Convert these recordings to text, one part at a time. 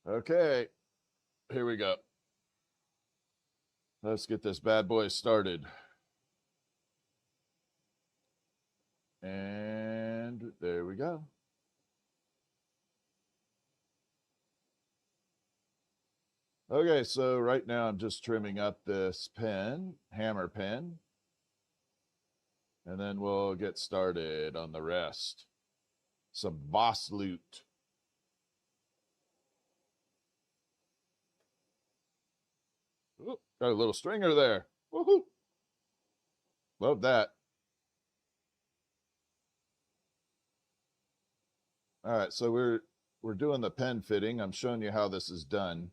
Okay, here we go. Let's get this bad boy started. And there we go. Okay, so right now I'm just trimming up this pen, hammer pen, and then we'll get started on the rest. Some boss loot. Ooh, got a little stringer there. Woohoo! Love that. All right, so we're doing the pen fitting. I'm showing you how this is done.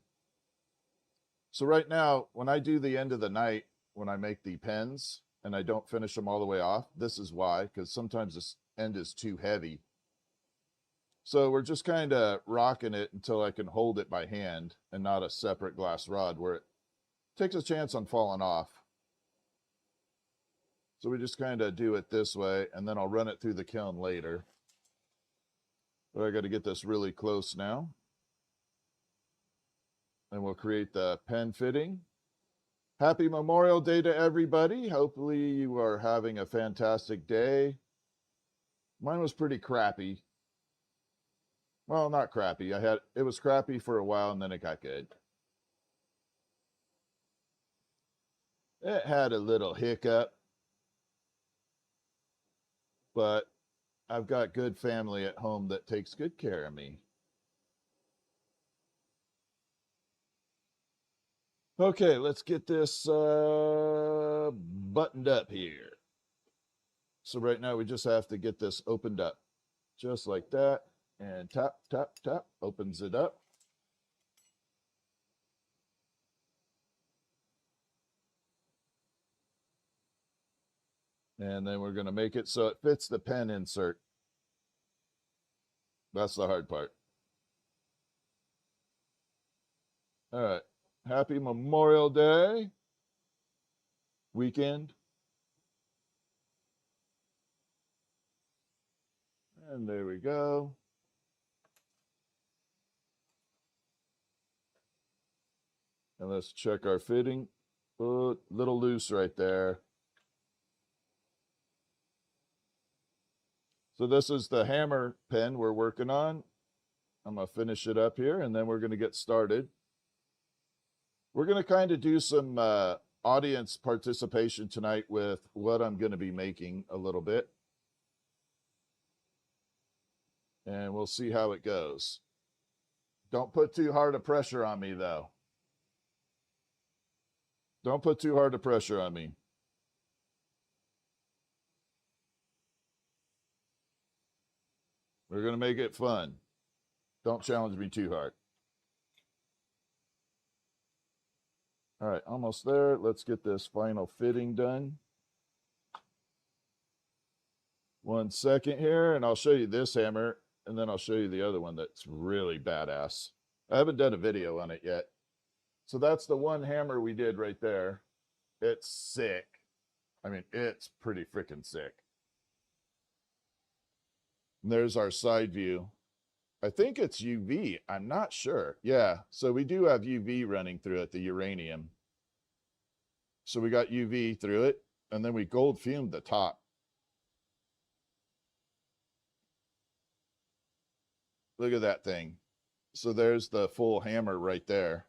So right now, when I do the end of the night, when I make the pens and I don't finish them all the way off, this is why, because sometimes this end is too heavy. So we're just kind of rocking it until I can hold it by hand and not a separate glass rod where it takes a chance on falling off. So we just kind of do it this way, and then I'll run it through the kiln later. But I got to get this really close now. And we'll create the pen fitting. Happy Memorial Day to everybody. Hopefully you are having a fantastic day. Mine was pretty crappy. Well, not crappy. It was crappy for a while and then it got good. It had a little hiccup, but I've got good family at home that takes good care of me. Okay, let's get this buttoned up here. So right now we just have to get this opened up, just like that, and tap, tap, tap, opens it up. And then we're going to make it so it fits the pen insert. That's the hard part. All right. Happy Memorial Day weekend. And there we go. And let's check our fitting. Oh, little loose right there. So this is the hammer pen we're working on. I'm going to finish it up here, and then we're going to get started. We're going to kind of do some audience participation tonight with what I'm going to be making a little bit. And we'll see how it goes. Don't put too hard a pressure on me, though. Don't put too hard a pressure on me. We're going to make it fun. Don't challenge me too hard. All right, almost there. Let's get this final fitting done. 1 second here, and I'll show you this hammer, and then I'll show you the other one that's really badass. I haven't done a video on it yet. So that's the one hammer we did right there. It's sick. I mean, it's pretty freaking sick. And there's our side view. I think it's UV. I'm not sure. Yeah, so we do have UV running through it, the uranium. So we got UV through it, and then we gold fumed the top. Look at that thing. So there's the full hammer right there.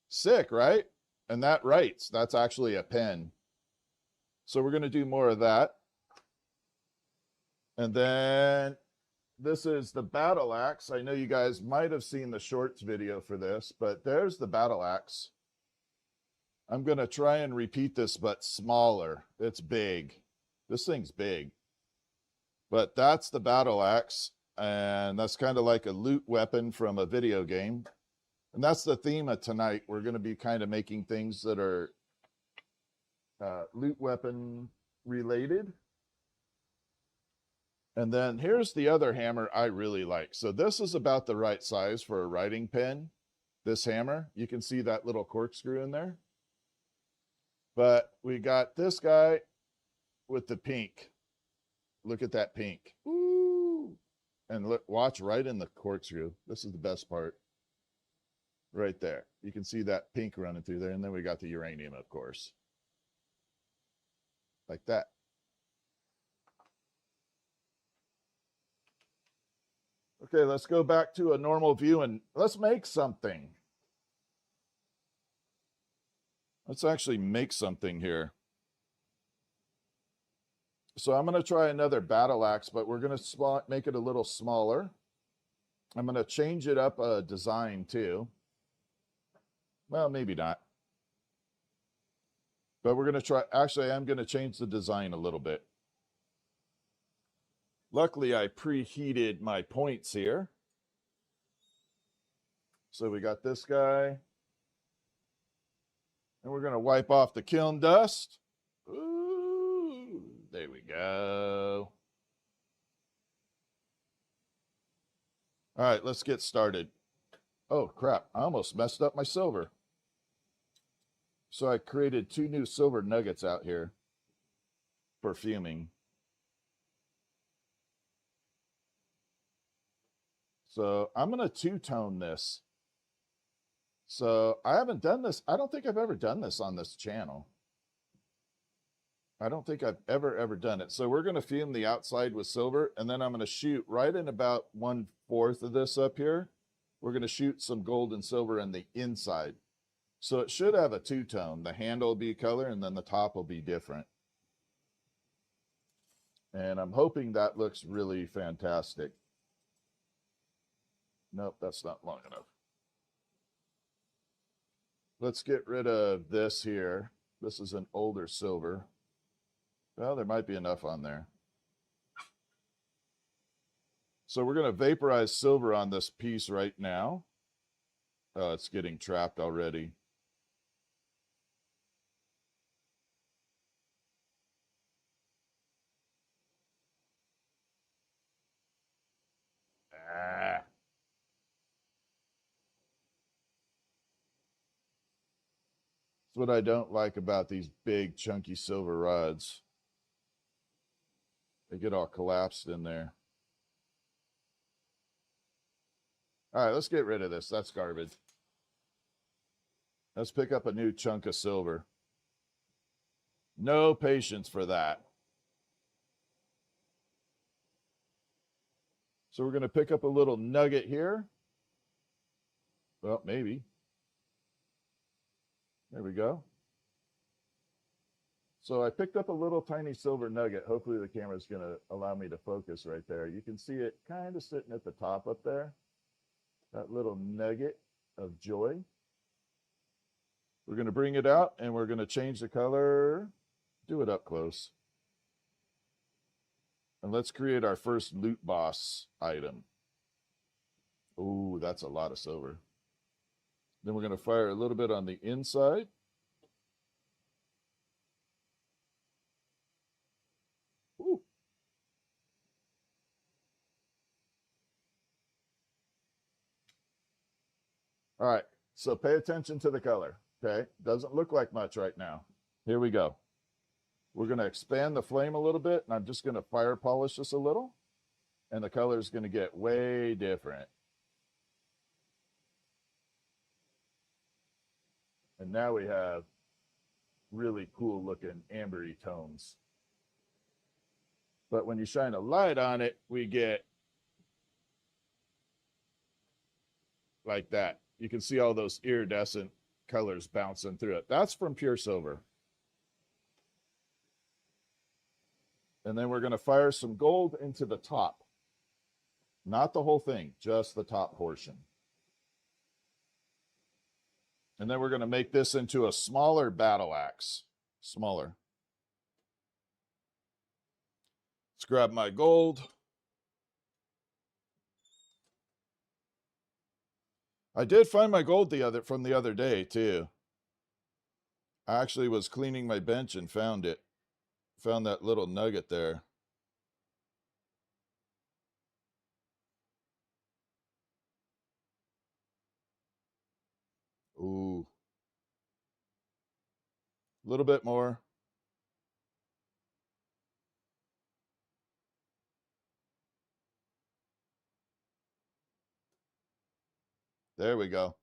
Sick, right? And that writes. That's actually a pen. So we're going to do more of that. And then this is the battle axe. I know you guys might have seen the shorts video for this, but there's the battle axe. I'm going to try and repeat this, but smaller. It's big. This thing's big. But that's the battle axe. And that's kind of like a loot weapon from a video game. And that's the theme of tonight. We're going to be kind of making things that are loot weapon related. And then here's the other hammer I really like. So this is about the right size for a writing pen. This hammer, you can see that little corkscrew in there. But we got this guy with the pink. Look at that pink. Ooh. And look, watch right in the corkscrew. This is the best part. right there. You can see that pink running through there. And then we got the uranium, of course. Like that. Okay, let's go back to a normal view and let's make something. Let's actually make something here. So I'm going to try another battle axe, but we're going to make it a little smaller. I'm going to change it up a design too. Well, maybe not. But we're going to try, actually, I'm going to change the design a little bit. Luckily, I preheated my points here. So we got this guy. And we're going to wipe off the kiln dust. Ooh, there we go. All right, let's get started. Oh, crap. I almost messed up my silver. So I created 2 new silver nuggets out here for fuming. So I'm going to two-tone this. So I haven't done this. I don't think I've ever done this on this channel. I don't think I've ever done it. So we're going to fume the outside with silver, and then I'm going to shoot right in about 1/4 of this up here. We're going to shoot some gold and silver in the inside. So it should have a two-tone. The handle will be color, and then the top will be different. And I'm hoping that looks really fantastic. Nope, that's not long enough. Let's get rid of this here. This is an older silver. Well, there might be enough on there. So we're going to vaporize silver on this piece right now. Oh, it's getting trapped already. Ah. That's what I don't like about these big chunky silver rods. They get all collapsed in there. All right, let's get rid of this. That's garbage. Let's pick up a new chunk of silver. No patience for that. So we're going to pick up a little nugget here. Well, maybe. There we go. So I picked up a little tiny silver nugget. Hopefully the camera is going to allow me to focus right there. You can see it kind of sitting at the top up there. That little nugget of joy. We're going to bring it out and we're going to change the color. Do it up close. And let's create our first loot boss item. Ooh, that's a lot of silver. Then we're going to fire a little bit on the inside. Ooh. All right, so pay attention to the color, okay? Doesn't look like much right now. Here we go. We're going to expand the flame a little bit, and I'm just going to fire polish this a little, and the color is going to get way different. And now we have really cool looking ambery tones. But when you shine a light on it, we get like that. You can see all those iridescent colors bouncing through it. That's from pure silver. And then we're going to fire some gold into the top. Not the whole thing, just the top portion. And then we're going to make this into a smaller battle axe. Smaller. Let's grab my gold. I did find my gold from the other day too. I actually was cleaning my bench and found it. Found that little nugget there. Ooh. A little bit more. There we go.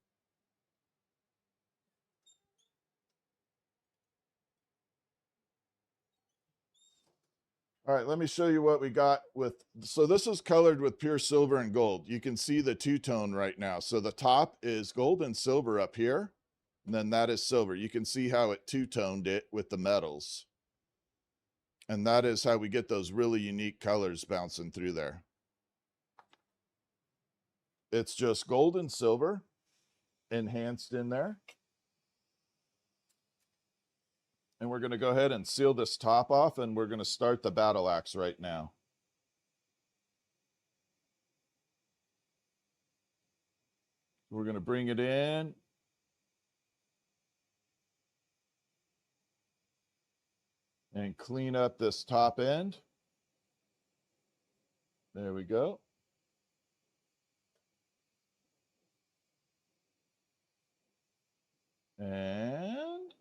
All right, let me show you what we got with, so this is colored with pure silver and gold. You can see the two-tone right now. So the top is gold and silver up here, and then that is silver. You can see how it two-toned it with the metals. And that is how we get those really unique colors bouncing through there. It's just gold and silver enhanced in there. And we're going to go ahead and seal this top off, and we're going to start the battle axe right now. We're going to bring it in. And clean up this top end. There we go. And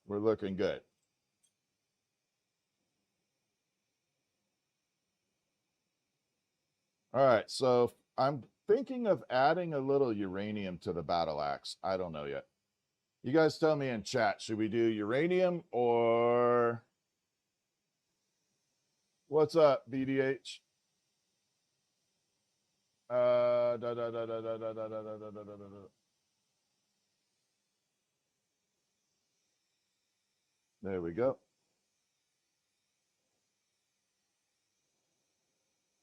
we're looking good. All right, so I'm thinking of adding a little uranium to the battle axe. I don't know yet. You guys tell me in chat, should we do uranium or what's up, BDH? There we go.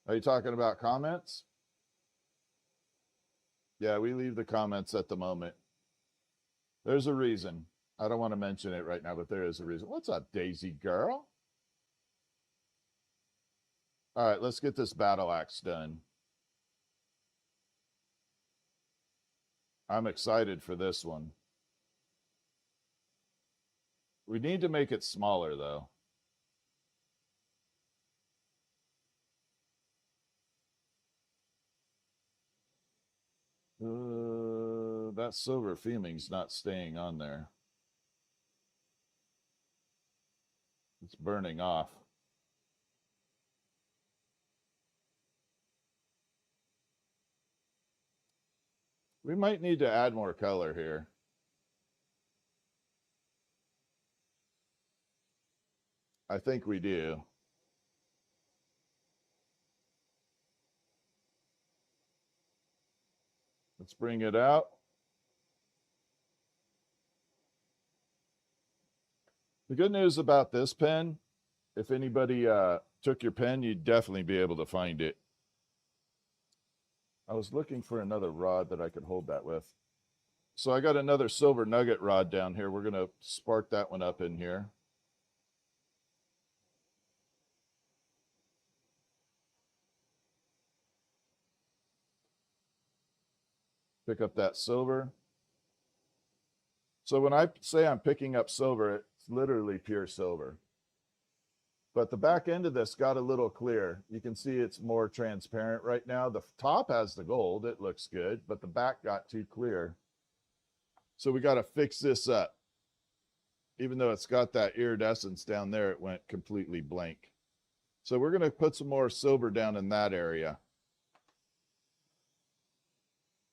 Are you talking about comments? Yeah, we leave the comments at the moment. There's a reason. I don't want to mention it right now, but there is a reason. What's up, Daisy girl? All right, let's get this battle axe done. I'm excited for this one. We need to make it smaller, though. That silver fuming's not staying on there. It's burning off. We might need to add more color here. I think we do. Let's bring it out. The good news about this pen, if anybody took your pen, you'd definitely be able to find it. I was looking for another rod that I could hold that with. So I got another silver nugget rod down here. We're going to spark that one up in here. Pick up that silver. So when I say I'm picking up silver, it's literally pure silver. But the back end of this got a little clear. You can see it's more transparent right now. The top has the gold. It looks good, but the back got too clear. So we got to fix this up. Even though it's got that iridescence down there, it went completely blank. So we're going to put some more silver down in that area.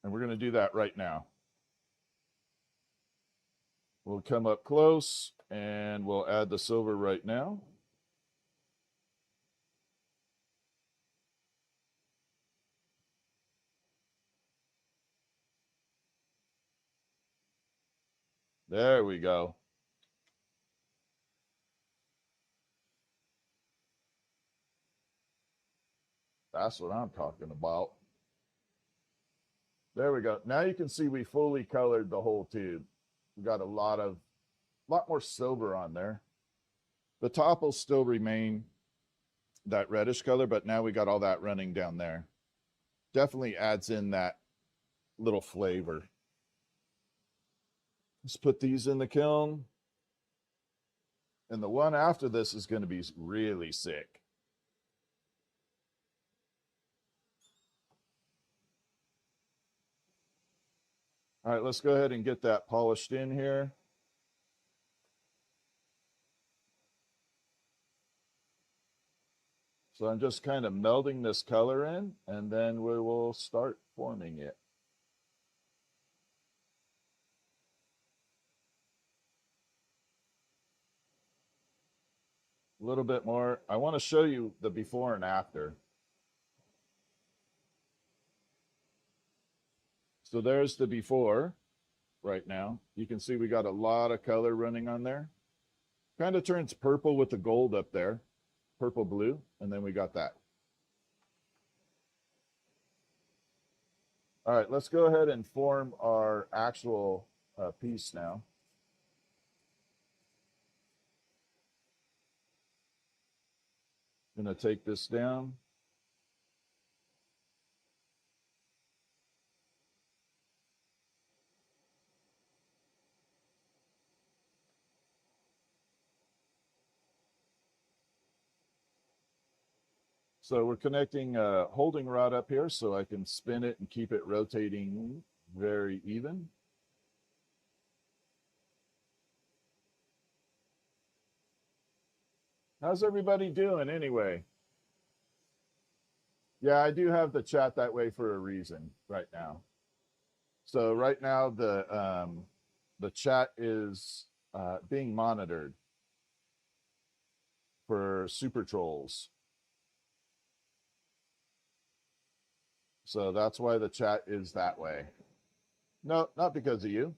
And we're going to do that right now. We'll come up close and we'll add the silver right now. There we go. That's what I'm talking about. There we go. Now you can see we fully colored the whole tube. We got a lot more silver on there. The top will still remain that reddish color, but now we got all that running down there. Definitely adds in that little flavor. Let's put these in the kiln. And the one after this is going to be really sick. All right, let's go ahead and get that polished in here. So I'm just kind of melding this color in, and then we will start forming it. A little bit more. I want to show you the before and after. So there's the before right now. You can see we got a lot of color running on there. Kind of turns purple with the gold up there. Purple blue. And then we got that. All right, let's go ahead and form our actual piece now. I'm going to take this down. So we're connecting a holding rod up here so I can spin it and keep it rotating very even. How's everybody doing anyway? Yeah, I do have the chat that way for a reason right now. So right now the chat is being monitored for super trolls. So that's why the chat is that way. No, not because of you.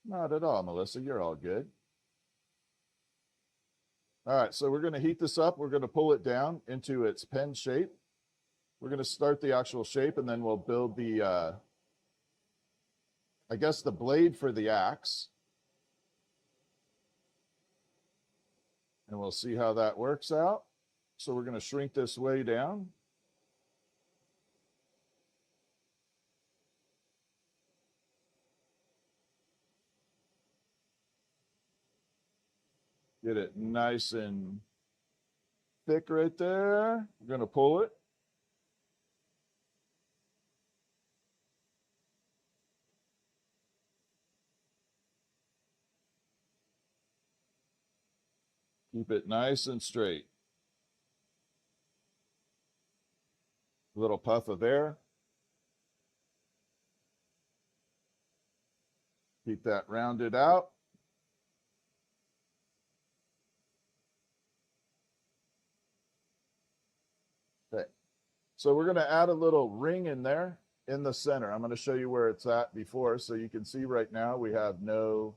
Not at all, Melissa. You're all good. All right, so we're going to heat this up. We're going to pull it down into its pen shape. We're going to start the actual shape, and then we'll build the, I guess, the blade for the axe. And we'll see how that works out. So we're going to shrink this way down. Get it nice and thick right there. We're going to pull it. Keep it nice and straight. A little puff of air. Keep that rounded out. Okay. So we're going to add a little ring in there in the center. I'm going to show you where it's at before. So you can see right now we have no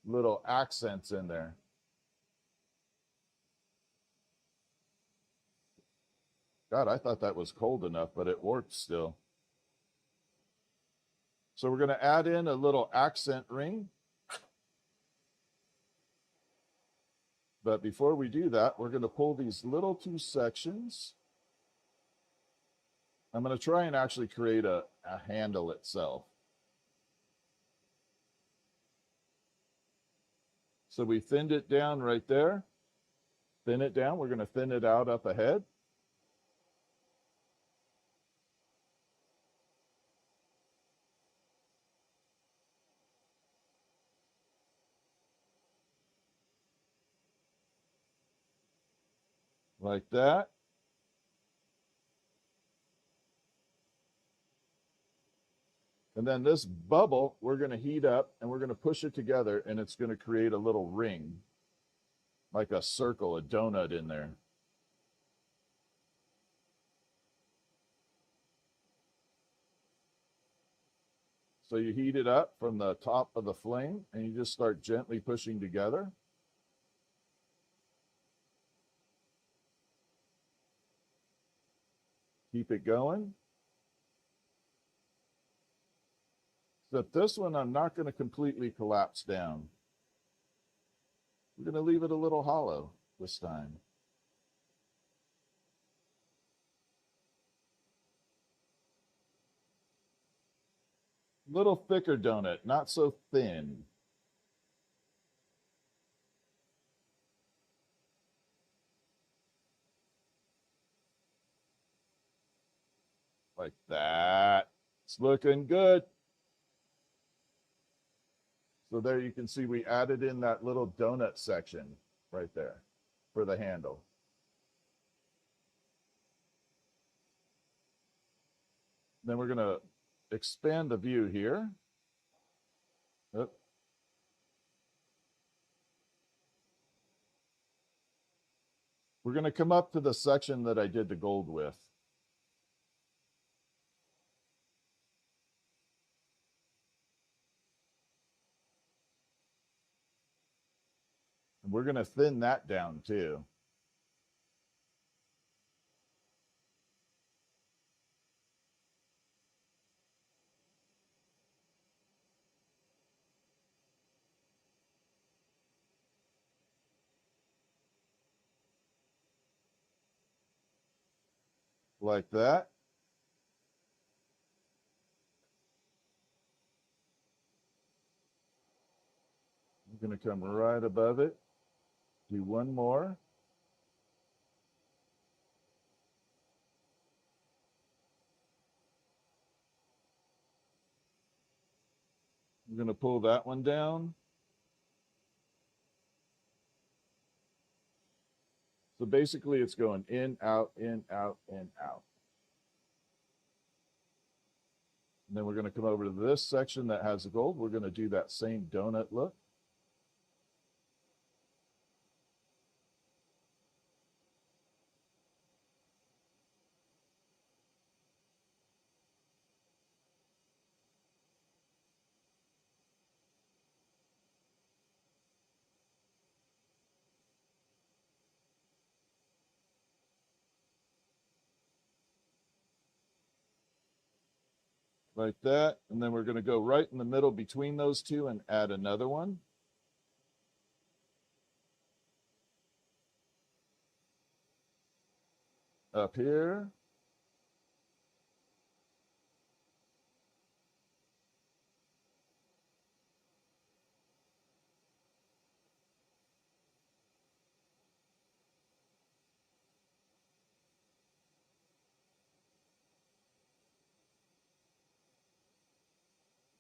little accents in there. God, I thought that was cold enough, but it worked still. So we're going to add in a little accent ring. But before we do that, we're going to pull these little two sections. I'm going to try and actually create a handle itself. So we thinned it down right there. Thin it down. We're going to thin it out up ahead. Like that. And then this bubble, we're going to heat up and we're going to push it together and it's going to create a little ring, like a circle, a donut in there. So you heat it up from the top of the flame and you just start gently pushing together. Keep it going. Except this one, I'm not going to completely collapse down. We're going to leave it a little hollow this time. Little thicker donut, not so thin. Like that. It's looking good. So there you can see we added in that little donut section right there for the handle. Then we're going to expand the view here. Oop. We're going to come up to the section that I did the gold with. And we're going to thin that down too. Like that. I'm going to come right above it. Do one more. I'm going to pull that one down. So basically it's going in, out, in, out, in, out. And then we're going to come over to this section that has the gold. We're going to do that same donut look. Like that. And then we're going to go right in the middle between those two and add another one. Up here.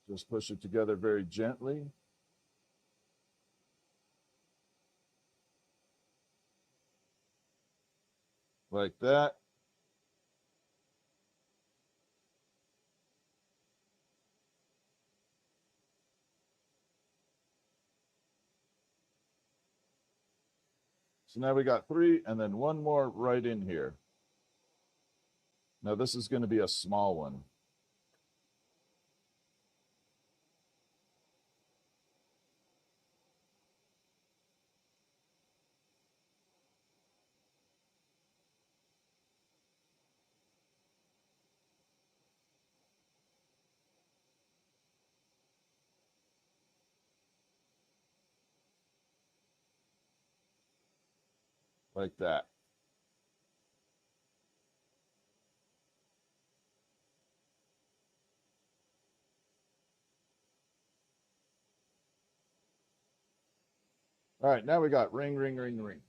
Just push it together very gently. Like that. So now we got 3 and then one more right in here. Now this is going to be a small one. Like that. All right, now we got ring, ring, ring, ring.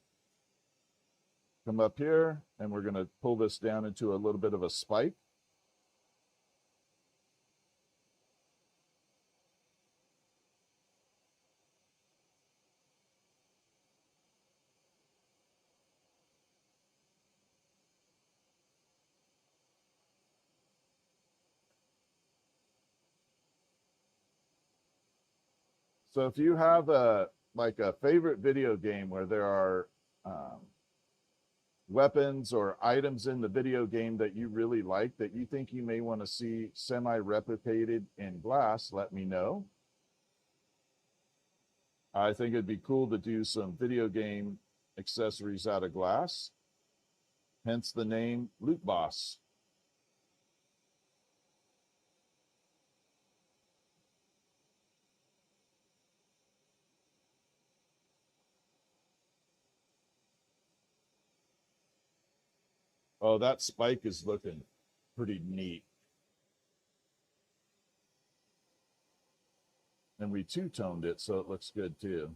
Come up here, and we're going to pull this down into a little bit of a spike. So if you have a favorite video game where there are weapons or items in the video game that you really like that you think you may want to see semi-replicated in glass, let me know. I think it'd be cool to do some video game accessories out of glass, hence the name Loot Boss. Oh, that spike is looking pretty neat. And we two-toned it, so it looks good too.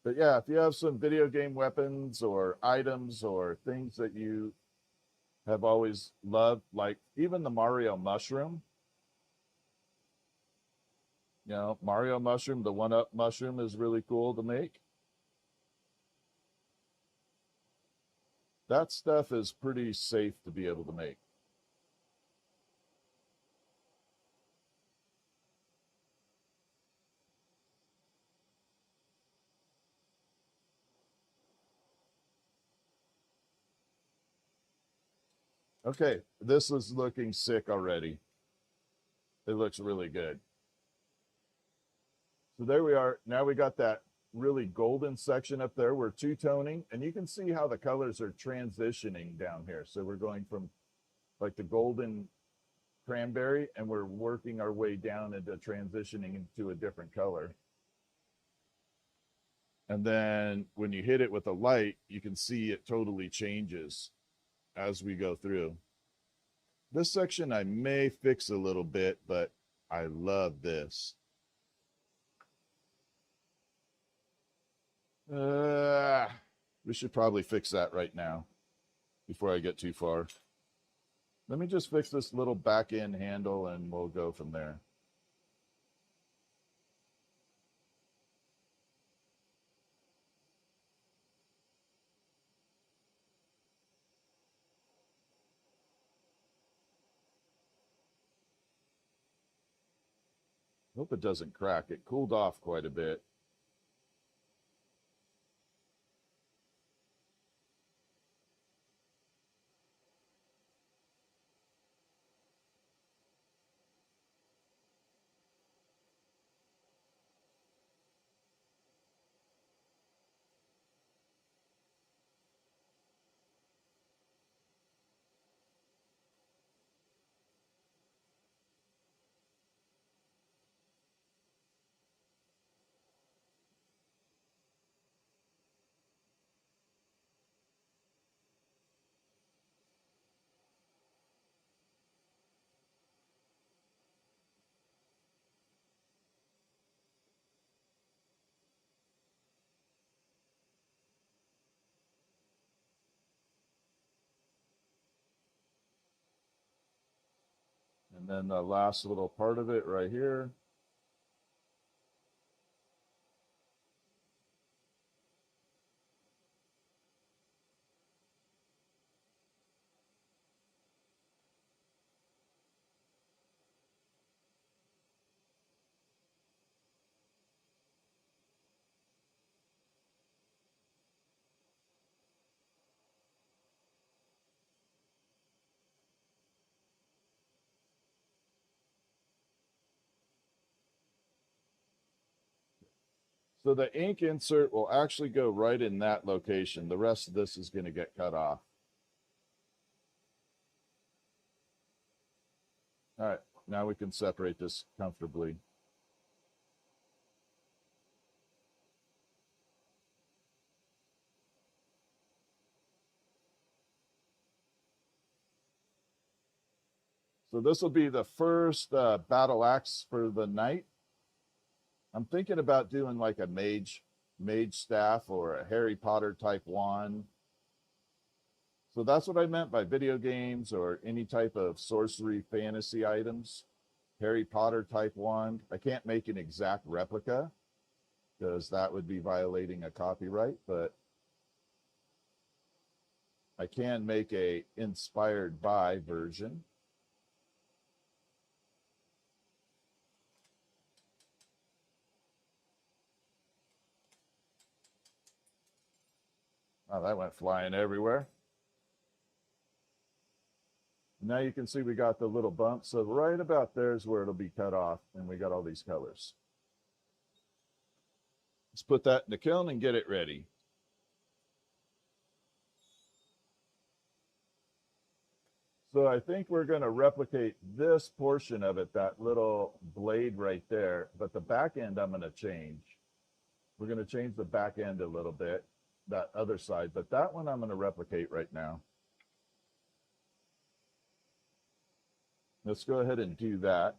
But yeah, if you have some video game weapons or items or things that you have always loved, like even the Mario mushroom, you know, Mario mushroom, the one-up mushroom is really cool to make. That stuff is pretty safe to be able to make. Okay, this is looking sick already. It looks really good. So there we are. Now we got that really golden section up there. We're two-toning, and you can see how the colors are transitioning down here. So we're going from like the golden cranberry, and we're working our way down into transitioning into a different color. And then when you hit it with a light, you can see it totally changes as we go through. This section I may fix a little bit, but I love this. We should probably fix that right now before I get too far. Let me just fix this little back end handle and we'll go from there. Hope it doesn't crack. It cooled off quite a bit. And then the last little part of it right here. So the ink insert will actually go right in that location. The rest of this is going to get cut off. All right, now we can separate this comfortably. So this will be the first battle axe for the night. I'm thinking about doing like a mage staff or a Harry Potter type wand. So that's what I meant by video games or any type of sorcery fantasy items. Harry Potter type wand. I can't make an exact replica because that would be violating a copyright, but I can make a inspired by version. Oh, that went flying everywhere. Now you can see we got the little bump. So right about there is where it'll be cut off, and we got all these colors. Let's put that in the kiln and get it ready. So I think we're going to replicate this portion of it, that little blade right there, but the back end I'm going to change. We're going to change the back end a little bit, that other side, but that one I'm going to replicate right now. Let's go ahead and do that.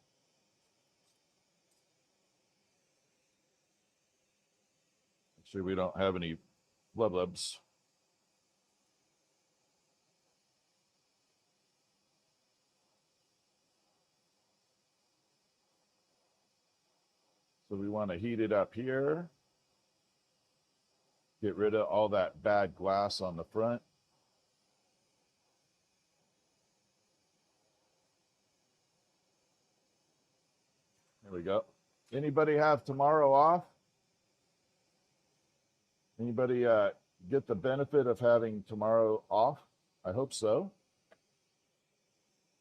Make sure we don't have any blubs. So we want to heat it up here. Get rid of all that bad glass on the front. There we go. Anybody have tomorrow off? Anybody get the benefit of having tomorrow off? I hope so.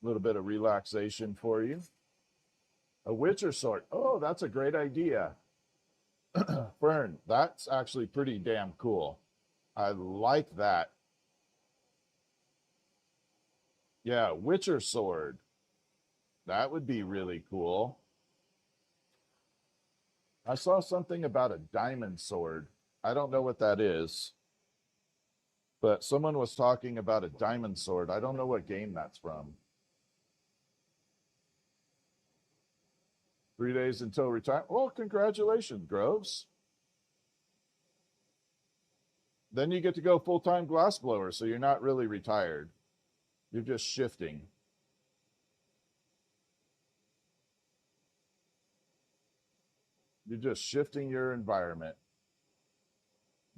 A little bit of relaxation for you. A witcher sword. Oh, that's a great idea. Fern, that's actually pretty damn cool. I like that. Yeah, witcher sword. That would be really cool. I saw something about a diamond sword. I don't know what that is. But someone was talking about a diamond sword. I don't know what game that's from. 3 days until retirement. Well, congratulations, Groves. Then you get to go full-time glassblower, so you're not really retired. You're just shifting. You're just shifting your environment.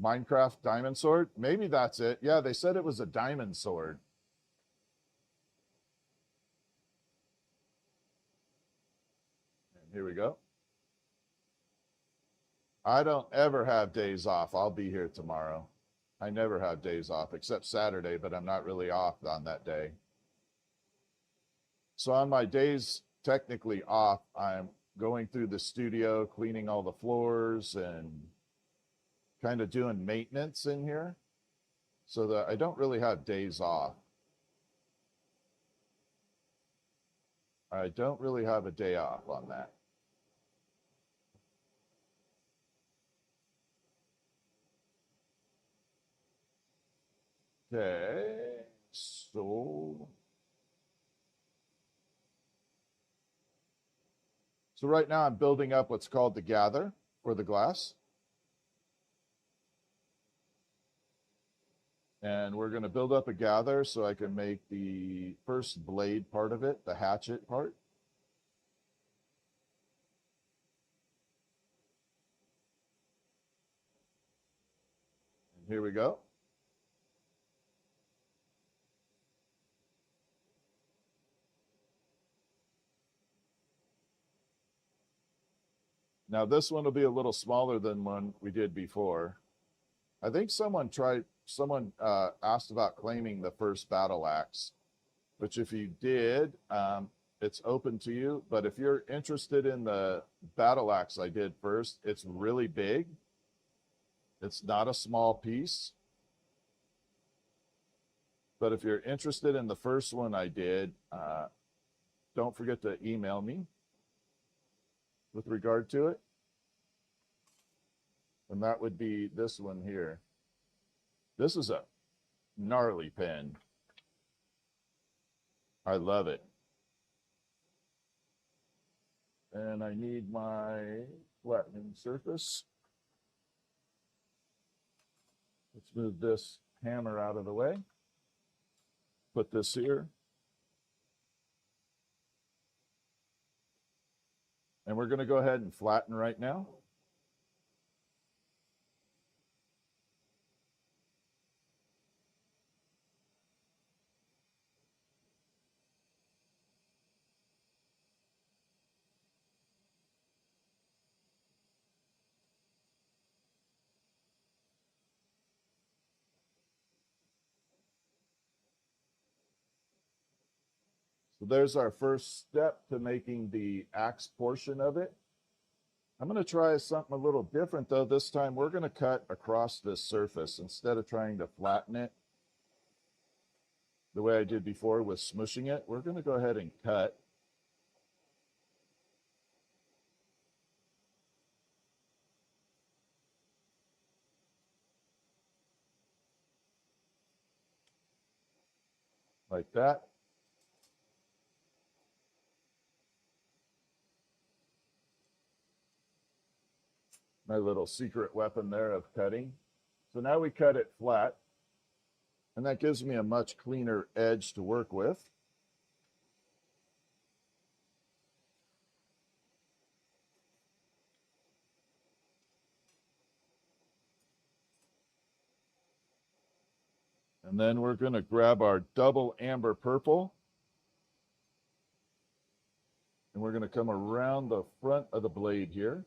Minecraft diamond sword? Maybe that's it. Yeah, they said it was a diamond sword. And here we go. I don't ever have days off. I'll be here tomorrow. I never have days off except Saturday, but I'm not really off on that day. So on my days technically off, I'm going through the studio, cleaning all the floors and kind of doing maintenance in here so that I don't really have days off. I don't really have a day off on that. Okay, so right now I'm building up what's called the gather for the glass. And we're going to build up a gather so I can make the first blade part of it, the hatchet part. And here we go. Now this one will be a little smaller than one we did before. I think someone asked about claiming the first battle axe, which if you did, it's open to you. But if you're interested in the battle axe I did first, it's really big. It's not a small piece. But if you're interested in the first one I did, don't forget to email me with regard to it. And that would be this one here. This is a gnarly pen. I love it. And I need my flattening surface. Let's move this hammer out of the way. Put this here. And we're going to go ahead and flatten right now. So there's our first step to making the axe portion of it. I'm going to try something a little different though. This time we're going to cut across this surface instead of trying to flatten it the way I did before with smushing it. We're going to go ahead and cut. Like that. My little secret weapon there of cutting. So now we cut it flat, and that gives me a much cleaner edge to work with. And then we're going to grab our double amber purple, and we're going to come around the front of the blade here.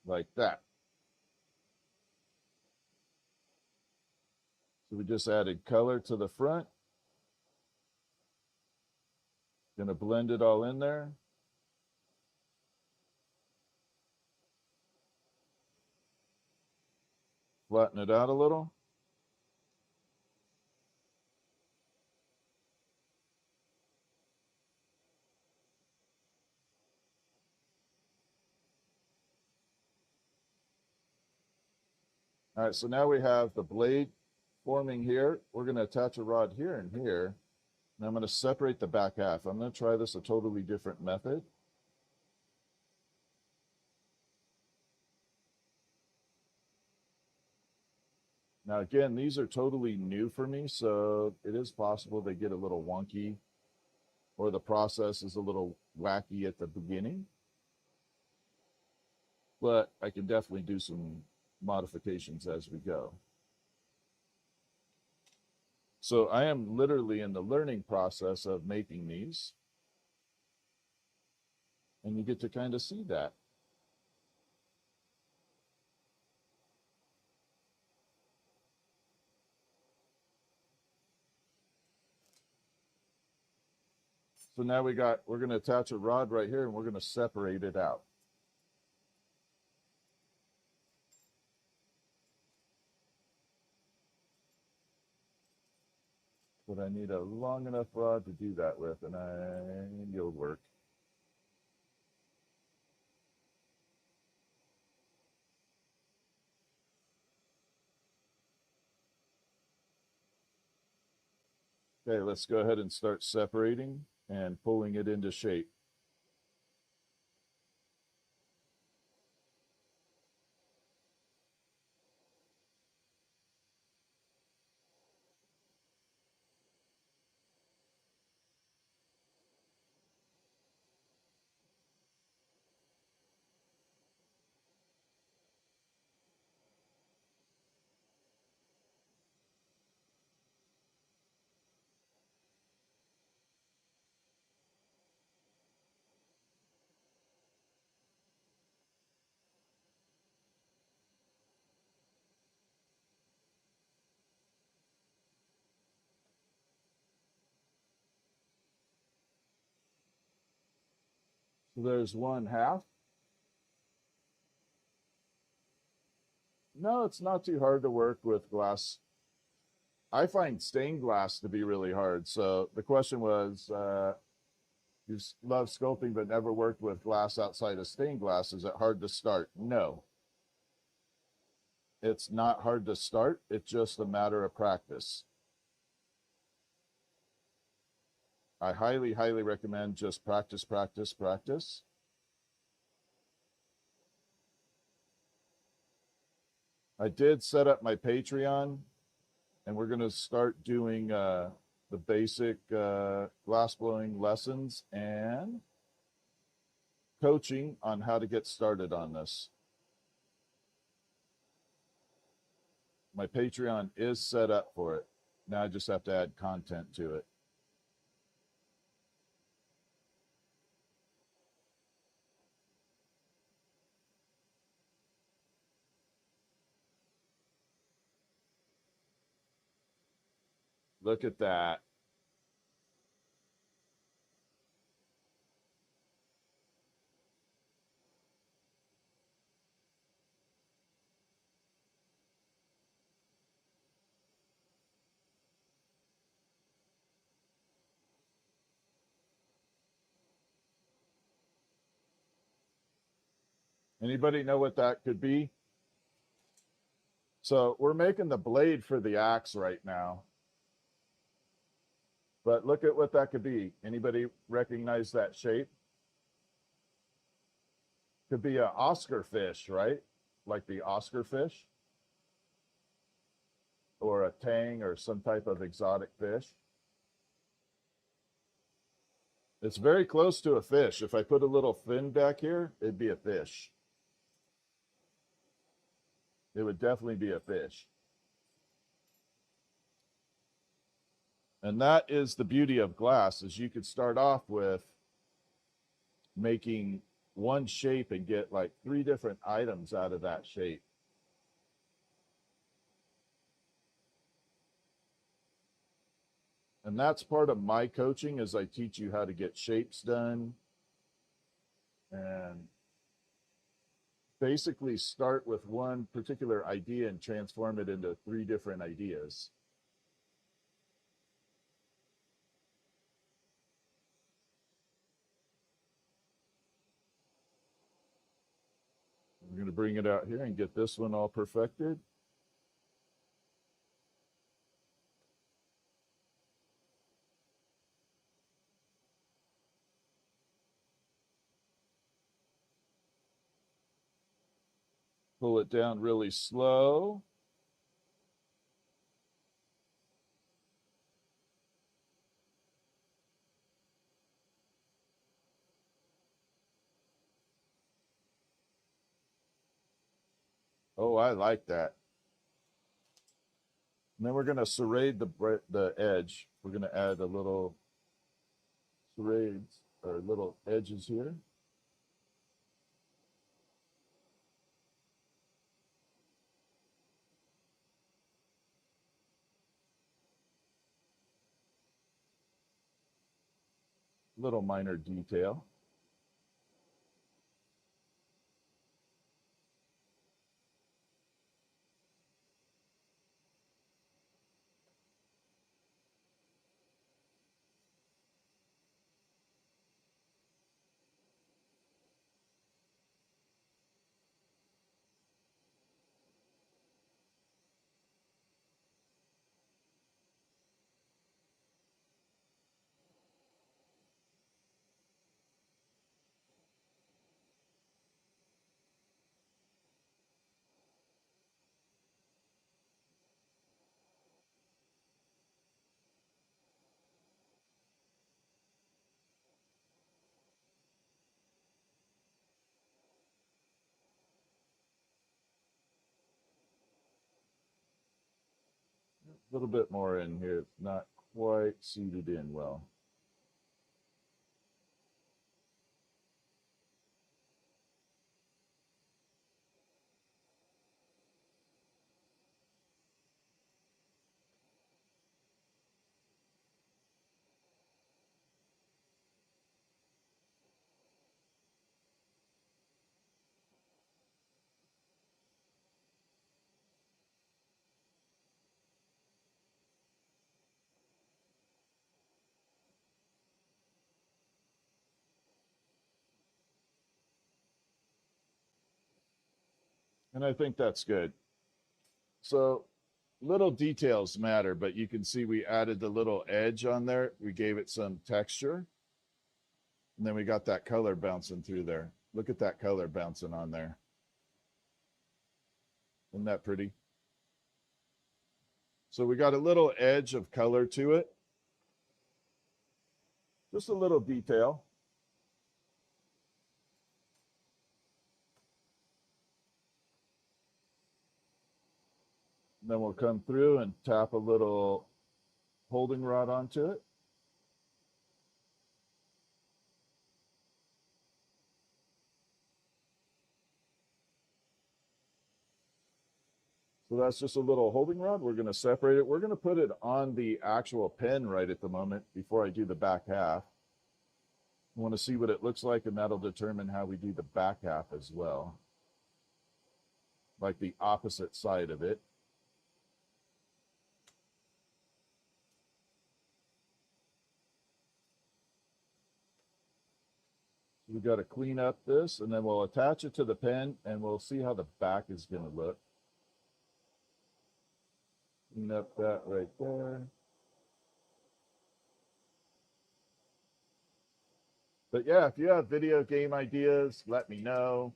like that. So we just added color to the front. Gonna blend it all in there. Flatten it out a little. All right, so now we have the blade forming here. We're going to attach a rod here and here. And I'm going to separate the back half. I'm going to try this a totally different method. Now, again, these are totally new for me, so it is possible they get a little wonky or the process is a little wacky at the beginning. But I can definitely do some modifications as we go. So I am literally in the learning process of making these. And you get to kind of see that. So now we're going to attach a rod right here and we're going to separate it out. But I need a long enough rod to do that with, and it'll work. Okay, let's go ahead and start separating and pulling it into shape. So there's one half. No, it's not too hard to work with glass. I find stained glass to be really hard. So the question was, you love sculpting but never worked with glass outside of stained glass. Is it hard to start? No. It's not hard to start. It's just a matter of practice. I highly, highly recommend just practice, practice, practice. I did set up my Patreon, and we're going to start doing the basic glass blowing lessons and coaching on how to get started on this. My Patreon is set up for it. Now I just have to add content to it. Look at that. Anybody know what that could be? So we're making the blade for the axe right now. But look at what that could be. Anybody recognize that shape? Could be an Oscar fish, right? Like the Oscar fish. Or a tang or some type of exotic fish. It's very close to a fish. If I put a little fin back here, it'd be a fish. It would definitely be a fish. And that is the beauty of glass, is you could start off with making one shape and get like 3 different items out of that shape. And that's part of my coaching, is I teach you how to get shapes done and basically start with one particular idea and transform it into 3 different ideas. We're going to bring it out here and get this one all perfected. Pull it down really slow. Oh, I like that. And then we're going to serrate the edge. We're going to add a little serrades or little edges here. Little minor detail. A little bit more in here. It's not quite seated in well. And I think that's good. So little details matter, but you can see we added the little edge on there. We gave it some texture. And then we got that color bouncing through there. Look at that color bouncing on there. Isn't that pretty? So we got a little edge of color to it. Just a little detail. And then we'll come through and tap a little holding rod onto it. So that's just a little holding rod. We're going to separate it. We're going to put it on the actual pen right at the moment before I do the back half. I want to see what it looks like, and that'll determine how we do the back half as well. Like the opposite side of it. We've got to clean up this, and then we'll attach it to the pen, and we'll see how the back is going to look. Clean up that right there. But yeah, if you have video game ideas, let me know.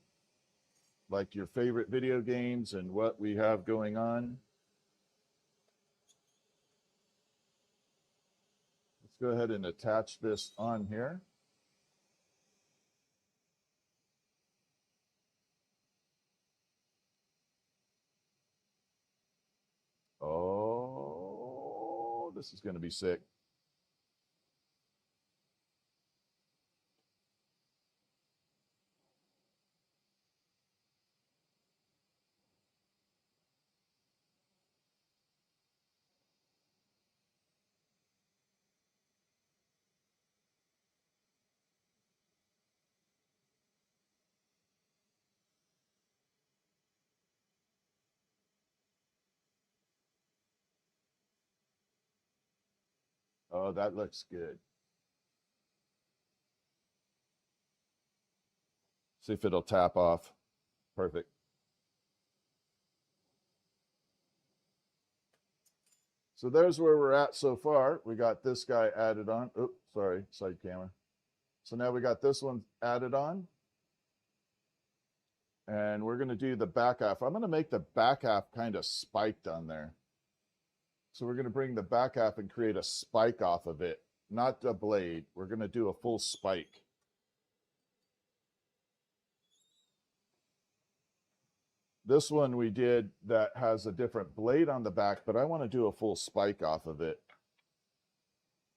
Like your favorite video games and what we have going on. Let's go ahead and attach this on here. Oh, this is going to be sick. Oh, that looks good. See if it'll tap off. Perfect. So there's where we're at so far. We got this guy added on. Oops, sorry, side camera. So now we got this one added on. And we're going to do the back half. I'm going to make the back half kind of spiked on there. So we're going to bring the back half and create a spike off of it. Not a blade. We're going to do a full spike. This one we did that has a different blade on the back, but I want to do a full spike off of it.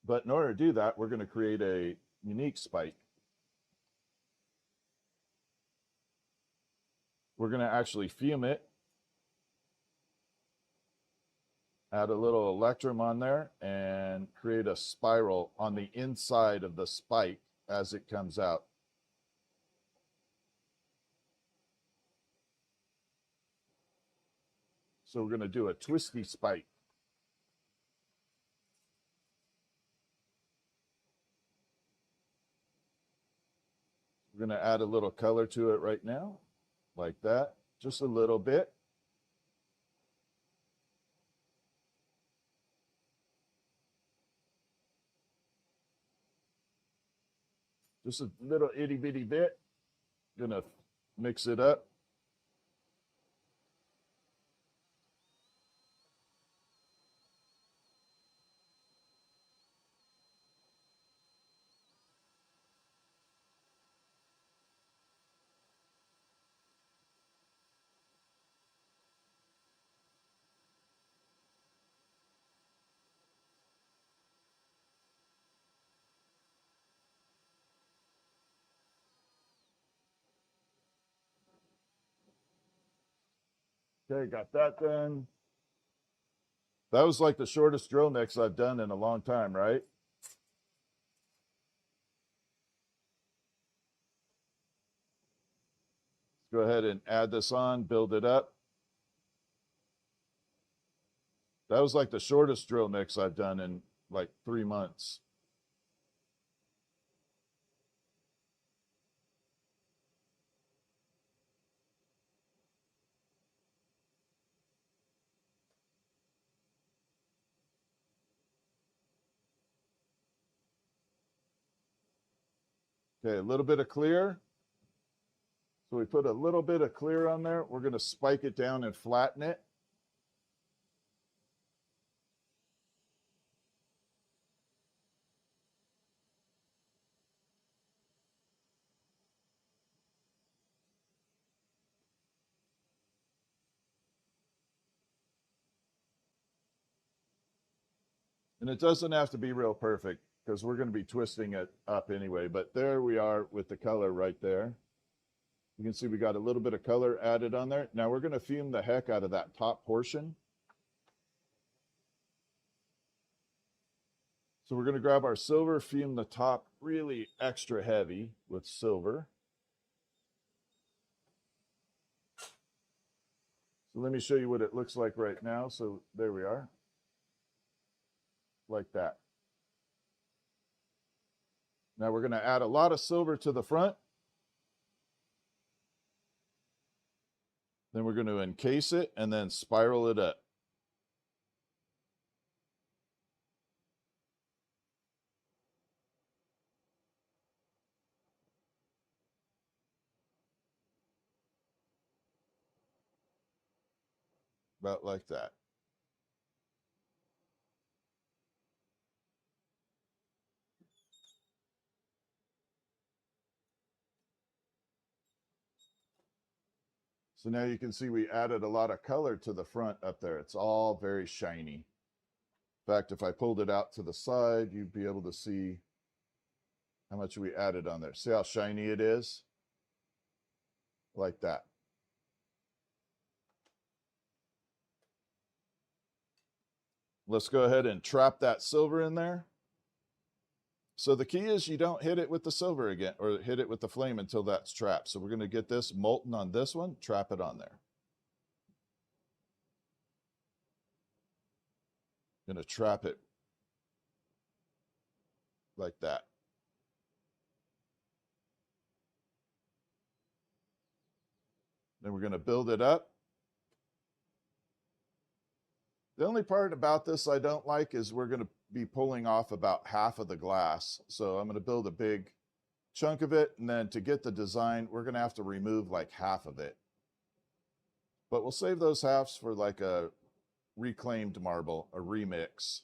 But in order to do that, we're going to create a unique spike. We're going to actually fume it. Add a little electrum on there and create a spiral on the inside of the spike as it comes out. So we're going to do a twisty spike. We're going to add a little color to it right now, like that, just a little bit. Just a little itty bitty bit. Gonna mix it up. Okay, got that done. That was like the shortest drill mix I've done in a long time, right? Go ahead and add this on, build it up. That was like the shortest drill mix I've done in like 3 months. Okay, a little bit of clear. So we put a little bit of clear on there. We're going to spike it down and flatten it. And it doesn't have to be real perfect because we're going to be twisting it up anyway. But there we are with the color right there. You can see we got a little bit of color added on there. Now we're going to fume the heck out of that top portion. So we're going to grab our silver, fume the top really extra heavy with silver. So let me show you what it looks like right now. So there we are. Like that. Now we're going to add a lot of silver to the front. Then we're going to encase it and then spiral it up. About like that. So now you can see we added a lot of color to the front up there. It's all very shiny. In fact, if I pulled it out to the side, you'd be able to see how much we added on there. See how shiny it is? Like that. Let's go ahead and trap that silver in there. So the key is you don't hit it with the silver again, or hit it with the flame until that's trapped. So we're going to get this molten on this one, trap it on there. Going to trap it like that. Then we're going to build it up. The only part about this I don't like is we're going to be pulling off about half of the glass. So I'm going to build a big chunk of it, and then to get the design, we're going to have to remove like half of it. But we'll save those halves for like a reclaimed marble, a remix.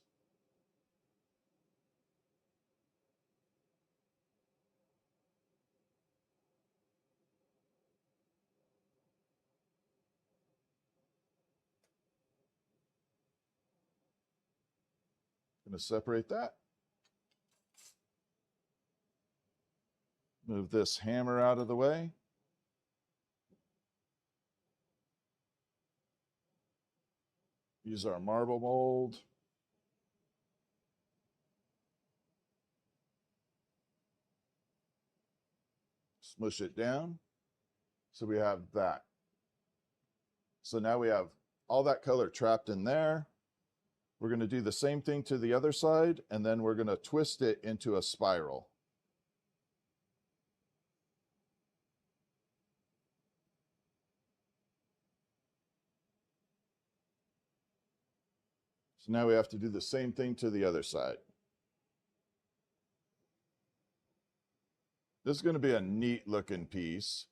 Going to separate that. Move this hammer out of the way. Use our marble mold. Smush it down. So we have that. So now we have all that color trapped in there. We're going to do the same thing to the other side, and then we're going to twist it into a spiral. So now we have to do the same thing to the other side. This is going to be a neat looking piece.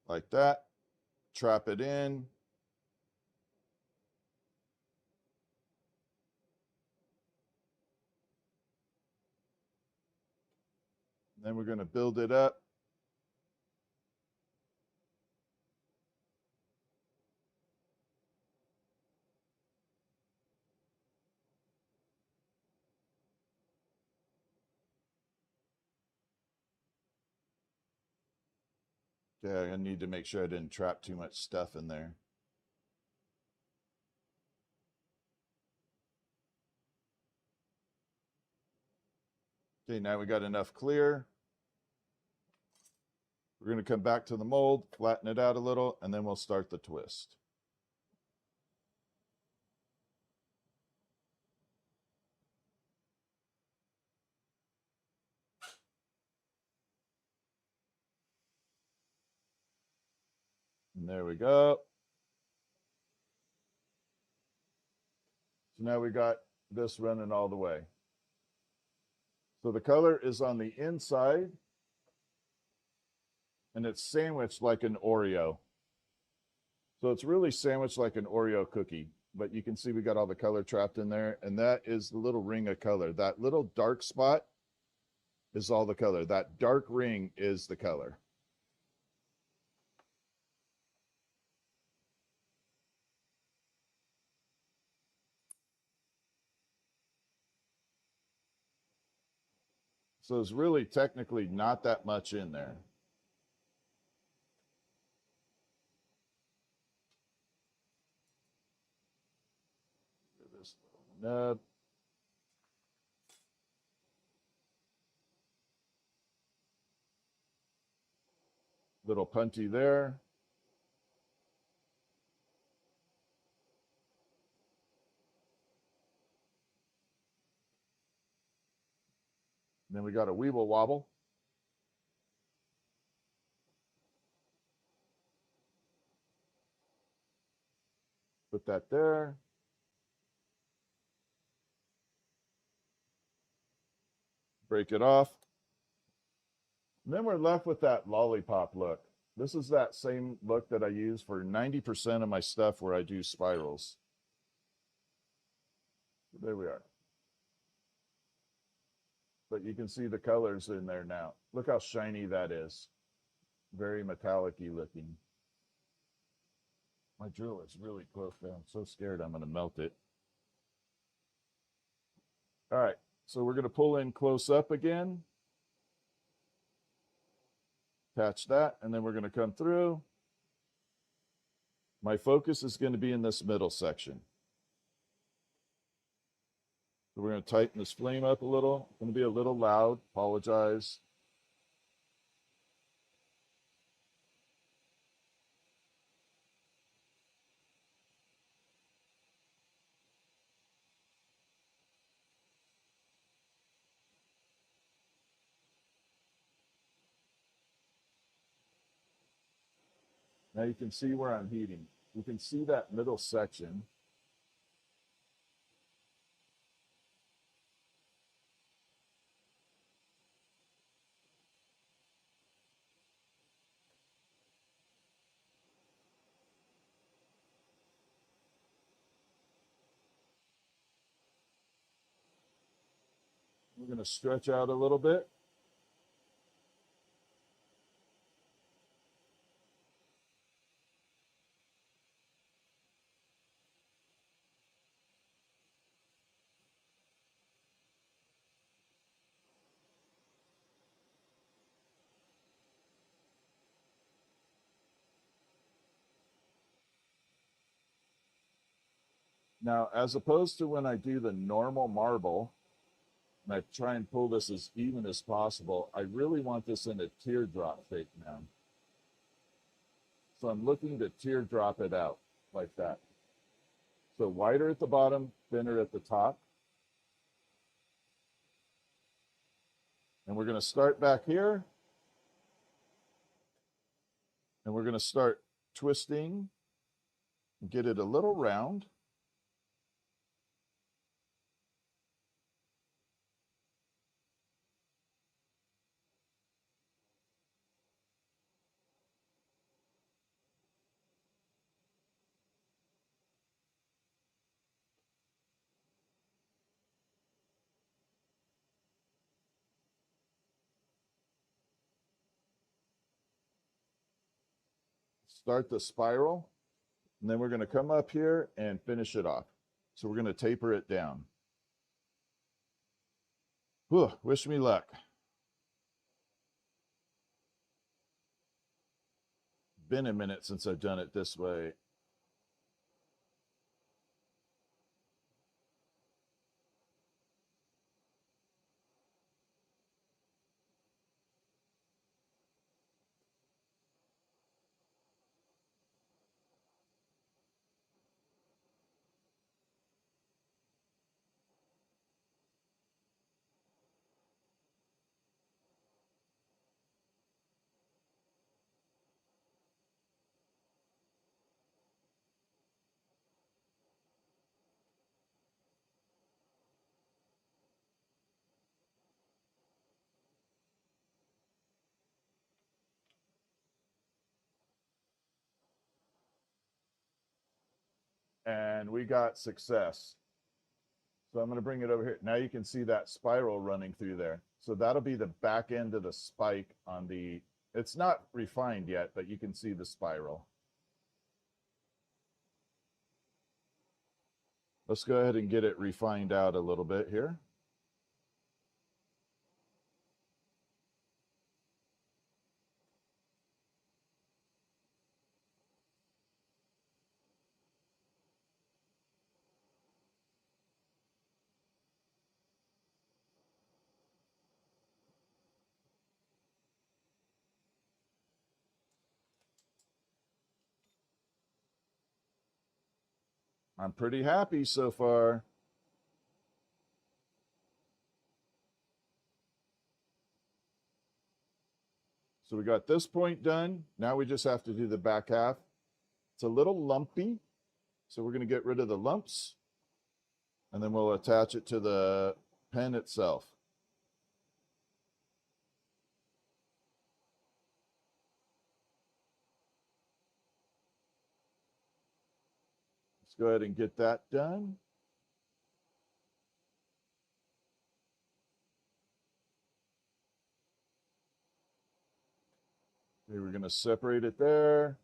Like that. Trap it in. Then we're going to build it up. Yeah, I need to make sure I didn't trap too much stuff in there. Okay, now we got enough clear. We're going to come back to the mold, flatten it out a little, and then we'll start the twist. And there we go. So now we got this running all the way. So the color is on the inside, and it's sandwiched like an Oreo. So it's really sandwiched like an Oreo cookie, but you can see we got all the color trapped in there, and that is the little ring of color. That little dark spot is all the color. That dark ring is the color. So there's really technically not that much in there. This little nub. Little punty there. And then we got a weeble wobble. Put that there. Break it off. And then we're left with that lollipop look. This is that same look that I use for 90% of my stuff where I do spirals. There we are. But you can see the colors in there now. Look how shiny that is. Very metallic-y looking. My drill is really close down. I'm so scared I'm going to melt it. All right, so we're going to pull in close up again. Attach that, and then we're going to come through. My focus is going to be in this middle section. So we're going to tighten this flame up a little. It's going to be a little loud. Apologize. Now you can see where I'm heating. You can see that middle section. We're going to stretch out a little bit. Now, as opposed to when I do the normal marble, and I try and pull this as even as possible, I really want this in a teardrop shape now. So I'm looking to teardrop it out like that. So wider at the bottom, thinner at the top. And we're going to start back here. And we're going to start twisting and get it a little round. Start the spiral. And then we're going to come up here and finish it off. So we're going to taper it down. Whew, wish me luck. Been a minute since I've done it this way. And we got success. So I'm going to bring it over here. Now you can see that spiral running through there. So that'll be the back end of the spike on the, it's not refined yet, but you can see the spiral. Let's go ahead and get it refined out a little bit here. I'm pretty happy so far. So we got this point done. Now we just have to do the back half. It's a little lumpy, so we're going to get rid of the lumps, and then we'll attach it to the pen itself. Let's go ahead and get that done. Okay, we're going to separate it there.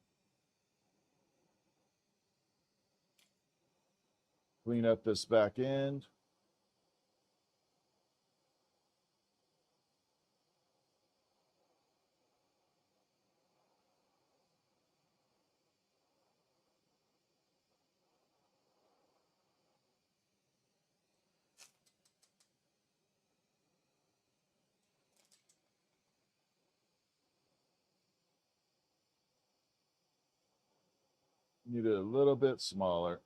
Clean up this back end. Need it a little bit smaller.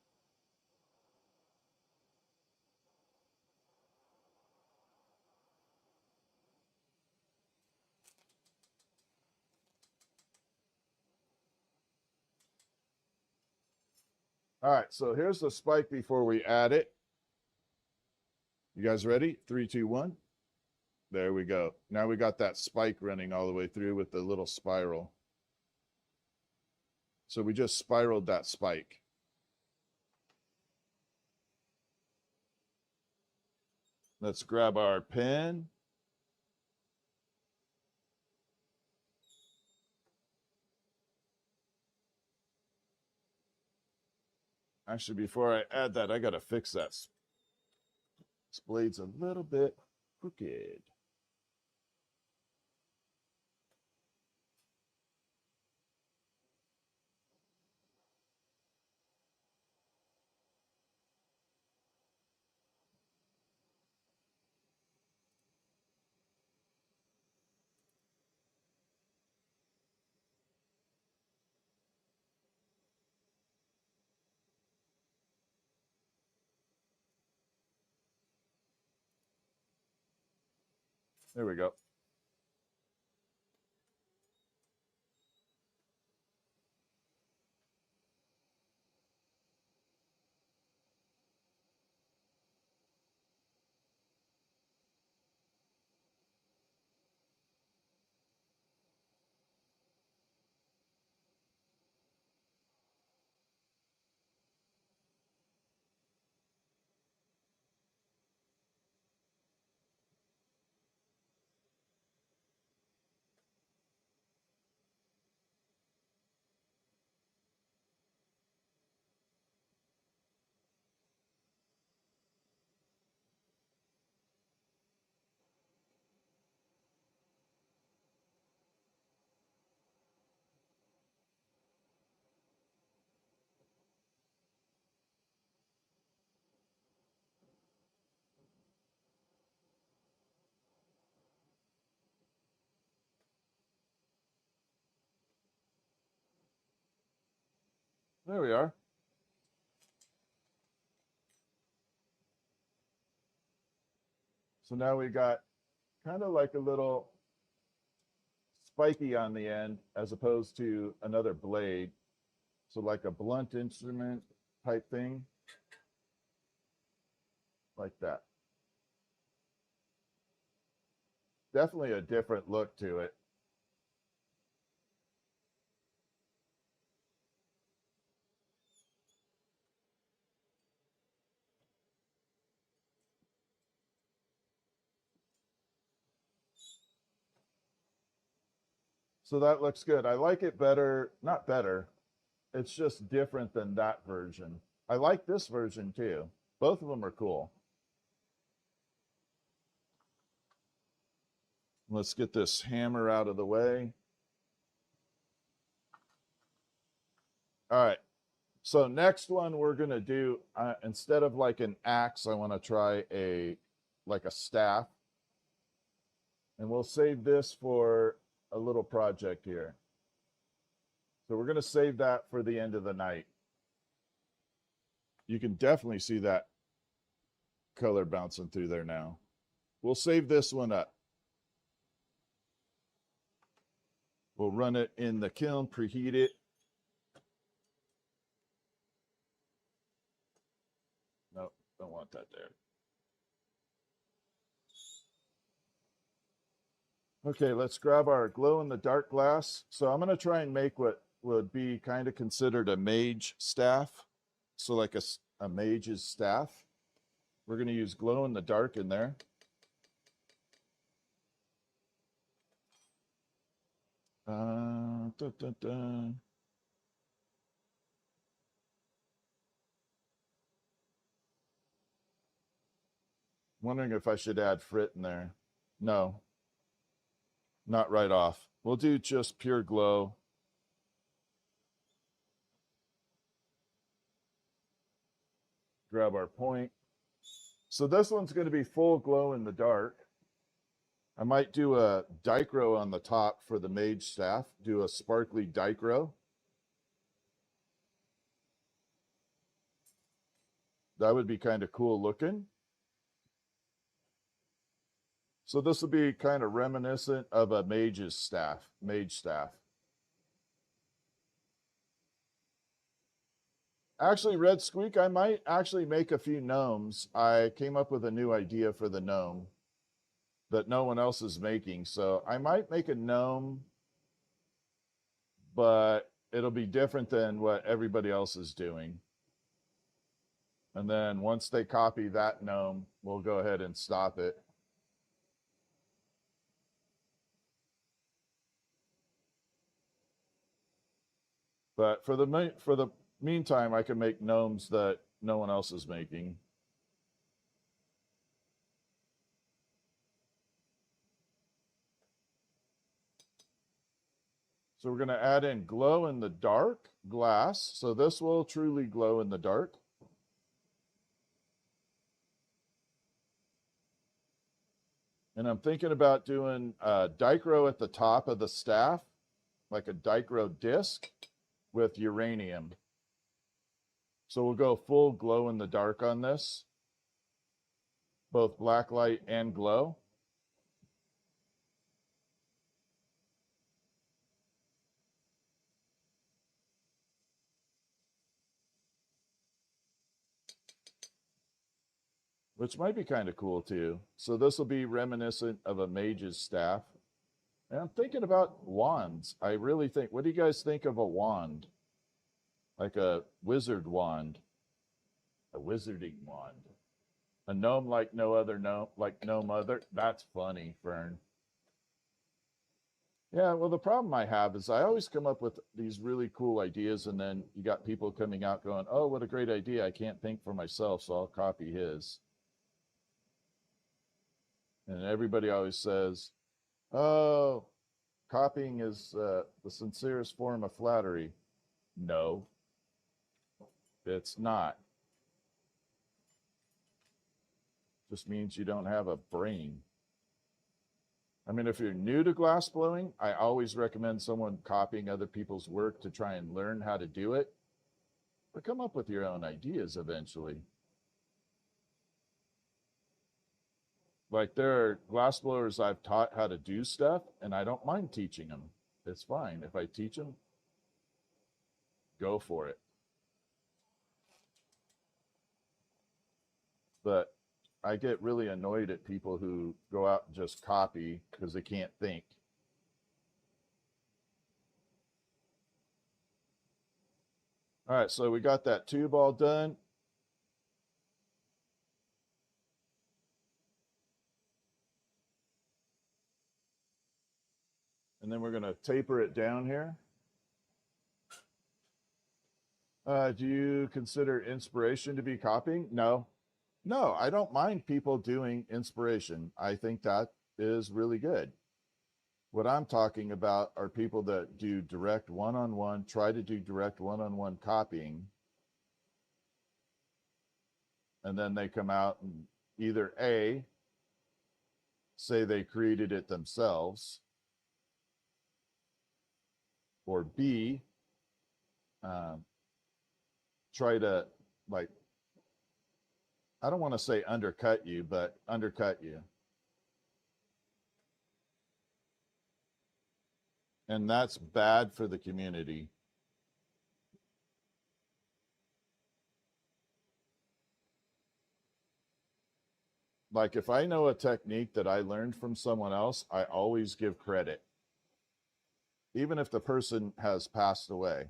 All right, so here's the spike before we add it. You guys ready? 3, 2, 1. There we go. Now we got that spike running all the way through with the little spiral. So we just spiraled that spike. Let's grab our pen. Actually, before I add that, I got to fix that. This blade's a little bit crooked. There we go. There we are. So now we got kind of like a little spiky on the end as opposed to another blade. So like a blunt instrument type thing. Like that. Definitely a different look to it. So that looks good. I like it better, not better. It's just different than that version. I like this version too. Both of them are cool. Let's get this hammer out of the way. All right. So next one we're going to do, instead of like an axe, I want to try like a staff. And we'll save this for a little project here. So we're going to save that for the end of the night. You can definitely see that color bouncing through there now. We'll save this one up. We'll run it in the kiln, preheat it. Nope, don't want that there. Okay, let's grab our glow-in-the-dark glass. So I'm going to try and make what would be kind of considered a mage staff. So like a mage's staff. We're going to use glow-in-the-dark in there. Wondering if I should add frit in there. No, not right off. We'll do just pure glow. Grab our point. So this one's going to be full glow in the dark. I might do a dichro on the top for the mage staff. Do a sparkly dichro. That would be kind of cool looking. So this will be kind of reminiscent of a mage staff. Actually, Red Squeak, I might actually make a few gnomes. I came up with a new idea for the gnome that no one else is making. So I might make a gnome, but it'll be different than what everybody else is doing. And then once they copy that gnome, we'll go ahead and stop it. But for the meantime, I can make gnomes that no one else is making. So we're going to add in glow in the dark glass. So this will truly glow in the dark. And I'm thinking about doing a dichro at the top of the staff, like a dichro disc with uranium. So we'll go full glow in the dark on this, both black light and glow. Which might be kind of cool too. So this will be reminiscent of a mage's staff. And I'm thinking about wands. I really think, what do you guys think of a wand? Like a wizard wand. A wizarding wand. A gnome like no other gnome, like gnome other. That's funny, Fern. Yeah, well, the problem I have is I always come up with these really cool ideas, and then you got people coming out going, oh, what a great idea. I can't think for myself, so I'll copy his. And everybody always says, oh, copying is the sincerest form of flattery. No, it's not. Just means you don't have a brain. I mean, if you're new to glass blowing, I always recommend someone copying other people's work to try and learn how to do it. But come up with your own ideas eventually. Like there are glass blowers I've taught how to do stuff, and I don't mind teaching them. It's fine. If I teach them, go for it. But I get really annoyed at people who go out and just copy because they can't think. All right, so we got that tube all done. And then we're going to taper it down here. Do you consider inspiration to be copying? No. No, I don't mind people doing inspiration. I think that is really good. What I'm talking about are people that do direct one-on-one, try to do direct one-on-one copying, and then they come out and either A, say they created it themselves, or B, try to, like, I don't want to say undercut you, but undercut you. And that's bad for the community. Like if I know a technique that I learned from someone else, I always give credit, even if the person has passed away.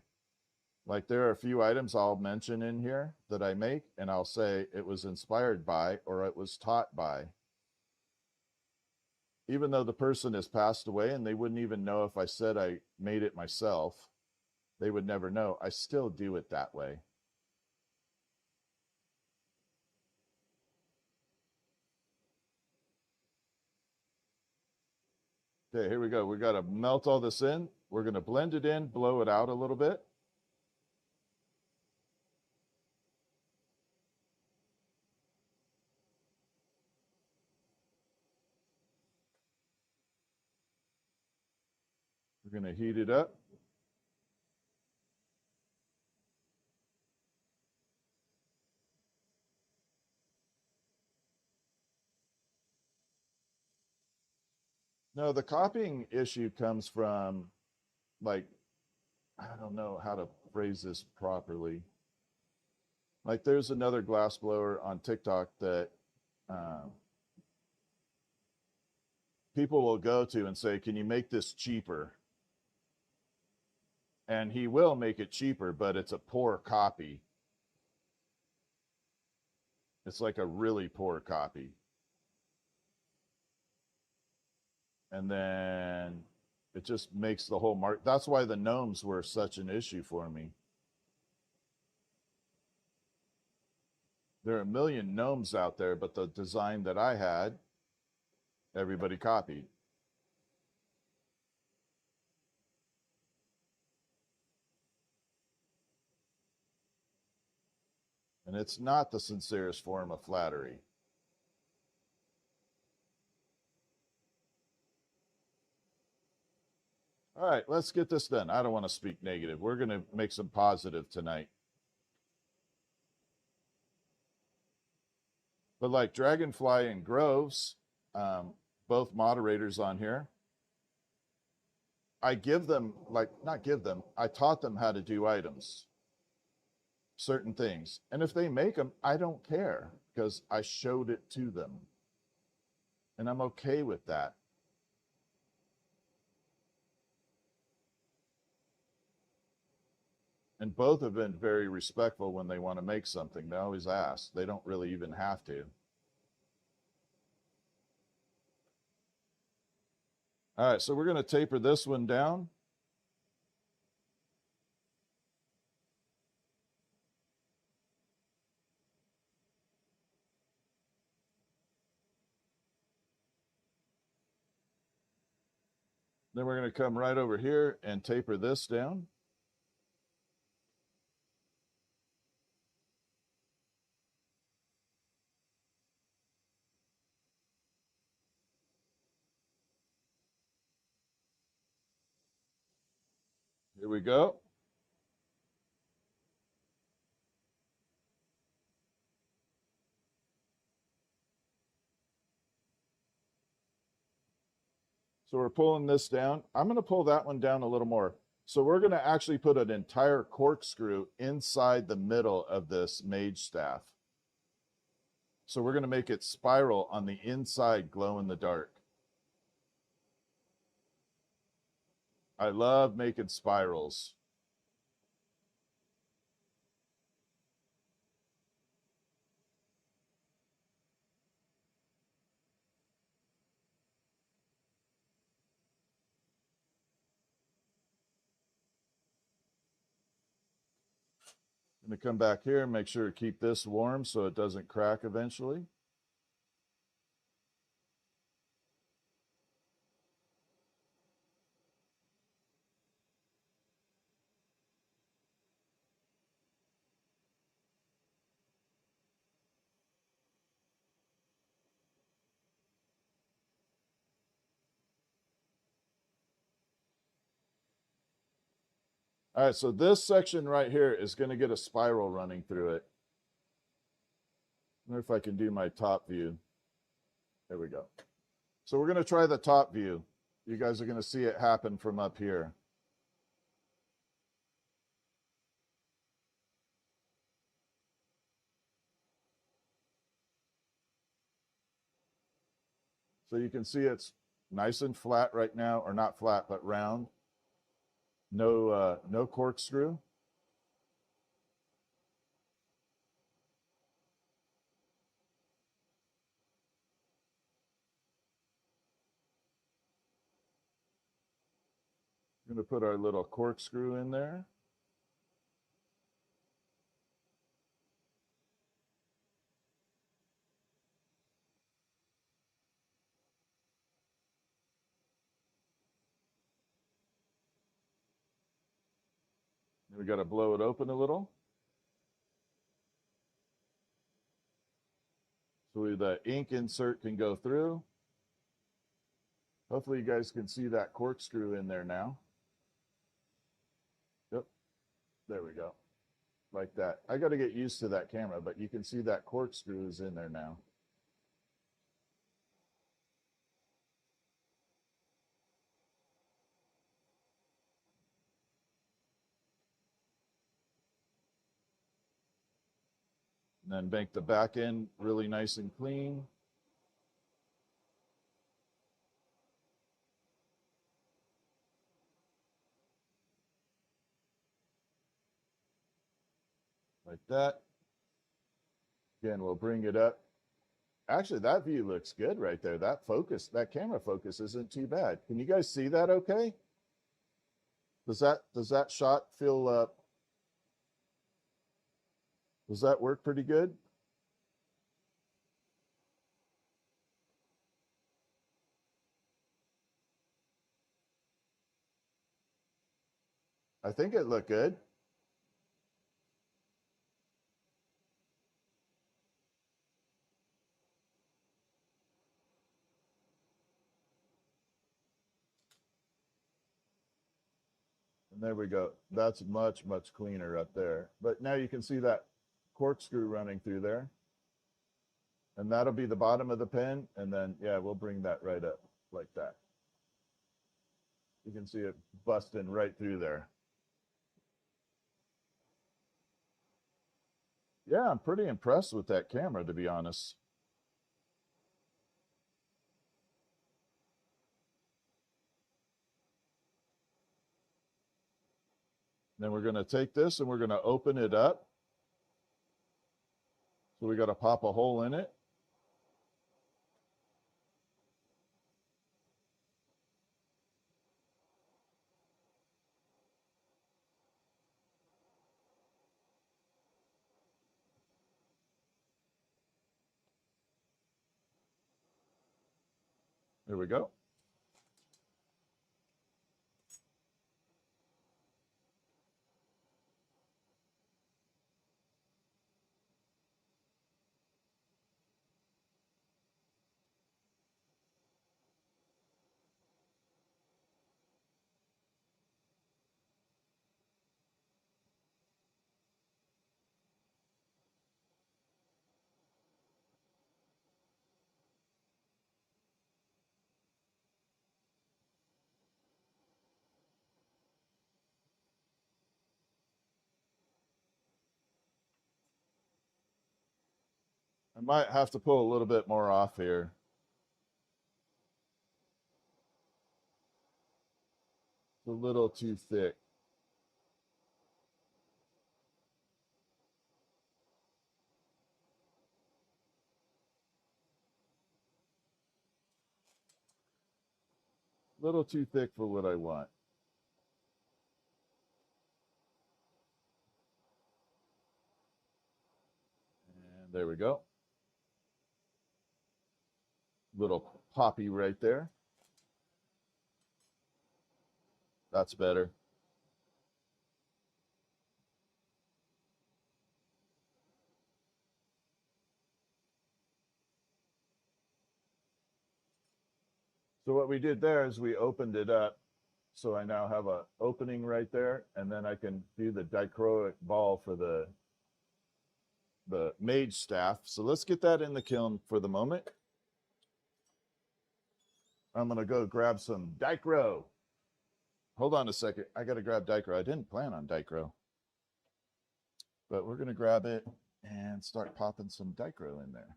Like there are a few items I'll mention in here that I make, and I'll say it was inspired by or it was taught by. Even though the person has passed away and they wouldn't even know if I said I made it myself, they would never know. I still do it that way. Okay, here we go. We got to melt all this in. We're going to blend it in, blow it out a little bit. We're going to heat it up. No, the copying issue comes from, like, I don't know how to phrase this properly. Like, there's another glass blower on TikTok that people will go to and say, can you make this cheaper? And he will make it cheaper, but it's a poor copy. It's like a really poor copy. And then it just makes the whole market. That's why the gnomes were such an issue for me. There are a million gnomes out there, but the design that I had, everybody copied. And it's not the sincerest form of flattery. All right, let's get this done. I don't want to speak negative. We're going to make some positive tonight. But like Dragonfly and Groves, both moderators on here, I give them, like, not give them, I taught them how to do items, certain things. And if they make them, I don't care because I showed it to them. And I'm okay with that. And both have been very respectful when they want to make something. They always ask. They don't really even have to. All right, so we're going to taper this one down. Then we're going to come right over here and taper this down. Here we go. So we're pulling this down. I'm going to pull that one down a little more. So we're going to actually put an entire corkscrew inside the middle of this mage staff. So we're going to make it spiral on the inside, glow in the dark. I love making spirals. I'm going to come back here and make sure to keep this warm so it doesn't crack eventually. All right, so this section right here is going to get a spiral running through it. I wonder if I can do my top view. There we go. So we're going to try the top view. You guys are going to see it happen from up here. So you can see it's nice and flat right now, or not flat, but round. No corkscrew. We're going to put our little corkscrew in there. We got to blow it open a little. So the ink insert can go through. Hopefully you guys can see that corkscrew in there now. Yep, there we go. Like that. I got to get used to that camera, but you can see that corkscrew is in there now. And then make the back end really nice and clean. Like that. Again, we'll bring it up. Actually, that view looks good right there. That focus, that camera focus isn't too bad. Can you guys see that okay? Does that shot feel does that work pretty good? I think it looked good. And there we go. That's much, much cleaner up there. But now you can see that corkscrew running through there. And that'll be the bottom of the pen. And then, yeah, we'll bring that right up like that. You can see it busting right through there. Yeah, I'm pretty impressed with that camera, to be honest. Then we're going to take this and we're going to open it up. So we got to pop a hole in it. There we go. I might have to pull a little bit more off here. It's a little too thick. A little too thick for what I want. And there we go. Little poppy right there. That's better. So what we did there is we opened it up. So I now have an opening right there, and then I can do the dichroic ball for the mage staff. So let's get that in the kiln for the moment. I'm going to go grab some dichro. Hold on a second. I got to grab dichro. I didn't plan on dichro, but we're going to grab it and start popping some dichro in there.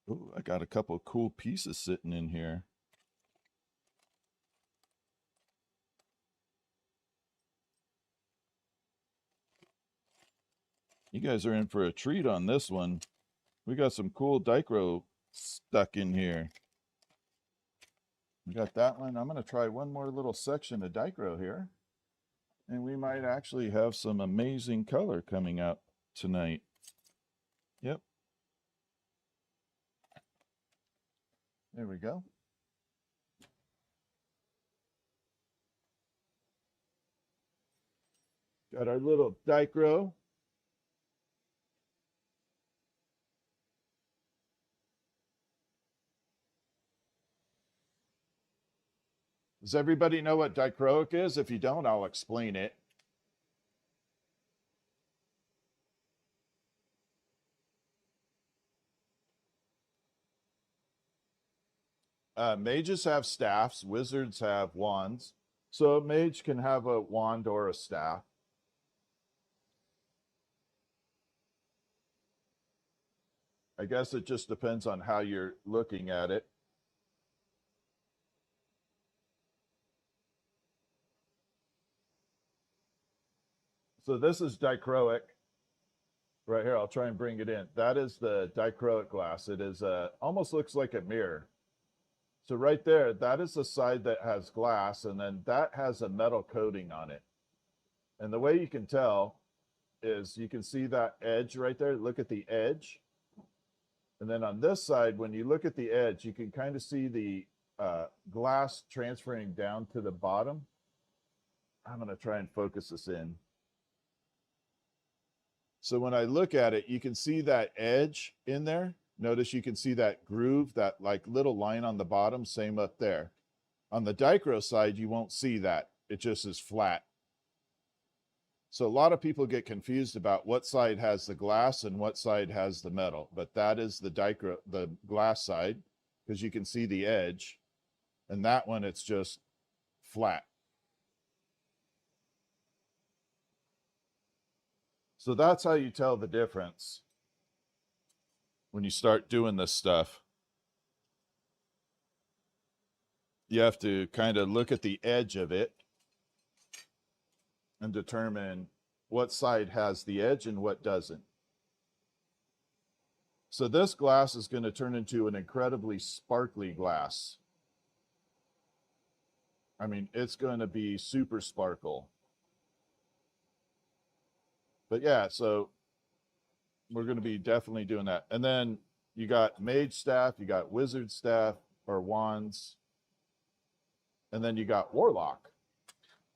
Ooh, I got a couple of cool pieces sitting in here. You guys are in for a treat on this one. We got some cool dichro stuck in here. We got that one. I'm going to try one more little section of dichro here. And we might actually have some amazing color coming up tonight. Yep. There we go. Got our little dichro. Does everybody know what dichroic is? If you don't, I'll explain it. Mages have staffs, wizards have wands. So a mage can have a wand or a staff. I guess it just depends on how you're looking at it. So this is dichroic. Right here, I'll try and bring it in. That is the dichroic glass. It is almost looks like a mirror. So right there, that is the side that has glass, and then that has a metal coating on it. And the way you can tell is you can see that edge right there. Look at the edge. And then on this side, when you look at the edge, you can kind of see the glass transferring down to the bottom. I'm going to try and focus this in. So when I look at it, you can see that edge in there. Notice you can see that groove, that like little line on the bottom, same up there. On the dichro side, you won't see that. It just is flat. So a lot of people get confused about what side has the glass and what side has the metal, but that is the dichro, the glass side, because you can see the edge, and that one, it's just flat. So that's how you tell the difference when you start doing this stuff. You have to kind of look at the edge of it and determine what side has the edge and what doesn't. So this glass is going to turn into an incredibly sparkly glass. I mean, it's going to be super sparkle. But yeah, so we're going to be definitely doing that. And then you got mage staff, you got wizard staff or wands, and then you got warlock.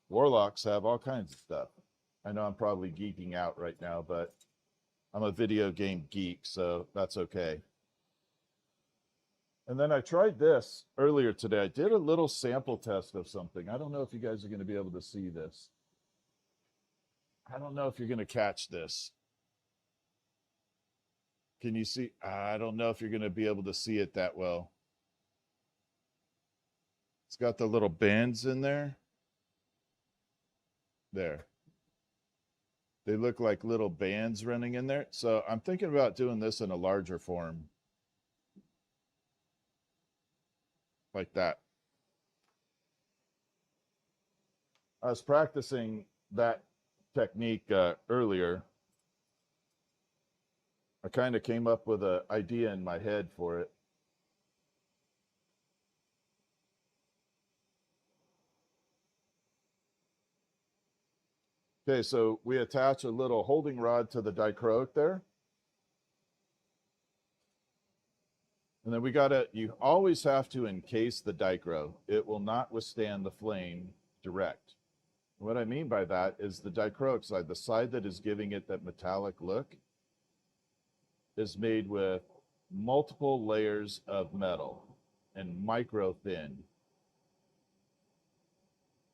Warlocks have all kinds of stuff. I know I'm probably geeking out right now, but I'm a video game geek, so that's okay. And then I tried this earlier today. I did a little sample test of something. I don't know if you guys are going to be able to see this. I don't know if you're going to catch this. Can you see? I don't know if you're going to be able to see it that well. It's got the little bands in there. There. They look like little bands running in there. So I'm thinking about doing this in a larger form. Like that. I was practicing that technique earlier. I kind of came up with an idea in my head for it. Okay, so we attach a little holding rod to the dichroic there. And then you always have to encase the dichro. It will not withstand the flame direct. What I mean by that is the dichroic side, the side that is giving it that metallic look, is made with multiple layers of metal and micro thin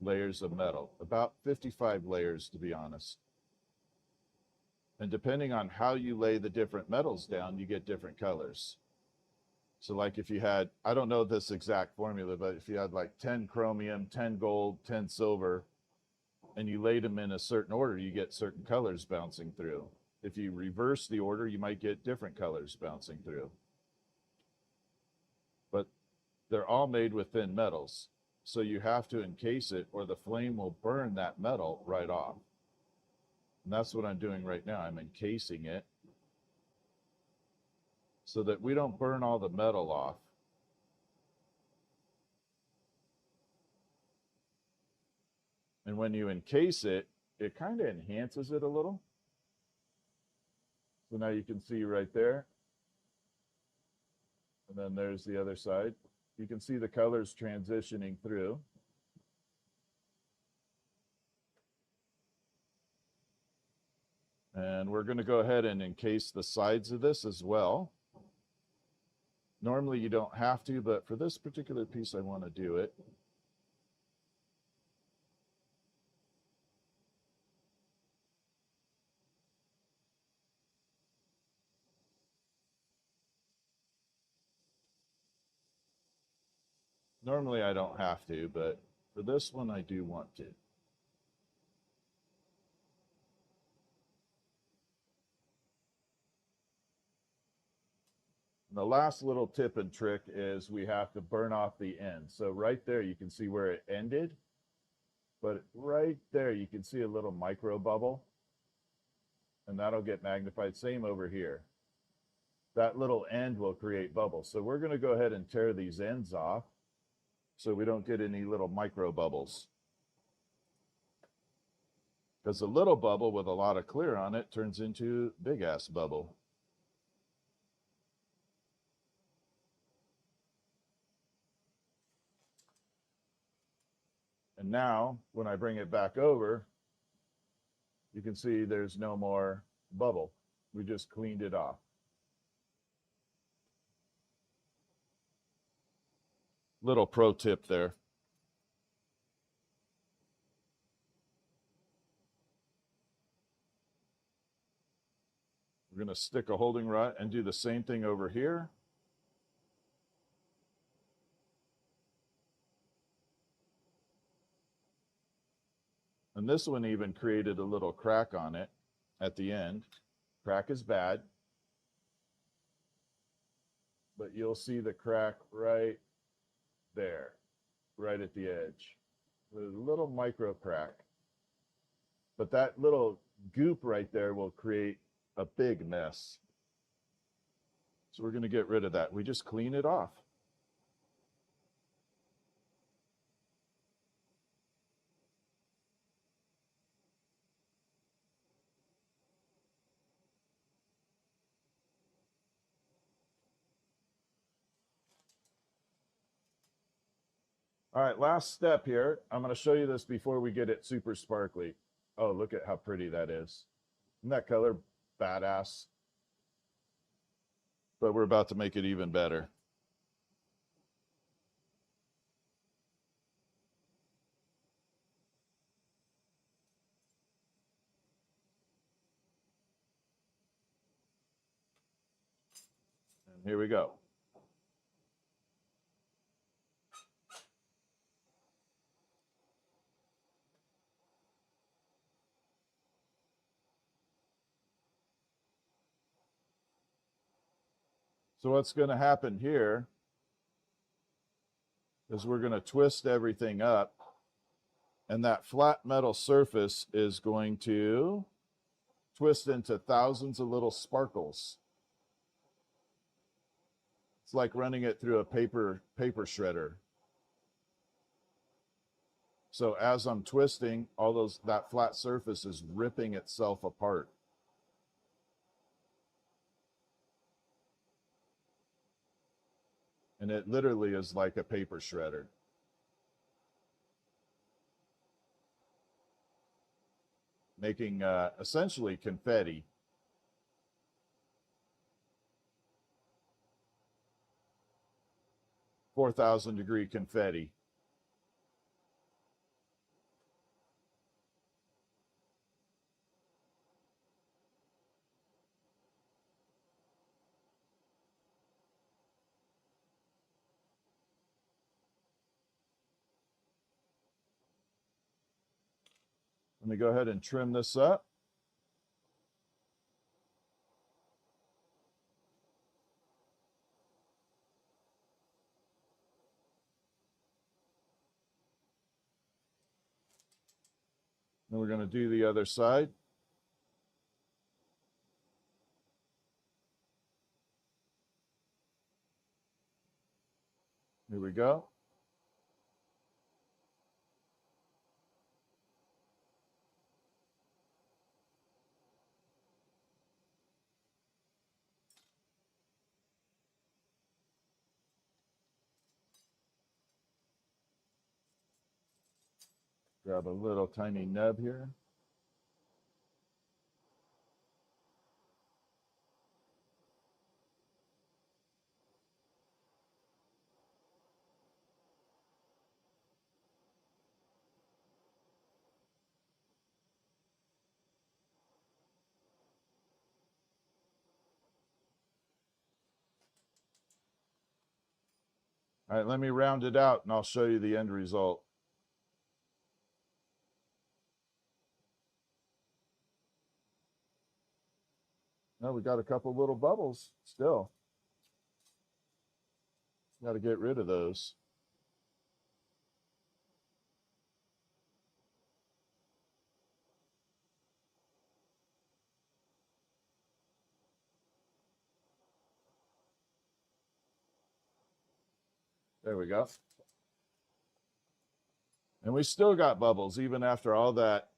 layers of metal, about 55 layers to be honest. And depending on how you lay the different metals down, you get different colors. So like if you had, I don't know this exact formula, but if you had like 10 chromium, 10 gold, 10 silver, and you laid them in a certain order, you get certain colors bouncing through. If you reverse the order, you might get different colors bouncing through. But they're all made with thin metals. So you have to encase it or the flame will burn that metal right off. And that's what I'm doing right now. I'm encasing it so that we don't burn all the metal off. And when you encase it, it kind of enhances it a little. So now you can see right there. And then there's the other side. You can see the colors transitioning through. And we're going to go ahead and encase the sides of this as well. Normally you don't have to, but for this particular piece I want to do it. Normally I don't have to, but For this one, I do want to. And the last little tip and trick is we have to burn off the end. So right there, you can see where it ended. But right there, you can see a little micro bubble. And that'll get magnified. Same over here. That little end will create bubbles. So we're going to go ahead and tear these ends off so we don't get any little micro bubbles. Because a little bubble with a lot of clear on it turns into big ass bubble. And now when I bring it back over, you can see there's no more bubble. We just cleaned it off. Little pro tip there. We're going to stick a holding rod and do the same thing over here. And this one even created a little crack on it at the end. Crack is bad, but you'll see the crack right there, right at the edge. There's a little micro crack. But that little goop right there will create a big mess. So we're going to get rid of that. We just clean it off. All right, last step here. I'm going to show you this before we get it super sparkly. Oh, look at how pretty that is. Isn't that color badass? But we're about to make it even better. And here we go. So what's going to happen here is we're going to twist everything up, and that flat metal surface is going to twist into thousands of little sparkles. It's like running it through a paper shredder. So as I'm twisting, that flat surface is ripping itself apart. And it literally is like a paper shredder. Making essentially confetti. $4,000-degree confetti. Let me go ahead and trim this up. Then we're going to do the other side. Here we go. Grab a little tiny nub here. All right, let me round it out and I'll show you the end result. Oh, we got a couple little bubbles still. Got to get rid of those. There we go. And we still got bubbles even after all that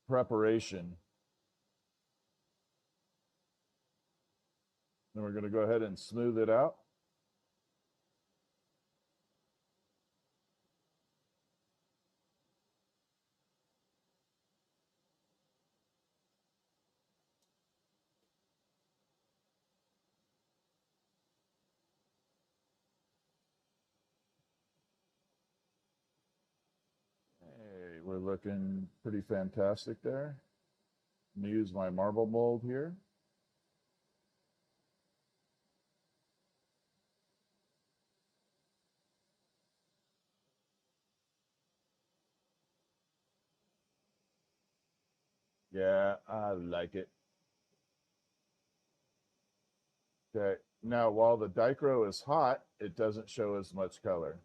preparation. Then we're going to go ahead and smooth it out. Hey, we're looking pretty fantastic there. I'm going to use my marble mold here. Yeah, I like it. Okay, now while the dichro is hot, it doesn't show as much color.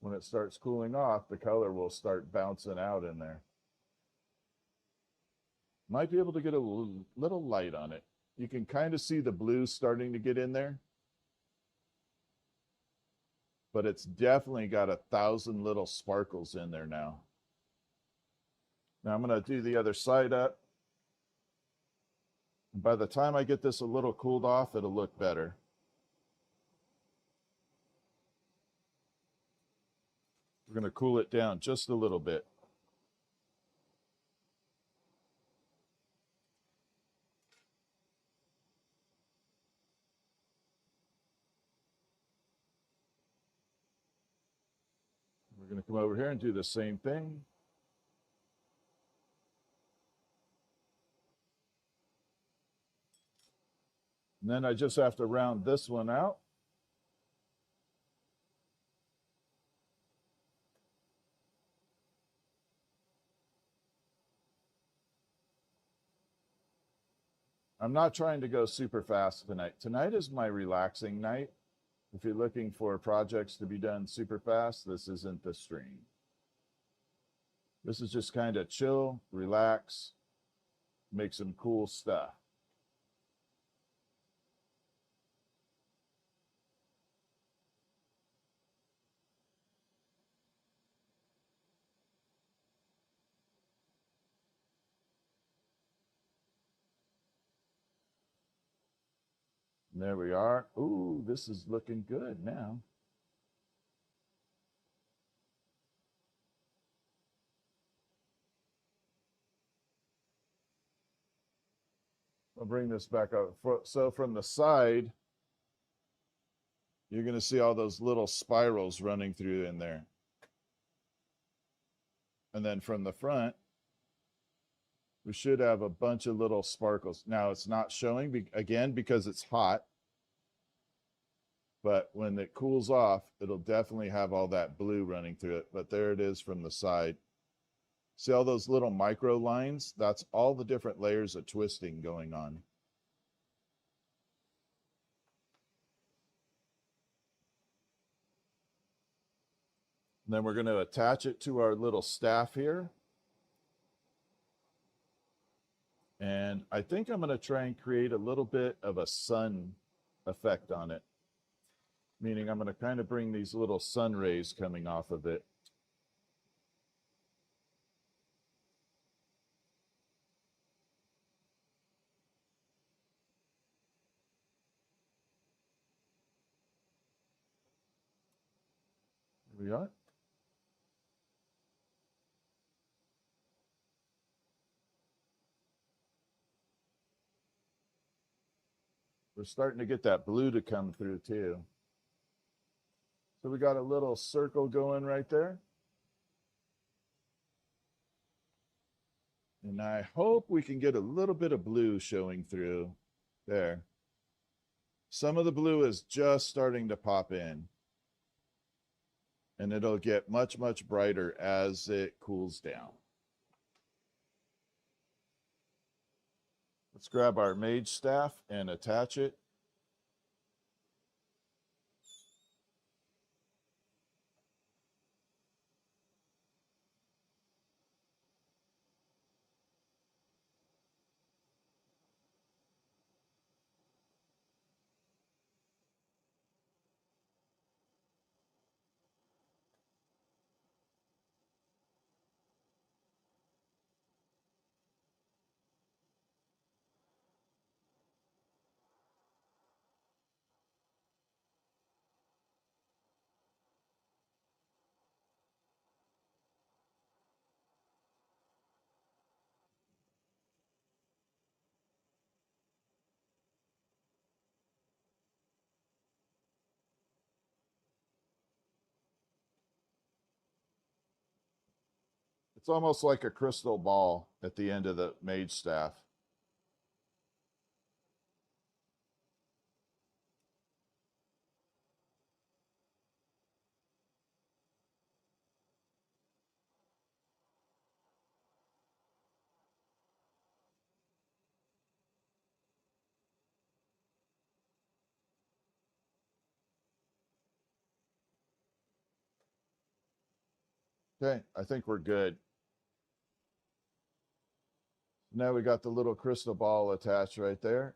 When it starts cooling off, the color will start bouncing out in there. Might be able to get a little light on it. You can kind of see the blue starting to get in there. But it's definitely got 1,000 little sparkles in there now. Now I'm going to do the other side up. And by the time I get this a little cooled off, it'll look better. We're going to cool it down just a little bit. We're going to come over here and do the same thing. And then I just have to round this one out. I'm not trying to go super fast tonight. Tonight is my relaxing night. If you're looking for projects to be done super fast, this isn't the stream. This is just kind of chill, relax, make some cool stuff. And there we are. Ooh, this is looking good now. I'll bring this back up. So from the side, you're going to see all those little spirals running through in there. And then from the front, we should have a bunch of little sparkles. Now it's not showing again because it's hot, but when it cools off, it'll definitely have all that blue running through it. But there it is from the side. See all those little micro lines? That's all the different layers of twisting going on. And then we're going to attach it to our little staff here. And I think I'm going to try and create a little bit of a sun effect on it. Meaning I'm going to kind of bring these little sun rays coming off of it. Here we are. We're starting to get that blue to come through too. So we got a little circle going right there. And I hope we can get a little bit of blue showing through there. Some of the blue is just starting to pop in. And it'll get much, much brighter as it cools down. Let's grab our mage staff and attach it. It's almost like a crystal ball at the end of the mage staff. Okay, I think we're good. Now we got the little crystal ball attached right there.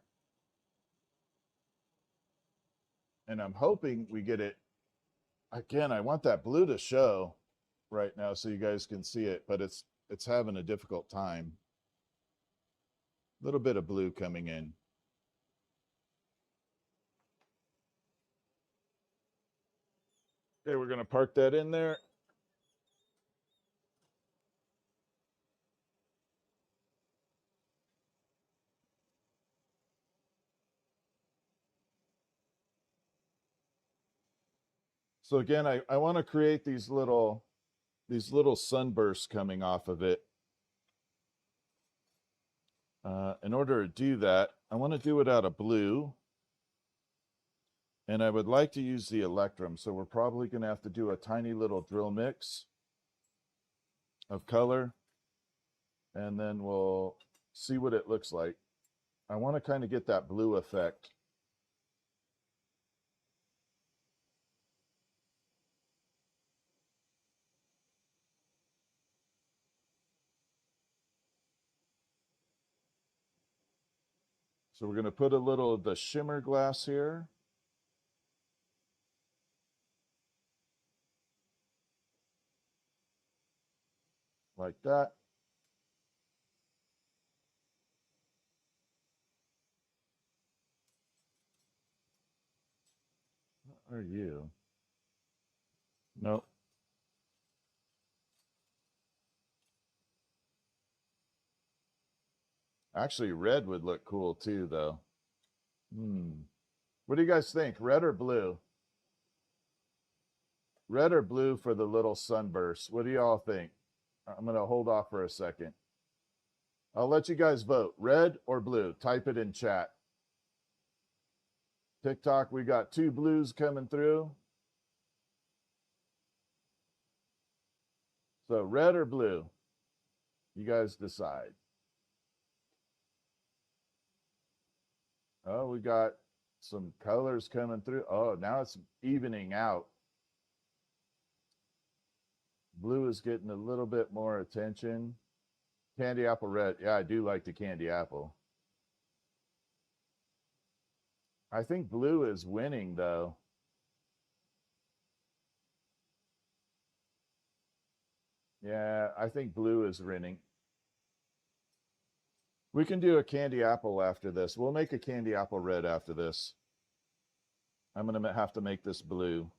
And I'm hoping we get it. Again, I want that blue to show right now so you guys can see it, but it's having a difficult time. A little bit of blue coming in. Okay, we're going to park that in there. So again, I want to create these little sunbursts coming off of it. In order to do that, I want to do it out of blue. And I would like to use the electrum. So we're probably going to have to do a tiny little drill mix of color. And then we'll see what it looks like. I want to kind of get that blue effect. So we're going to put a little of the shimmer glass here. Like that. What are you? Nope. Actually, red would look cool too, though. What do you guys think? Red or blue? Red or blue for the little sunburst? What do y'all think? I'm going to hold off for a second. I'll let you guys vote. Red or blue? Type it in chat. TikTok, we got 2 blues coming through. So red or blue? You guys decide. Oh, we got some colors coming through. Oh, now it's evening out. Blue is getting a little bit more attention. Candy apple red. Yeah, I do like the candy apple. I think blue is winning, though. Yeah, I think blue is winning. We can do a candy apple after this. We'll make a candy apple red after this. I'm going to have to make this blue.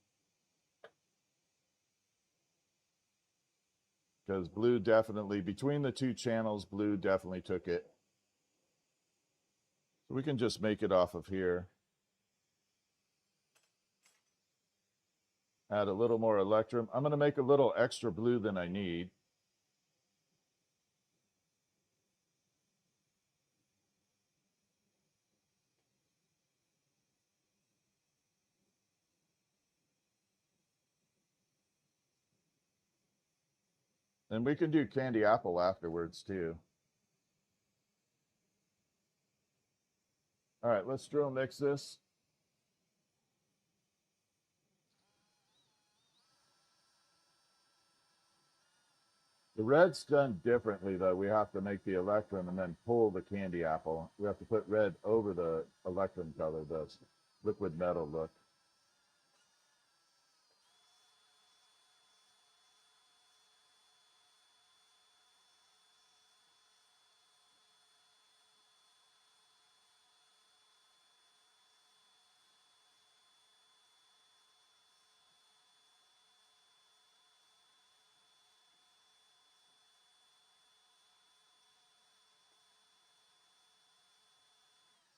Because blue definitely, between the 2 channels, blue definitely took it. So we can just make it off of here. Add a little more electrum. I'm going to make a little extra blue than I need. And we can do candy apple afterwards too. All right, let's drill mix this. The red's done differently, though. We have to make the electrum and then pull the candy apple. We have to put red over the electrum color, the liquid metal look.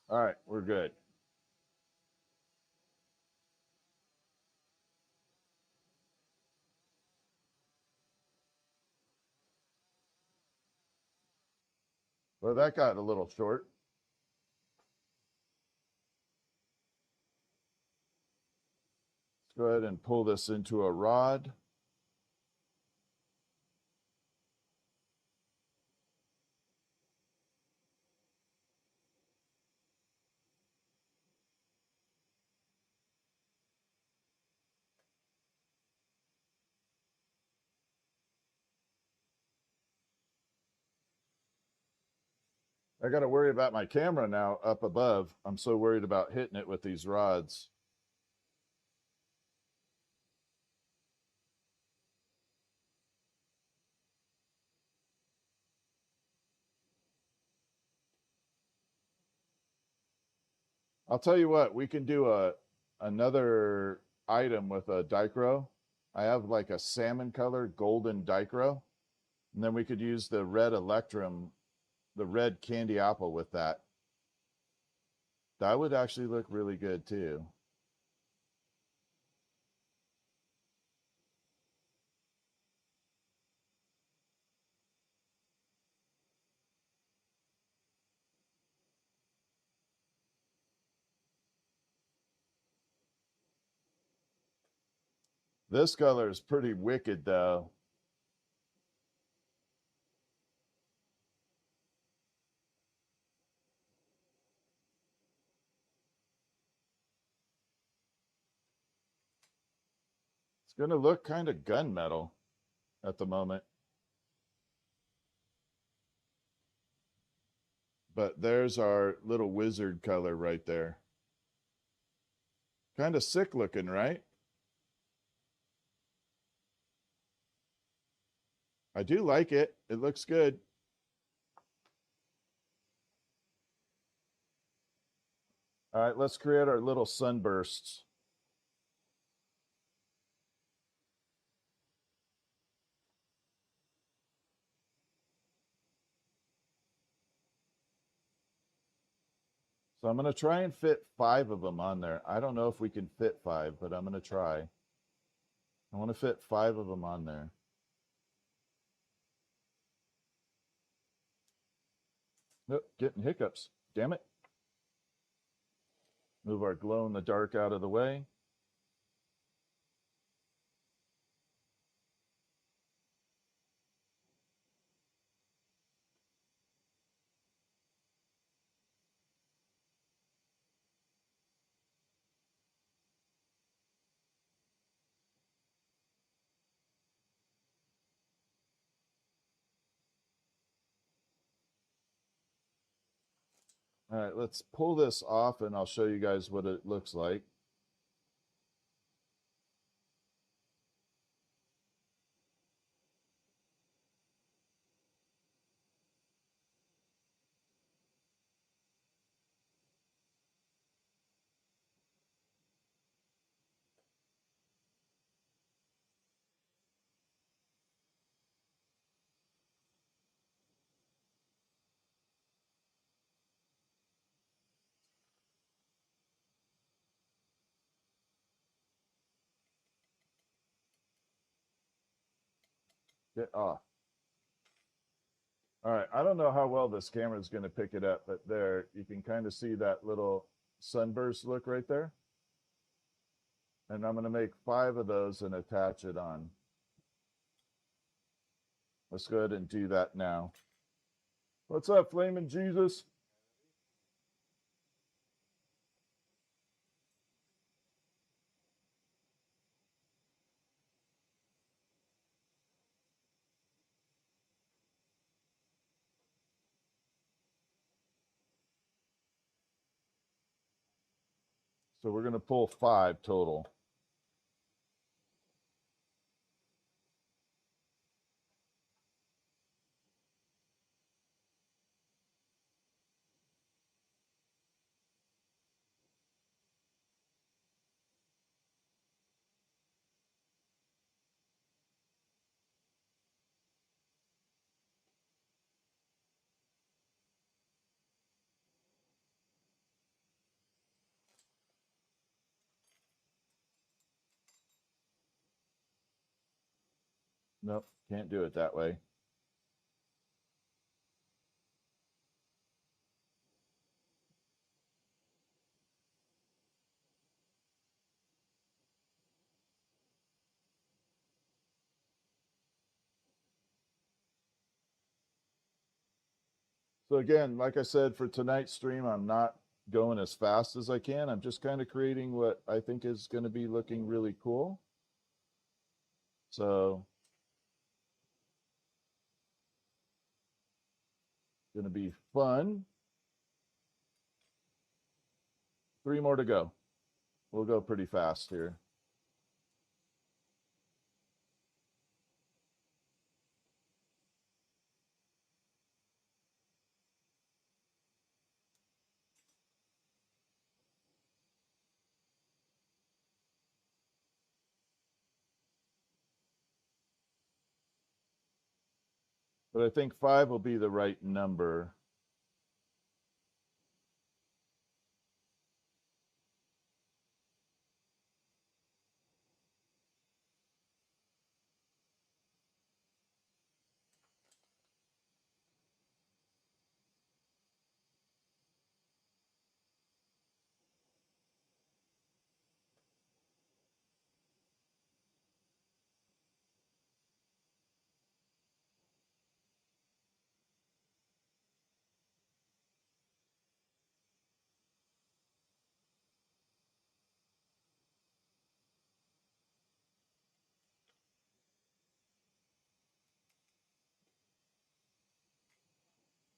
All right, we're good. Well, that got a little short. Let's go ahead and pull this into a rod. I got to worry about my camera now up above. I'm so worried about hitting it with these rods. I'll tell you what, we can do another item with a dichro. I have like a salmon color golden dichro, and then we could use the red electrum, the red candy apple with that. That would actually look really good too. This color is pretty wicked though. It's going to look kind of gunmetal at the moment. But there's our little wizard color right there. Kind of sick looking, right? I do like it. It looks good. All right, let's create our little sunbursts. So I'm going to try and fit 5 of them on there. I don't know if we can fit 5, but I'm going to try. I want to fit 5 of them on there. Nope, getting hiccups. Damn it. Move our glow in the dark out of the way. All right, let's pull this off and I'll show you guys what it looks like. Get off. All right, I don't know how well this camera is going to pick it up, but there, you can kind of see that little sunburst look right there. And I'm going to make 5 of those and attach it on. Let's go ahead and do that now. What's up, Flamin' Jesus? So we're going to pull 5 total. Nope, can't do it that way. So again, like I said, for tonight's stream, I'm not going as fast as I can. I'm just kind of creating what I think is going to be looking really cool. So going to be fun. 3 more to go. We'll go pretty fast here. But I think 5 will be the right number.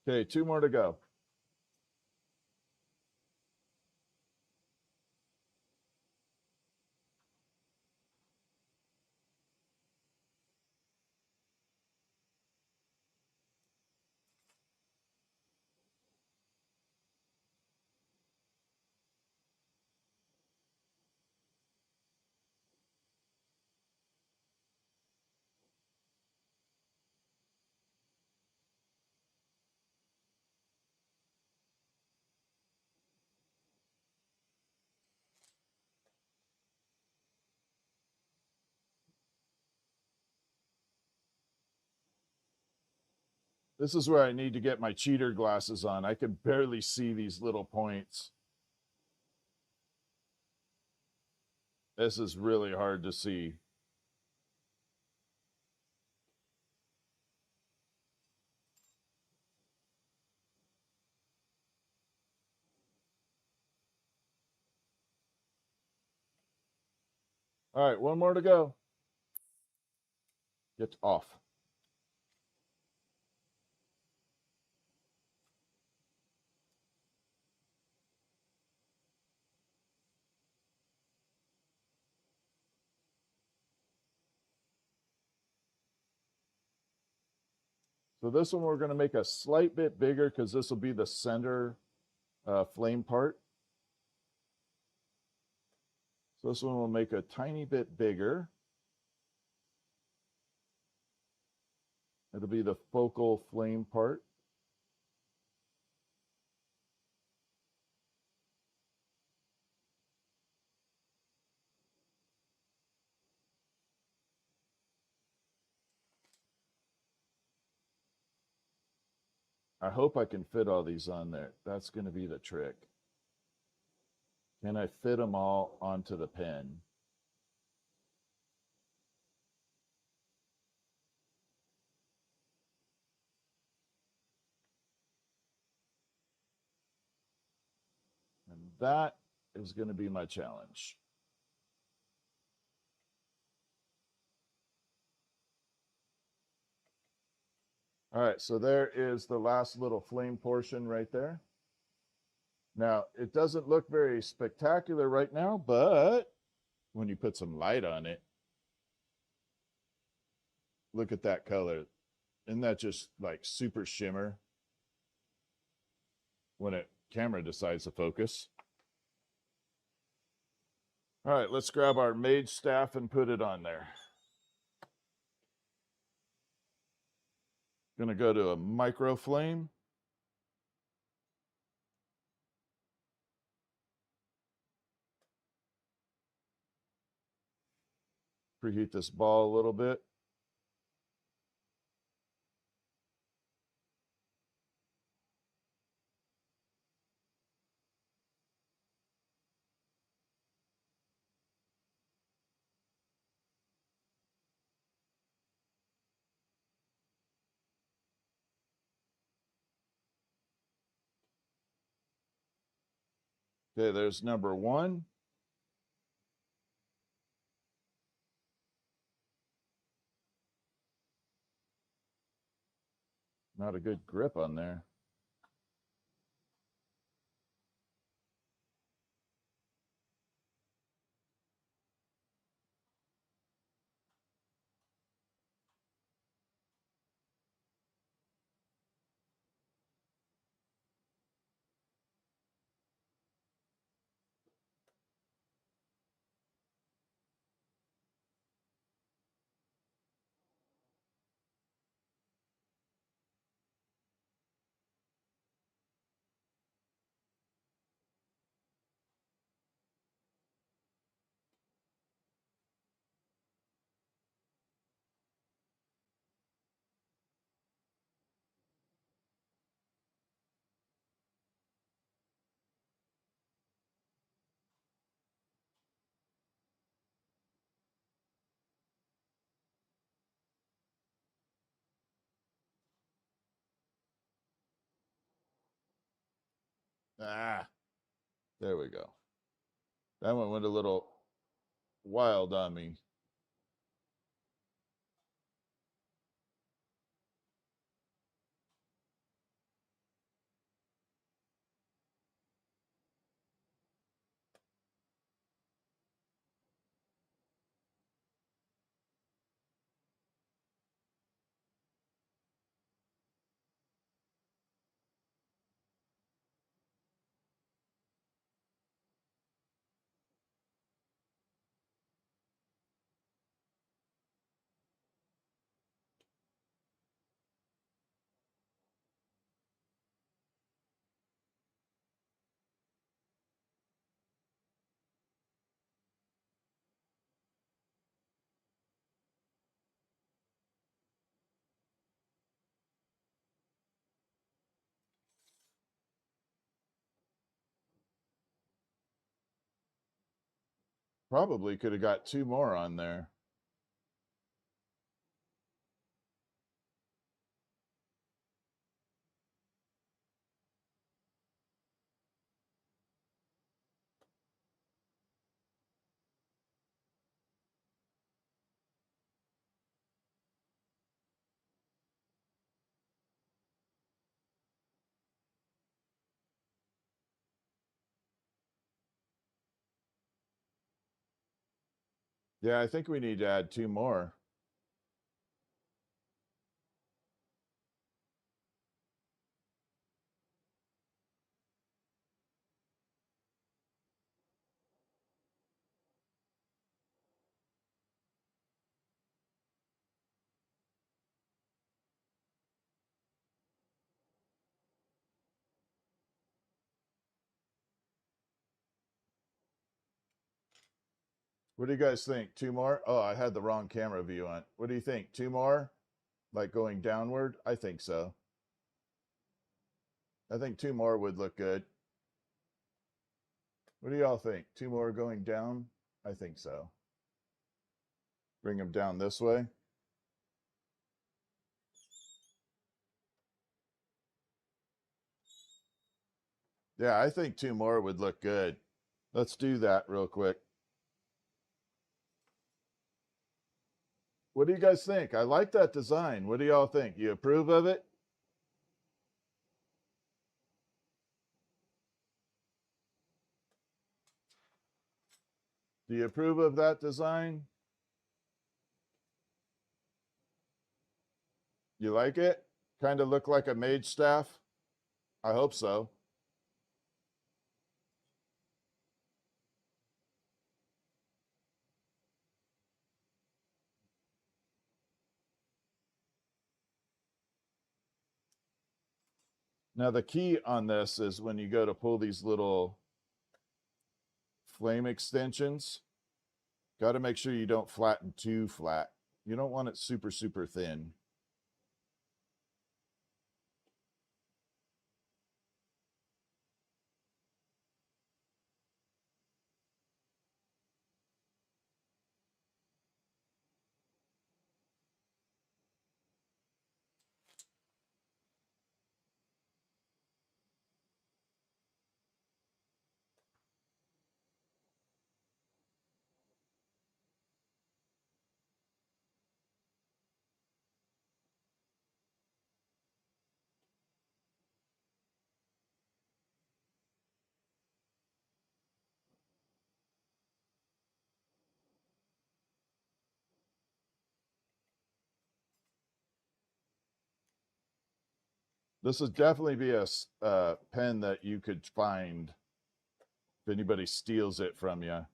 Okay, 2 more to go. This is where I need to get my cheater glasses on. I can barely see these little points. This is really hard to see. All right, 1 more to go. Get off. So this one we're going to make a slight bit bigger because this will be the center flame part. So this one will make a tiny bit bigger. It'll be the focal flame part. I hope I can fit all these on there. That's going to be the trick. Can I fit them all onto the pen? And that is going to be my challenge. All right, so there is the last little flame portion right there. Now, it doesn't look very spectacular right now, but when you put some light on it, look at that color. Isn't that just like super shimmer when a camera decides to focus? All right, let's grab our mage staff and put it on there. Gonna go to a micro flame. Preheat this ball a little bit. Okay, there's number one. Not a good grip on there. Ah, there we go. That one went a little wild on me. Probably could have got two more on there. Yeah, I think we need to add two more. What do you guys think? Two more? Oh, I had the wrong camera view on. What do you think? Two more? Like going downward? I think so. I think two more would look good. What do y'all think? Two more going down? I think so. Bring them down this way. Yeah, I think two more would look good. Let's do that real quick. What do you guys think? I like that design. What do y'all think? You approve of it? Do you approve of that design? You like it? Kind of look like a mage staff? I hope so. Now the key on this is when you go to pull these little flame extensions, got to make sure you don't flatten too flat. You don't want it super, super thin. This would definitely be a pen that you could find if anybody steals it from you.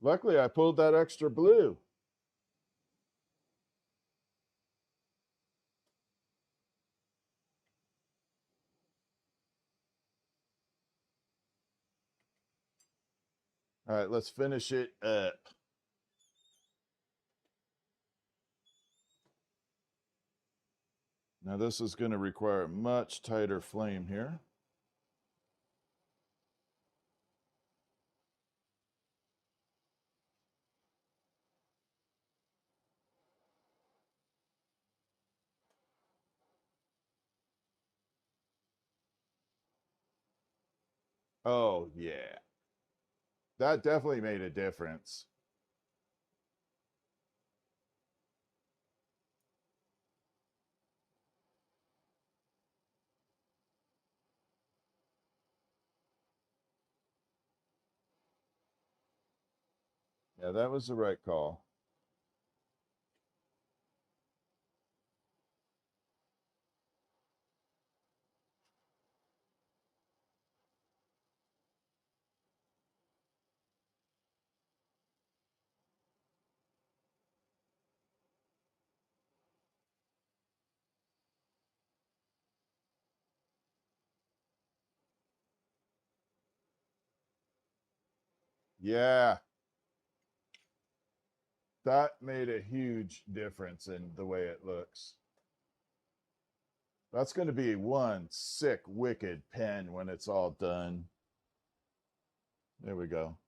Luckily, I pulled that extra blue. All right, let's finish it up. Now this is going to require a much tighter flame here. Oh, yeah. That definitely made a difference. Yeah, that was the right call. Yeah, that made a huge difference in the way it looks. That's going to be one sick, wicked pen when it's all done. There we go.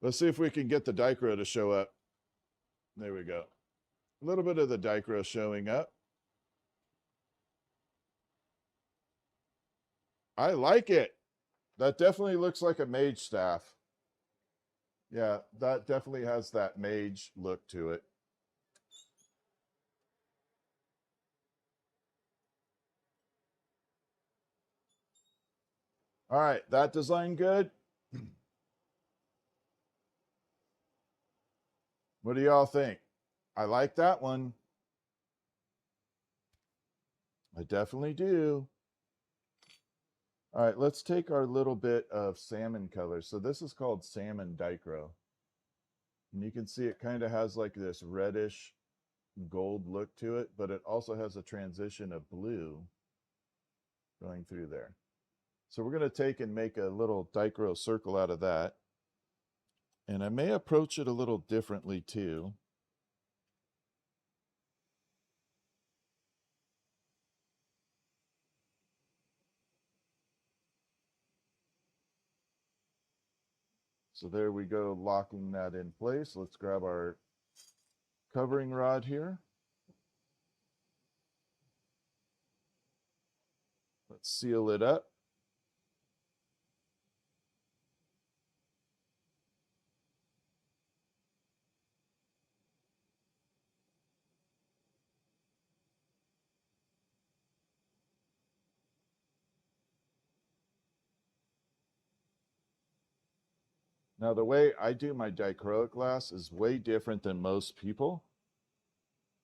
Let's see if we can get the Dichro to show up. There we go. A little bit of the Dichro showing up. I like it. That definitely looks like a mage staff. Yeah, that definitely has that mage look to it. All right, that design good? What do y'all think? I like that one. I definitely do. All right, let's take our little bit of salmon color. So this is called salmon dichro. And you can see it kind of has like this reddish gold look to it, but it also has a transition of blue going through there. So we're going to take and make a little dichro circle out of that. And I may approach it a little differently too. So there we go, locking that in place. Let's grab our covering rod here. Let's seal it up. Now, the way I do my dichroic glass is way different than most people.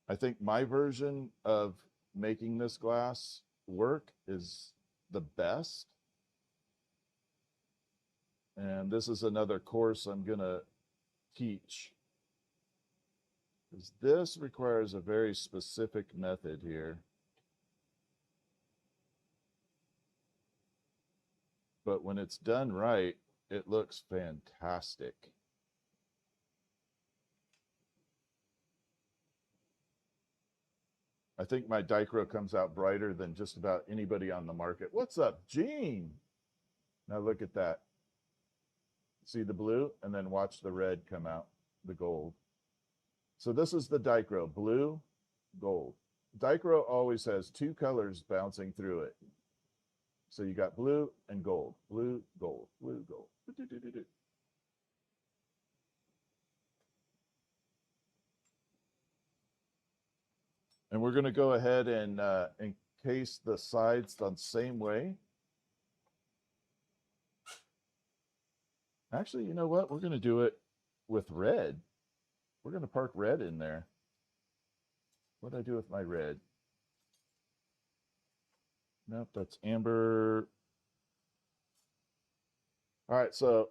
I think my version of making this glass work is the best. And this is another course I'm going to teach, because this requires a very specific method here. But when it's done right, it looks fantastic. I think my dichro comes out brighter than just about anybody on the market. What's up, Gene? Now look at that. See the blue? And then watch the red come out, the gold. So this is the dichro, blue, gold. Dichro always has two colors bouncing through it. So you got blue and gold, blue, gold, blue, gold. And we're going to go ahead and encase the sides the same way. Actually, you know what? We're going to do it with red. We're going to park red in there. What did I do with my red? Nope, that's amber. All right, so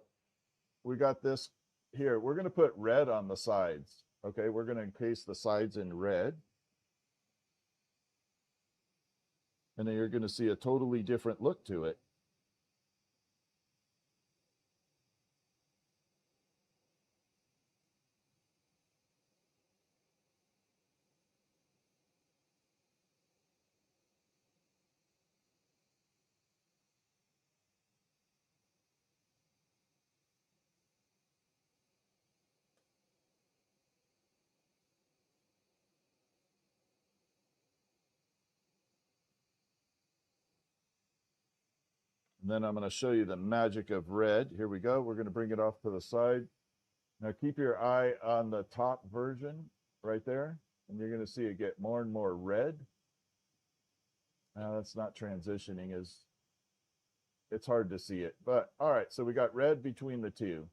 we got this here. We're going to put red on the sides. Okay, we're going to encase the sides in red. And then you're going to see a totally different look to it. And then I'm going to show you the magic of red. Here we go. We're going to bring it off to the side. Now keep your eye on the top version right there, and you're going to see it get more and more red. Now that's not transitioning, it's hard to see it. But all right, so we got red between the two.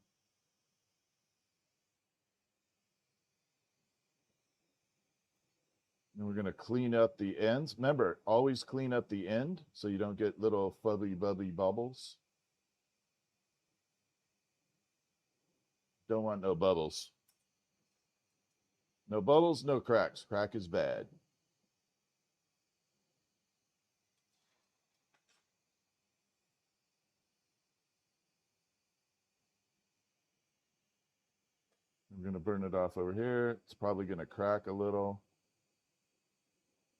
And we're going to clean up the ends. Remember, always clean up the end so you don't get little fubby bubby bubbles. Don't want no bubbles. No bubbles, no cracks. Crack is bad. I'm going to burn it off over here. It's probably going to crack a little.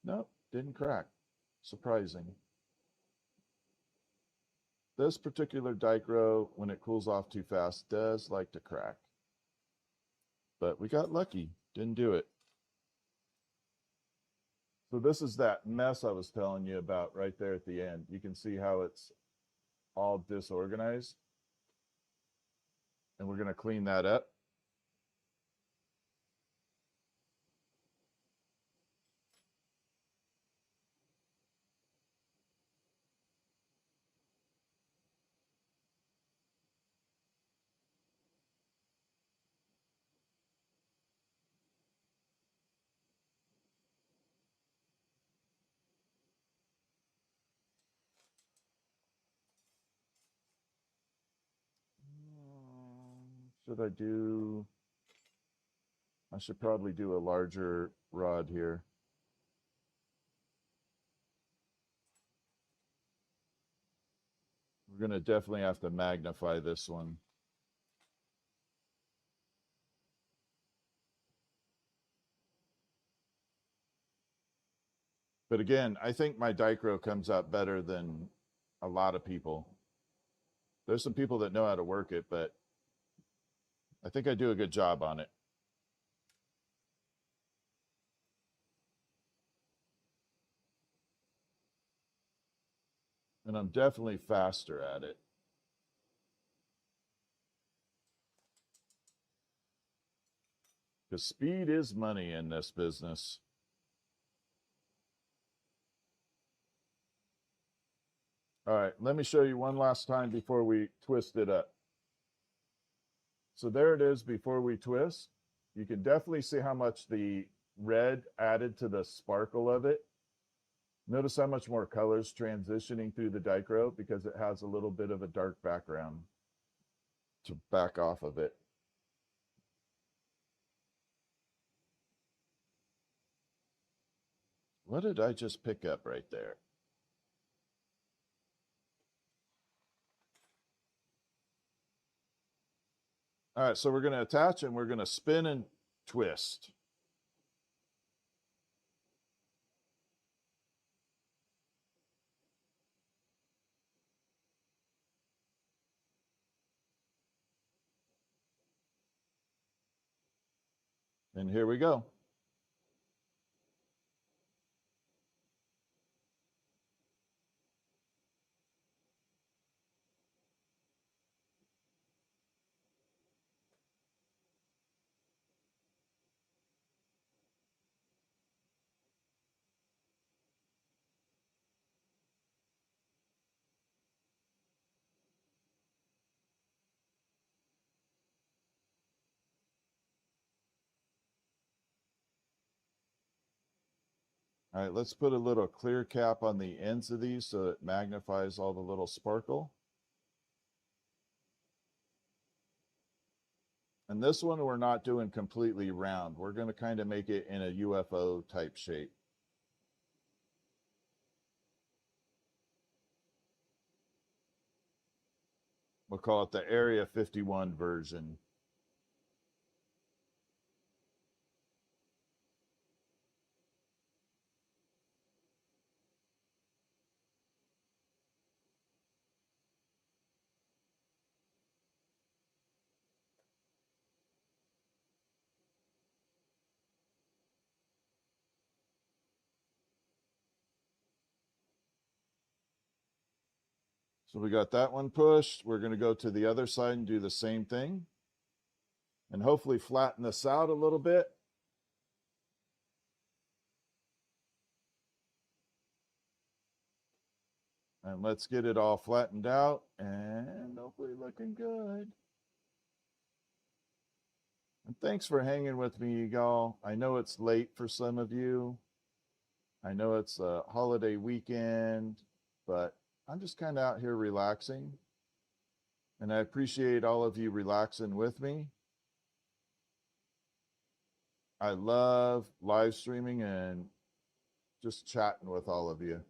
Nope, didn't crack. Surprising. This particular dichro, when it cools off too fast, does like to crack. But we got lucky. Didn't do it. So this is that mess I was telling you about right there at the end. You can see how it's all disorganized. And we're going to clean that up. Should I do... I should probably do a larger rod here. We're going to definitely have to magnify this one. But again, I think my Dichro comes out better than a lot of people. There's some people that know how to work it, but I think I do a good job on it. And I'm definitely faster at it. Because speed is money in this business. All right, let me show you one last time before we twist it up. So there it is before we twist. You can definitely see how much the red added to the sparkle of it. Notice how much more colors transitioning through the Dichro because it has a little bit of a dark background to back off of it. What did I just pick up right there? All right, so we're going to attach and we're going to spin and twist. And here we go. All right, let's put a little clear cap on the ends of these so it magnifies all the little sparkle. And this one we're not doing completely round. We're going to kind of make it in a UFO type shape. We'll call it the Area 51 version. So we got that one pushed. We're going to go to the other side and do the same thing. And hopefully flatten this out a little bit. And let's get it all flattened out and hopefully looking good. And thanks for hanging with me, y'all. I know it's late for some of you. I know it's a holiday weekend, but I'm just kind of out here relaxing. And I appreciate all of you relaxing with me. I love live streaming and just chatting with all of you.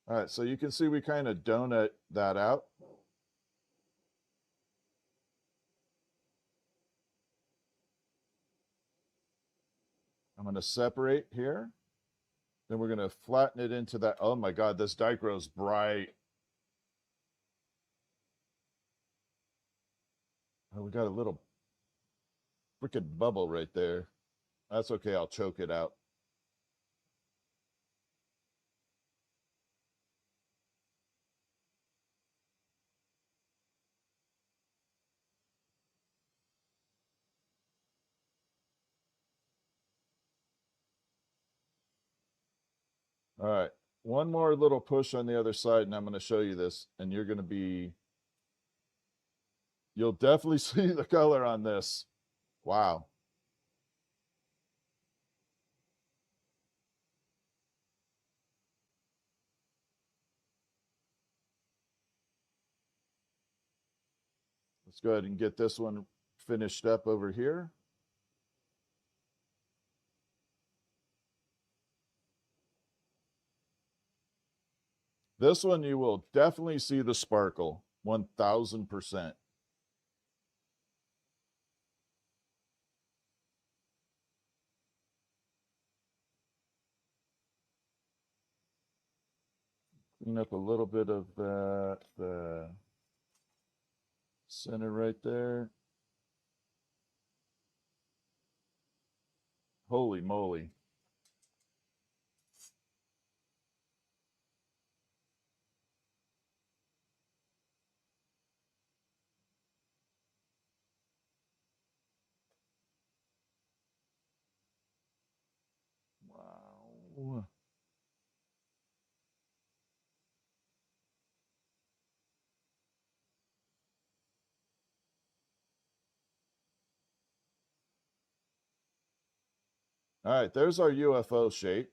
All right, so you can see we kind of donut that out. I'm going to separate here. Then we're going to flatten it into that. Oh my God, this Dichro's bright. Oh, we got a little freaking bubble right there. That's okay, I'll choke it out. All right, one more little push on the other side and I'm going to show you this and you're going to be, you'll definitely see the color on this. Wow. Let's go ahead and get this one finished up over here. This one you will definitely see the sparkle, 1000%. Clean up a little bit of that, the center right there. Holy moly. Wow. All right, there's our UFO shape.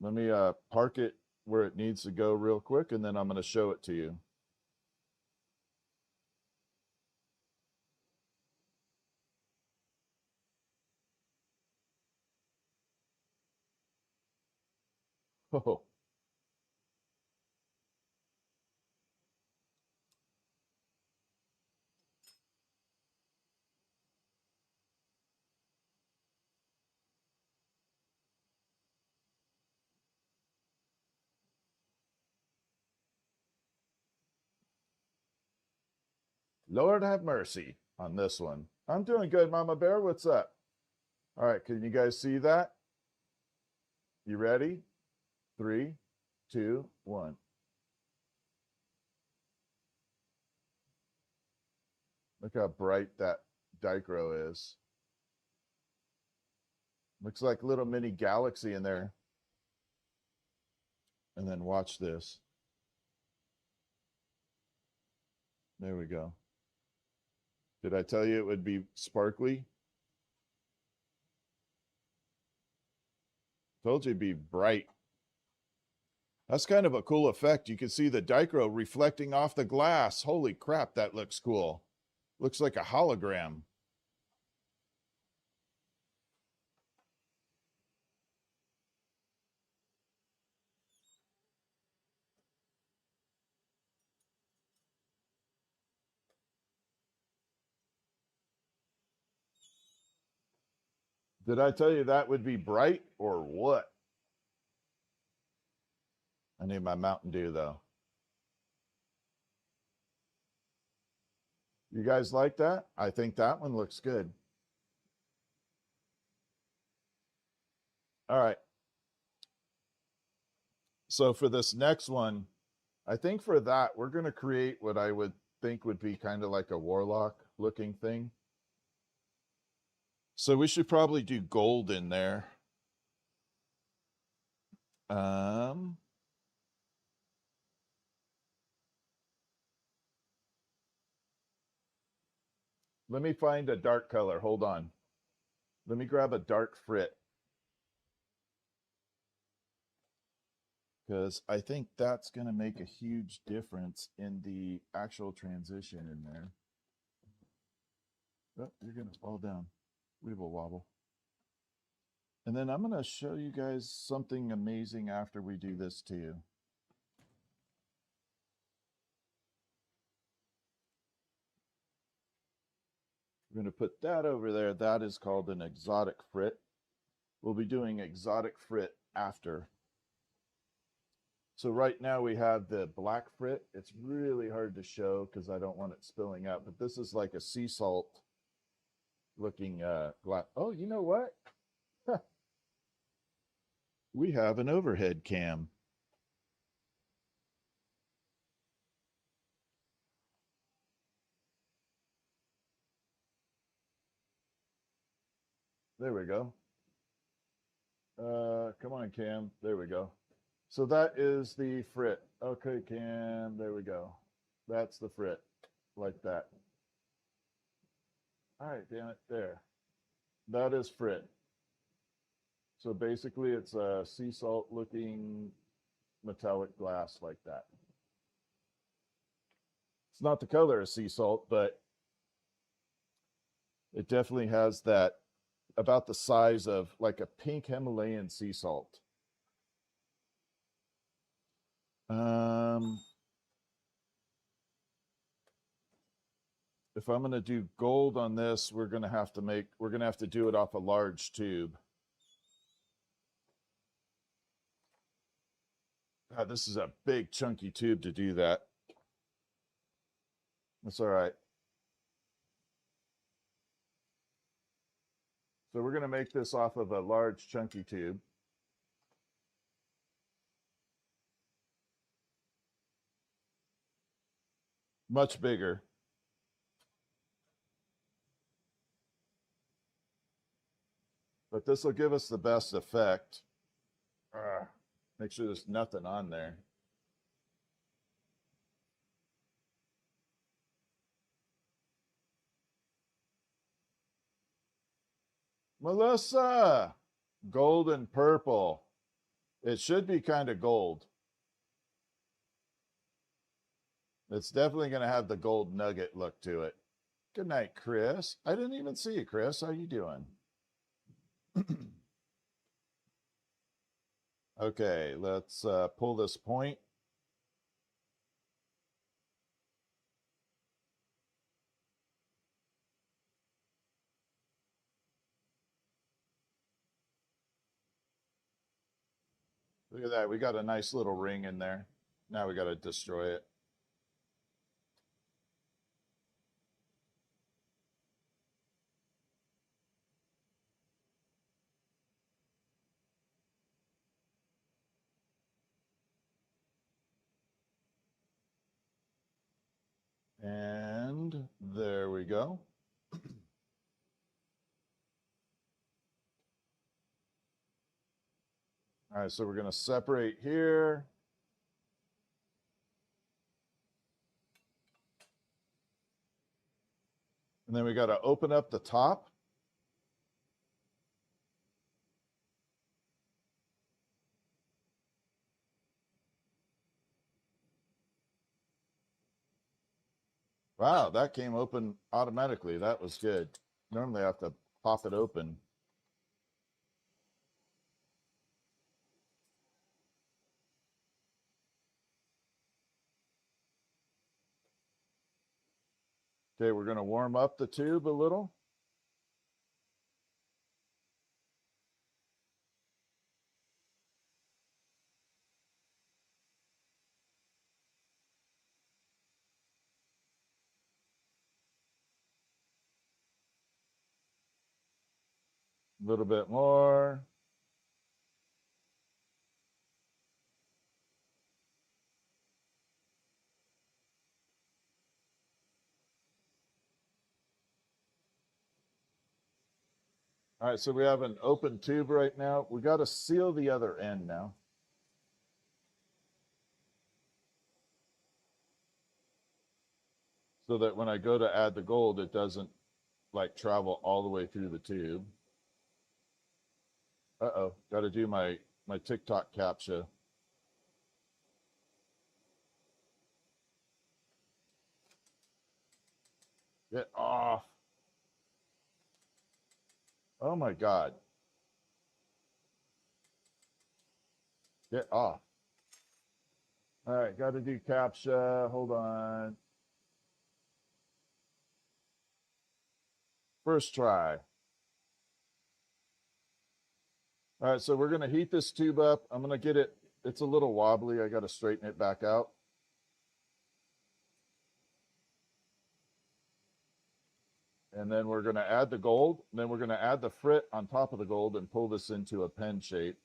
Let me park it where it needs to go real quick, and then I'm going to show it to you. Oh. Lord have mercy on this one. I'm doing good, Mama Bear. What's up? All right, can you guys see that? You ready? 3, 2, 1. Look how bright that dichro is. Looks like a little mini galaxy in there. And then watch this. There we go. Did I tell you it would be sparkly? Told you it'd be bright. That's kind of a cool effect. You can see the dichro reflecting off the glass. Holy crap, that looks cool. Looks like a hologram. Did I tell you that would be bright or what? I need my Mountain Dew though. You guys like that? I think that one looks good. All right. So for this next one, I think for that, we're going to create what I would think would be kind of like a Warlock looking thing. So we should probably do gold in there. Let me find a dark color. Hold on. Let me grab a dark frit. Because I think that's going to make a huge difference in the actual transition in there. Oh, you're going to fall down. Weeble wobble. And then I'm going to show you guys something amazing after we do this too. We're going to put that over there. That is called an exotic frit. We'll be doing exotic frit after. So right now we have the black frit. It's really hard to show because I don't want it spilling out. But this is like a sea salt looking glass. Oh, you know what? Huh. We have an overhead cam. There we go. Come on, Cam. There we go. So that is the frit. Okay, Cam. There we go. That's the frit. Like that. All right, damn it. There. That is frit. So basically, it's a sea salt looking metallic glass like that. It's not the color of sea salt, but it definitely has that, about the size of like a pink Himalayan sea salt. If I'm going to do gold on this, we're going to have to do it off a large tube. God, this is a big chunky tube to do that. That's all right. So we're going to make this off of a large chunky tube. Much bigger. But this will give us the best effect. Make sure there's nothing on there. Melissa, gold and purple. It should be kind of gold. It's definitely going to have the gold nugget look to it. Good night, Chris. I didn't even see you, Chris. How you doing? Okay, let's pull this point. Look at that. We got a nice little ring in there. Now we got to destroy it. And there we go. All right, so we're going to separate here. And then we got to open up the top. Wow, that came open automatically. That was good. Normally I have to pop it open. Okay, we're going to warm up the tube a little. A little bit more. All right, so we have an open tube right now. We got to seal the other end now. So that when I go to add the gold, it doesn't like travel all the way through the tube. Uh-oh, got to do my TikTok captcha. Get off. Oh my God. Get off. All right, got to do captcha. Hold on. First try. All right, so we're going to heat this tube up. I'm going to get it. It's a little wobbly. I got to straighten it back out. And then we're going to add the gold. And then we're going to add the frit on top of the gold and pull this into a pen shape.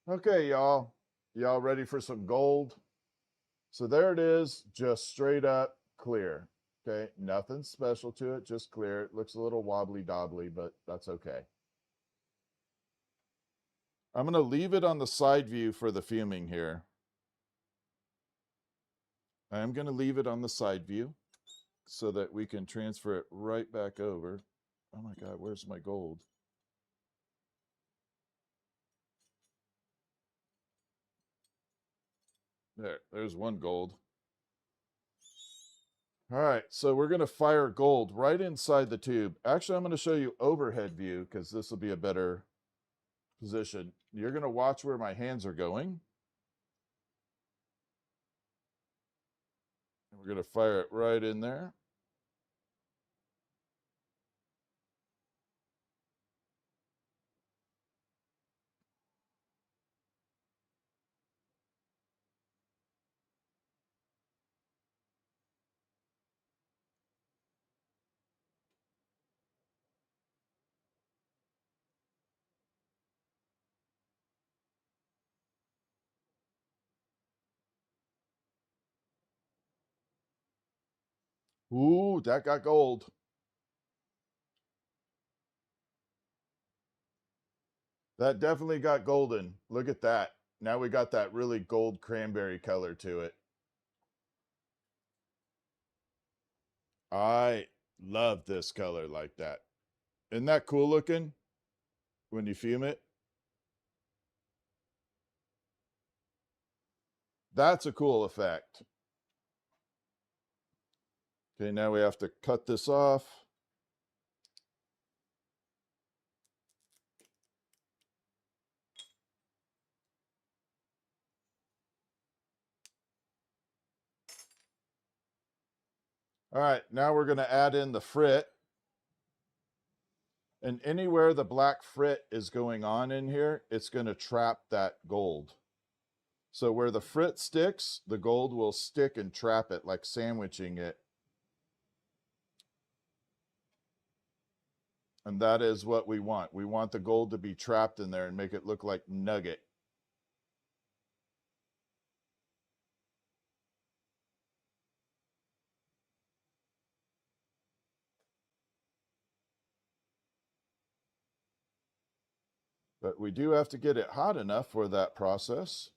Okay, y'all. Y'all ready for some gold? So there it is, just straight up clear. Okay, nothing special to it, just clear. It looks a little wobbly dobbly, but that's okay. I'm going to leave it on the side view for the fuming here. I'm going to leave it on the side view so that we can transfer it right back over. Oh my God, where's my gold? There's one gold. All right, so we're going to fire gold right inside the tube. Actually, I'm going to show you overhead view because this will be a better position. You're going to watch where my hands are going. And we're going to fire it right in there. Ooh, that got gold. That definitely got golden. Look at that. Now we got that really gold cranberry color to it. I love this color like that. Isn't that cool looking when you fume it? That's a cool effect. Okay, now we have to cut this off. All right, now we're going to add in the frit. And anywhere the black frit is going on in here, it's going to trap that gold. So where the frit sticks, the gold will stick and trap it, like sandwiching it. And that is what we want. We want the gold to be trapped in there and make it look like nugget. But we do have to get it hot enough for that process.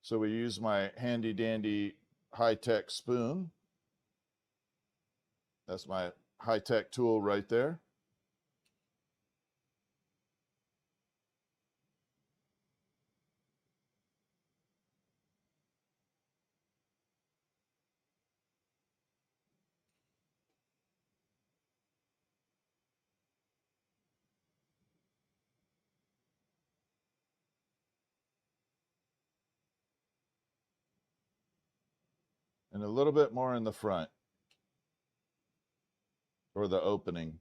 So we use my handy dandy high-tech spoon. That's my high-tech tool right there. And a little bit more in the front, or the opening.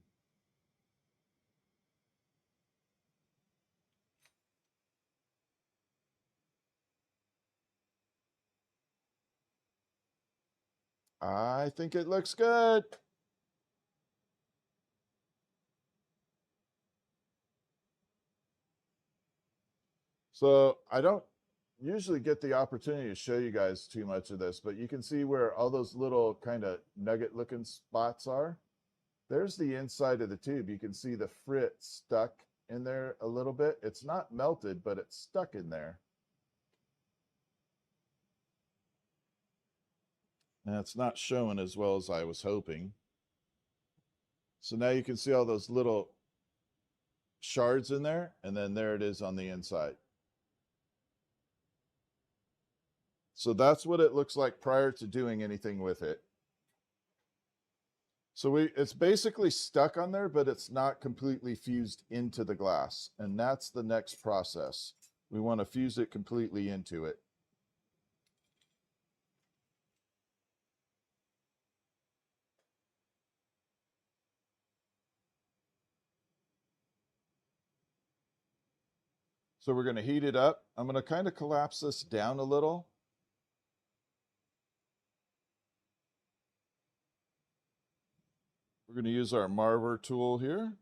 I think it looks good. So I don't usually get the opportunity to show you guys too much of this, but you can see where all those little kind of nugget looking spots are. There's the inside of the tube. You can see the frit stuck in there a little bit. It's not melted, but it's stuck in there. And it's not showing as well as I was hoping. So now you can see all those little shards in there, and then there it is on the inside. So that's what it looks like prior to doing anything with it. So it's basically stuck on there, but it's not completely fused into the glass. And that's the next process. We want to fuse it completely into it. So we're going to heat it up. I'm going to kind of collapse this down a little. We're going to use our Marver tool here.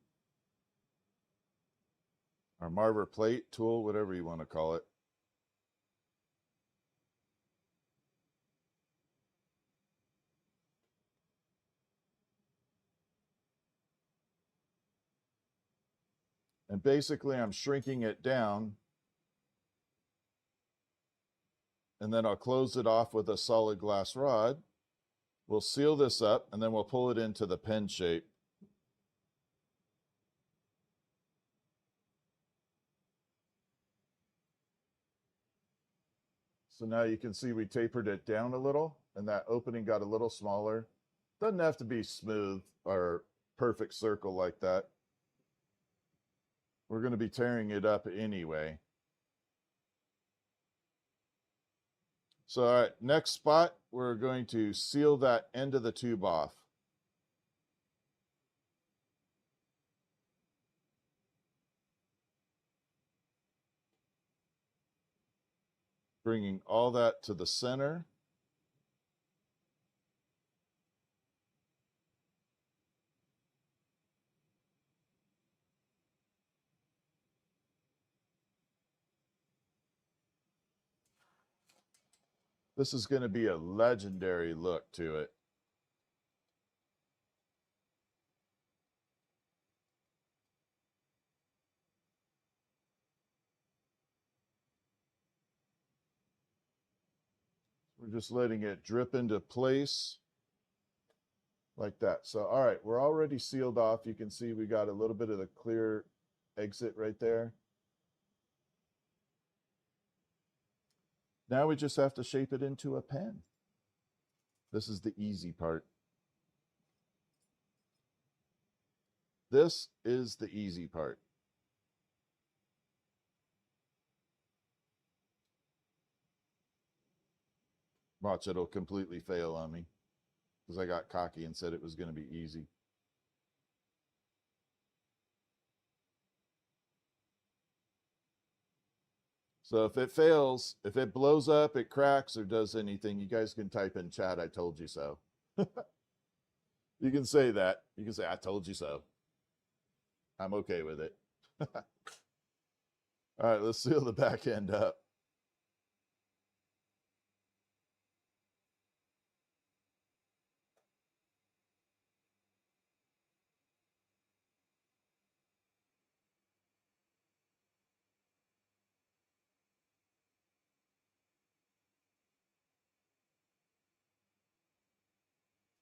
Our marver plate tool, whatever you want to call it. And basically I'm shrinking it down, and then I'll close it off with a solid glass rod. We'll seal this up, and then we'll pull it into the pen shape. So now you can see we tapered it down a little, and that opening got a little smaller. Doesn't have to be smooth or perfect circle like that. We're going to be tearing it up anyway. So, all right, next spot, we're going to seal that end of the tube off. Bringing all that to the center. This is going to be a legendary look to it. We're just letting it drip into place like that. So, all right, we're already sealed off. You can see we got a little bit of the clear exit right there. Now we just have to shape it into a pen. This is the easy part. This is the easy part. Watch, it'll completely fail on me because I got cocky and said it was going to be easy. So if it fails, if it blows up, it cracks, or does anything, you guys can type in chat, I told you so. You can say that. You can say, I told you so. I'm okay with it. All right, let's seal the back end up.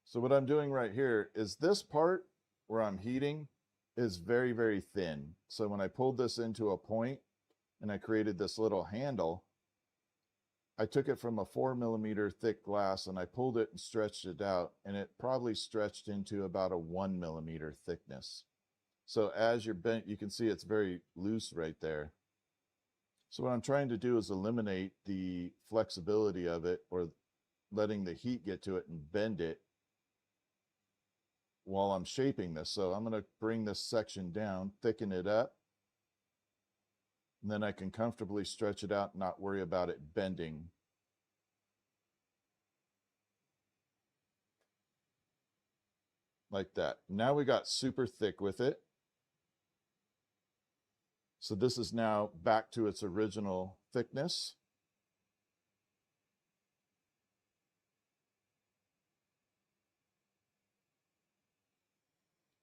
So what I'm doing right here is this part where I'm heating is very, very thin. So when I pulled this into a point and I created this little handle, I took it from a 4mm thick glass and I pulled it and stretched it out, and it probably stretched into about a 1mm thickness. So as you're bent, you can see it's very loose right there. So what I'm trying to do is eliminate the flexibility of it, or letting the heat get to it and bend it while I'm shaping this. So I'm going to bring this section down, thicken it up, and then I can comfortably stretch it out and not worry about it bending. Like that. Now we got super thick with it. So this is now back to its original thickness.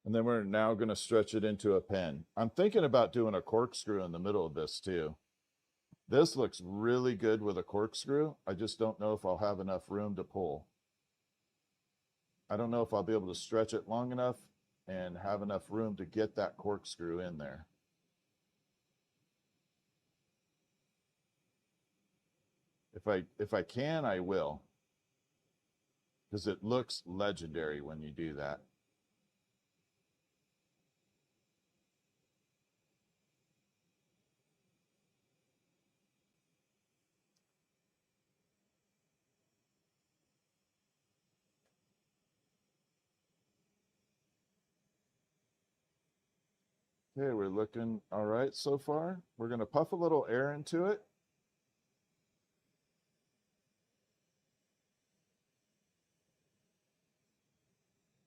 And then we're now going to stretch it into a pen. I'm thinking about doing a corkscrew in the middle of this too. This looks really good with a corkscrew. I just don't know if I'll have enough room to pull. I don't know if I'll be able to stretch it long enough and have enough room to get that corkscrew in there. If I can, I will, because it looks legendary when you do that. Okay, we're looking all right so far. We're going to puff a little air into it.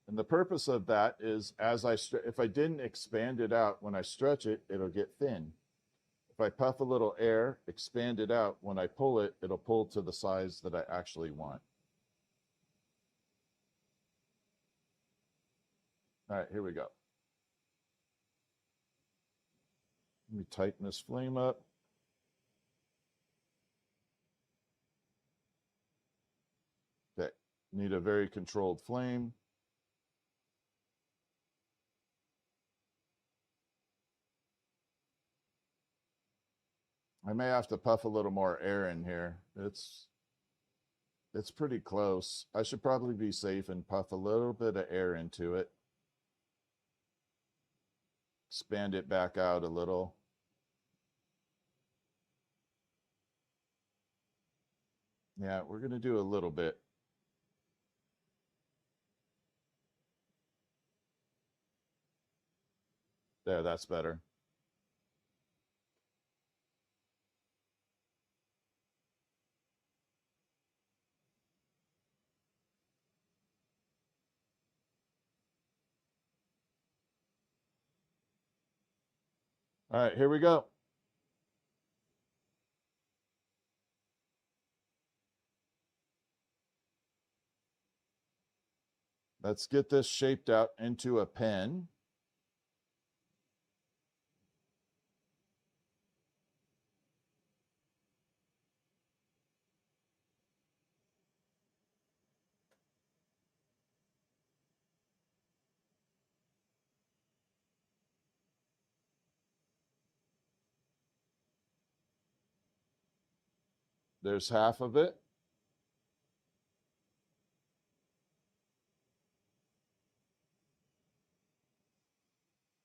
And the purpose of that is, if I didn't expand it out, when I stretch it, it'll get thin. If I puff a little air, expand it out, when I pull it, it'll pull to the size that I actually want. All right, here we go. Let me tighten this flame up. Okay, need a very controlled flame. I may have to puff a little more air in here. It's pretty close. I should probably be safe and puff a little bit of air into it. Expand it back out a little. Yeah, we're going to do a little bit. There, that's better. All right, here we go. Let's get this shaped out into a pen. There's half of it.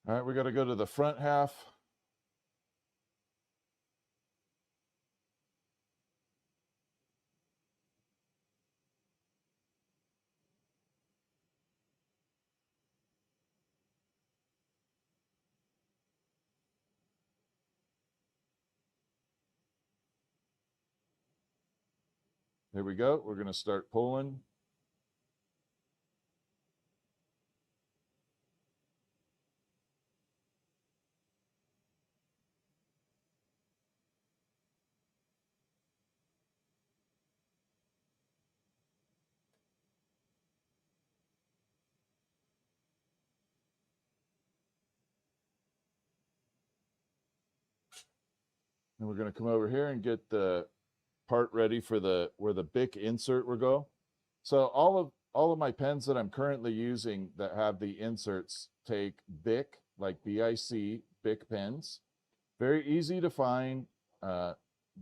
All right, we got to go to the front half. Here we go. We're going to start pulling. And we're going to come over here and get the part ready for where the BIC insert will go. So all of my pens that I'm currently using that have the inserts take BIC, like BIC, BIC pens. Very easy to find,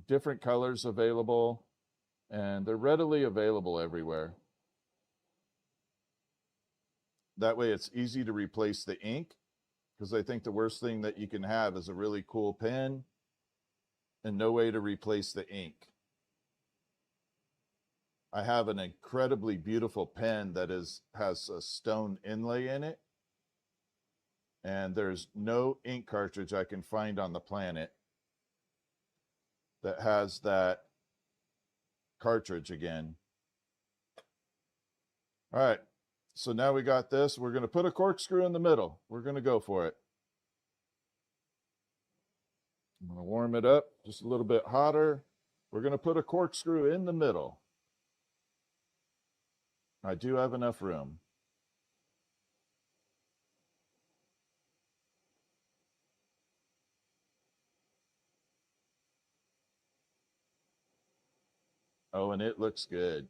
different colors available, and they're readily available everywhere. That way it's easy to replace the ink, because I think the worst thing that you can have is a really cool pen and no way to replace the ink. I have an incredibly beautiful pen that has a stone inlay in it, and there's no ink cartridge I can find on the planet that has that cartridge again. All right, so now we got this. We're going to put a corkscrew in the middle. We're going to go for it. I'm going to warm it up just a little bit hotter. We're going to put a corkscrew in the middle. I do have enough room. Oh, and it looks good.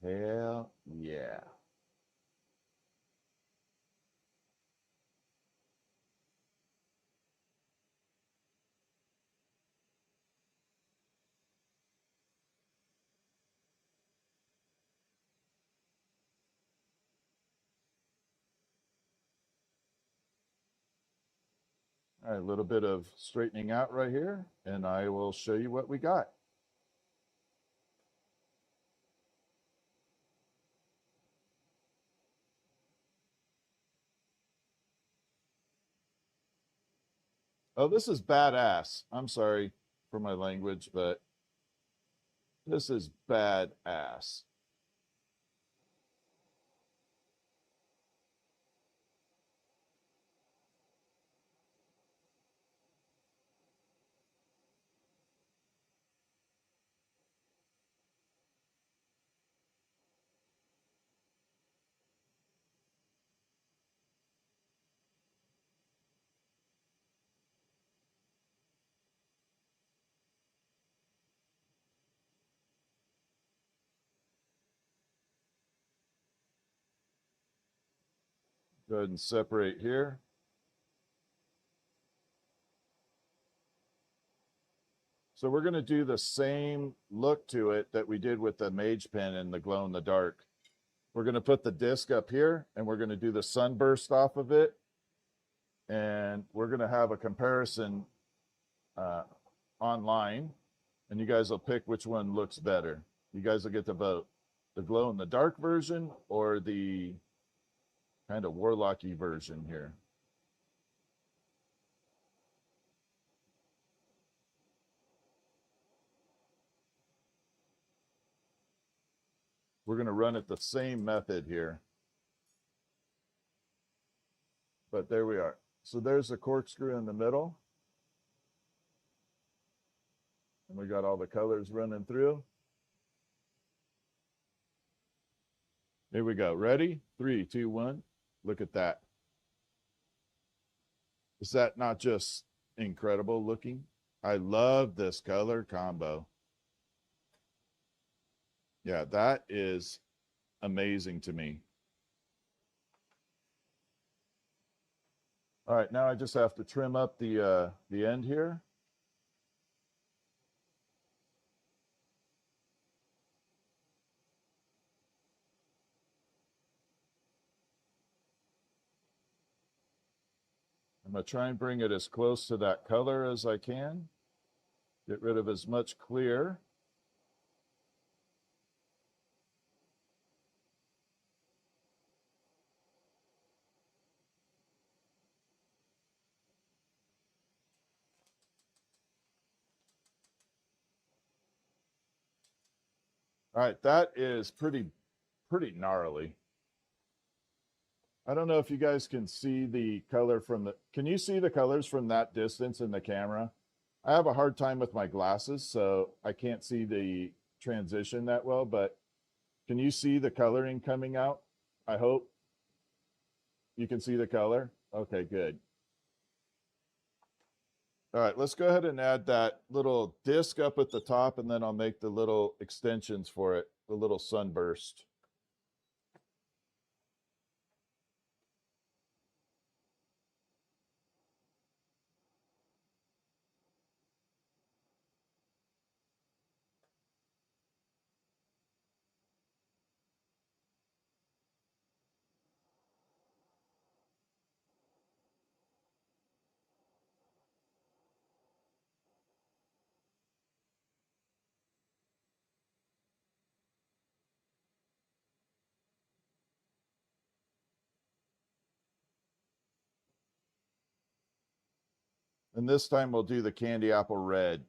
Hell yeah. All right, a little bit of straightening out right here, and I will show you what we got. Oh, this is badass. I'm sorry for my language, but this is badass. Go ahead and separate here. So we're going to do the same look to it that we did with the mage pen and the glow in the dark. We're going to put the disc up here and we're going to do the sunburst off of it. And we're going to have a comparison online, and you guys will pick which one looks better. You guys will get to vote the glow in the dark version or the kind of Warlocky version here. We're going to run it the same method here. But there we are. So there's the corkscrew in the middle. And we got all the colors running through. Here we go. Ready? 3, 2, 1. Look at that. Is that not just incredible looking? I love this color combo. Yeah, that is amazing to me. All right, now I just have to trim up the end here. I'm going to try and bring it as close to that color as I can. Get rid of as much clear. All right, that is pretty gnarly. I don't know if you guys can see the color from the, can you see the colors from that distance in the camera? I have a hard time with my glasses, so I can't see the transition that well, but can you see the coloring coming out? I hope you can see the color. Okay, good. All right, let's go ahead and add that little disc up at the top, and then I'll make the little extensions for it, the little sunburst. And this time we'll do the candy apple red.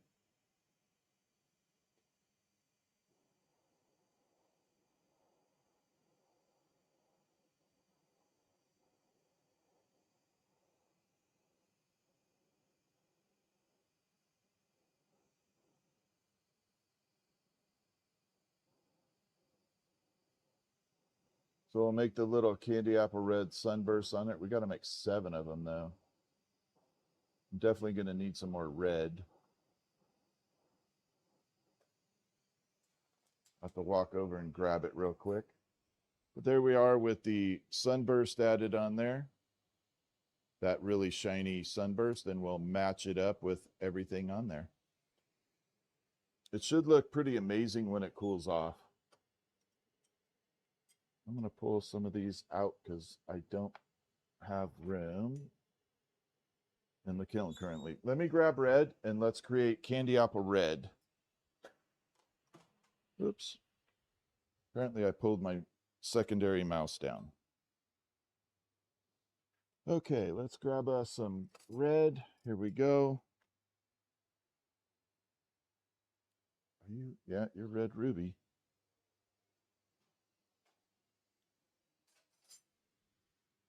So we'll make the little candy apple red sunburst on it. We got to make 7 of them though. I'm definitely going to need some more red. I'll have to walk over and grab it real quick. But there we are with the sunburst added on there. That really shiny sunburst. Then we'll match it up with everything on there. It should look pretty amazing when it cools off. I'm going to pull some of these out because I don't have room in the kiln currently. Let me grab red and let's create candy apple red. Oops. Apparently I pulled my secondary mouse down. Okay, let's grab us some red. Here we go. Are you? Yeah, you're red ruby.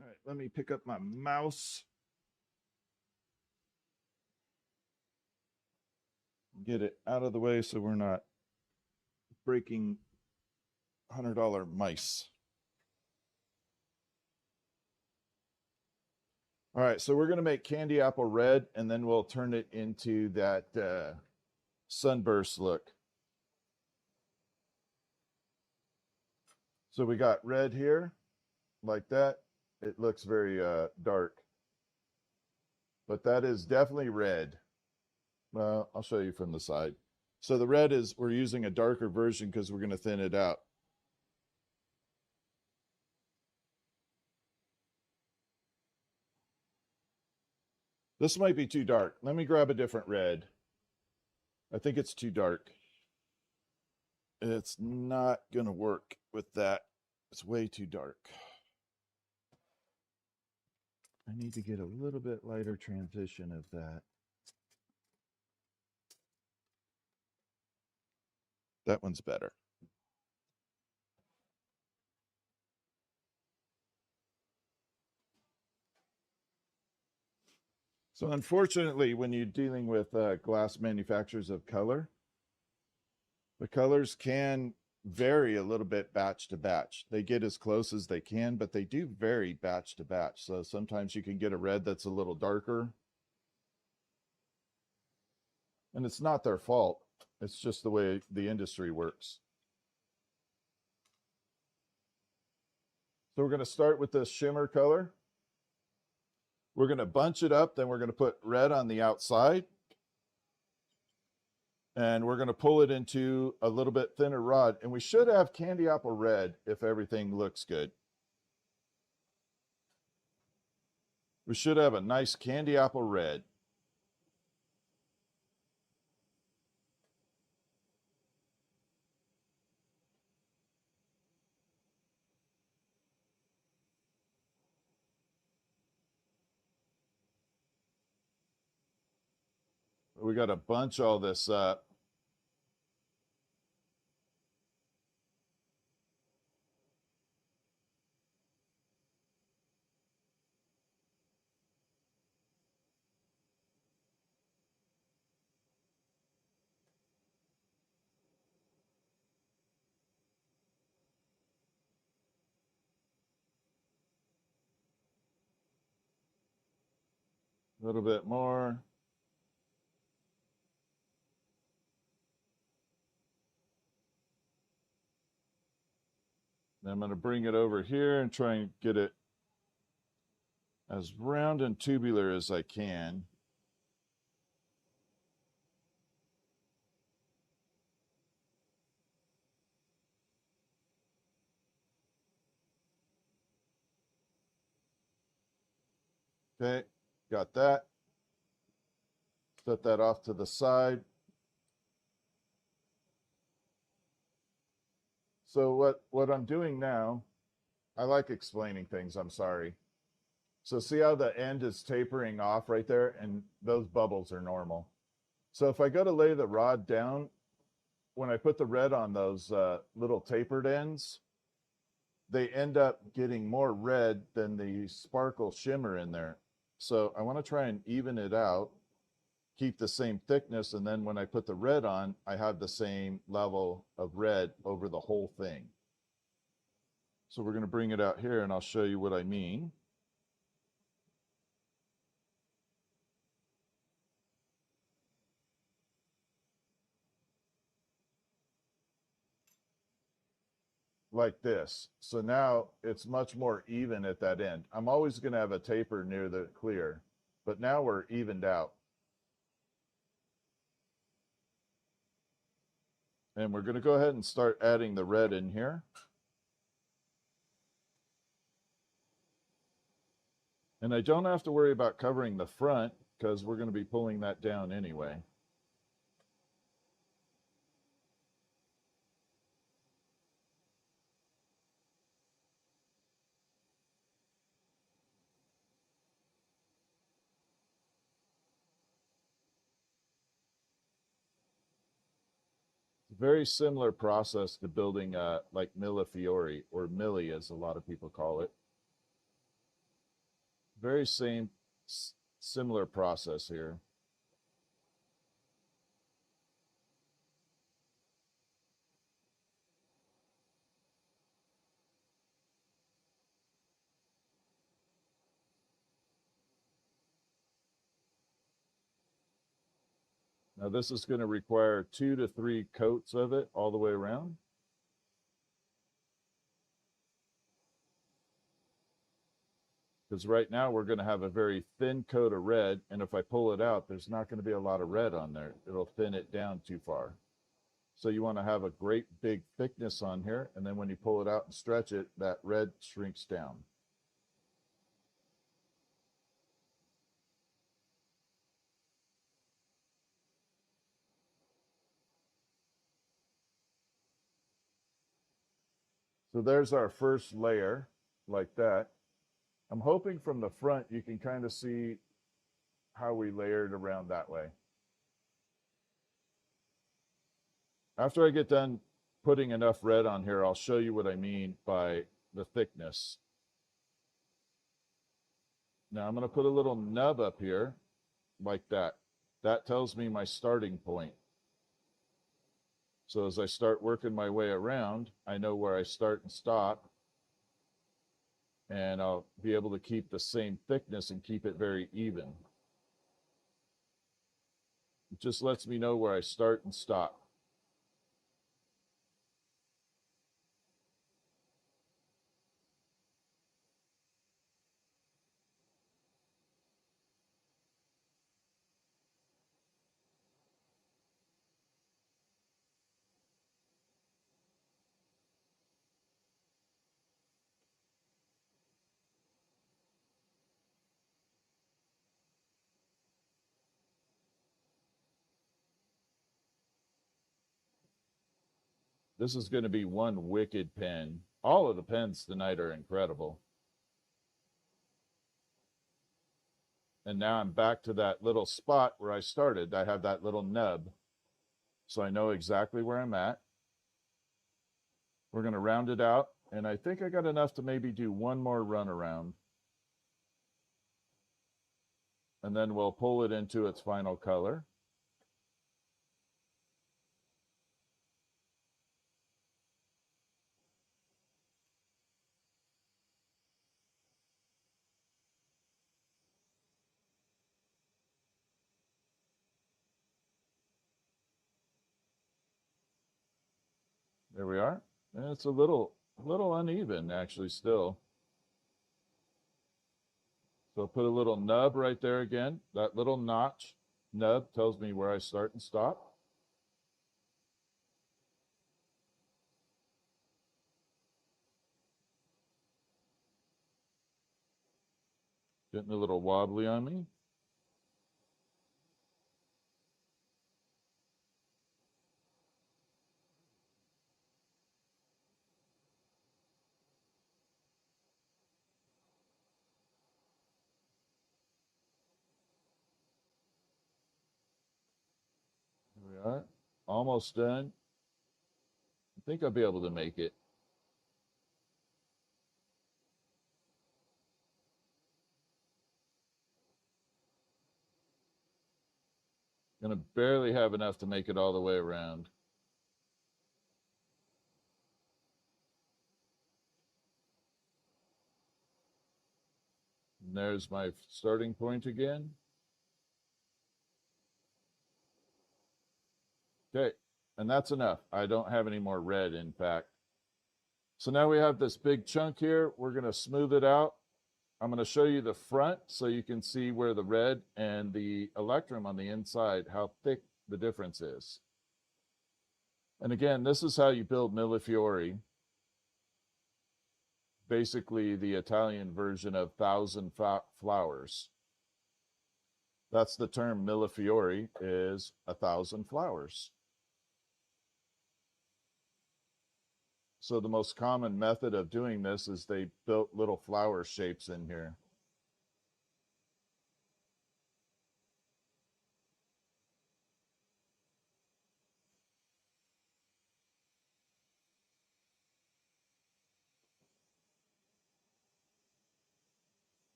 All right, let me pick up my mouse. Get it out of the way so we're not breaking $100 mice. All right, so we're going to make candy apple red, and then we'll turn it into that sunburst look. So we got red here, like that, it looks very dark. But that is definitely red. Well, I'll show you from the side. So the red is, we're using a darker version because we're going to thin it out. This might be too dark. Let me grab a different red. I think it's too dark. It's not going to work with that. It's way too dark. I need to get a little bit lighter transition of that. That one's better. So unfortunately, when you're dealing with glass manufacturers of color, the colors can vary a little bit batch to batch. They get as close as they can, but they do vary batch to batch. So sometimes you can get a red that's a little darker. And it's not their fault. It's just the way the industry works. So we're going to start with this shimmer color. We're going to bunch it up, then we're going to put red on the outside. And we're going to pull it into a little bit thinner rod. And we should have candy apple red if everything looks good. We should have a nice candy apple red. We got to bunch all this up. A little bit more. Then I'm going to bring it over here and try and get it as round and tubular as I can. Okay, got that. Set that off to the side. So what I'm doing now, I like explaining things, I'm sorry. So see how the end is tapering off right there, and those bubbles are normal. So if I go to lay the rod down, when I put the red on those little tapered ends, they end up getting more red than the sparkle shimmer in there. So I want to try and even it out, keep the same thickness, and then when I put the red on, I have the same level of red over the whole thing. So we're going to bring it out here, and I'll show you what I mean. Like this. So now it's much more even at that end. I'm always going to have a taper near the clear, but now we're evened out. And we're going to go ahead and start adding the red in here. And I don't have to worry about covering the front because we're going to be pulling that down anyway. Very similar process to building like millefiori, or milli as a lot of people call it. Very similar process here. Now this is going to require 2 to 3 coats of it all the way around. Because right now we're going to have a very thin coat of red, and if I pull it out, there's not going to be a lot of red on there. It'll thin it down too far. So you want to have a great big thickness on here, and then when you pull it out and stretch it, that red shrinks down. So there's our first layer, like that. I'm hoping from the front you can kind of see how we layered around that way. After I get done putting enough red on here, I'll show you what I mean by the thickness. Now I'm going to put a little nub up here, like that. That tells me my starting point. So as I start working my way around, I know where I start and stop. And I'll be able to keep the same thickness and keep it very even. It just lets me know where I start and stop. This is going to be one wicked pen. All of the pens tonight are incredible. And now I'm back to that little spot where I started. I have that little nub. So I know exactly where I'm at. We're going to round it out. And I think I got enough to maybe do one more run around. And then we'll pull it into its final color. There we are. And it's a little uneven actually still. So put a little nub right there again. That little notch nub tells me where I start and stop. Getting a little wobbly on me. Here we are. Almost done. I think I'll be able to make it. Gonna barely have enough to make it all the way around. And there's my starting point again. Okay, and that's enough. I don't have any more red, in fact. So now we have this big chunk here. We're gonna smooth it out. I'm gonna show you the front so you can see where the red and the electrum on the inside, how thick the difference is. And again, this is how you build millefiori. Basically the Italian version of thousand flowers. That's the term millefiori, is 1,000 flowers. So the most common method of doing this is they built little flower shapes in here.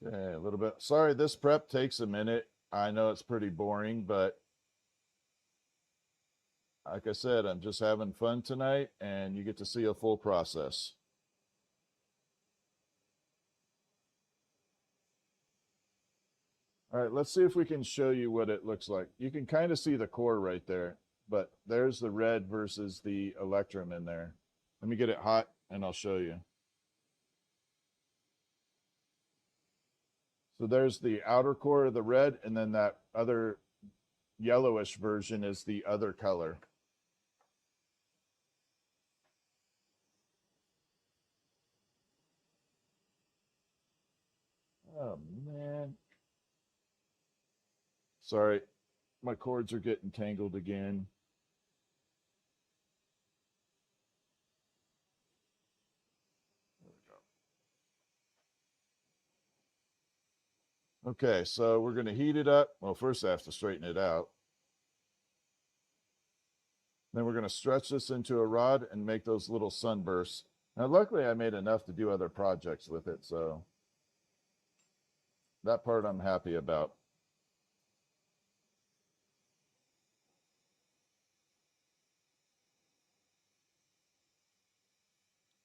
Okay, a little bit. Sorry, this prep takes a minute. I know it's pretty boring, but like I said, I'm just having fun tonight, and you get to see a full process. All right, let's see if we can show you what it looks like. You can kind of see the core right there, but there's the red versus the electrum in there. Let me get it hot, and I'll show you. So there's the outer core of the red, and then that other yellowish version is the other color. Oh, man. Sorry, my cords are getting tangled again. There we go. Okay, so we're going to heat it up. Well, first I have to straighten it out. Then we're going to stretch this into a rod and make those little sunbursts. Now, luckily, I made enough to do other projects with it, so that part I'm happy about.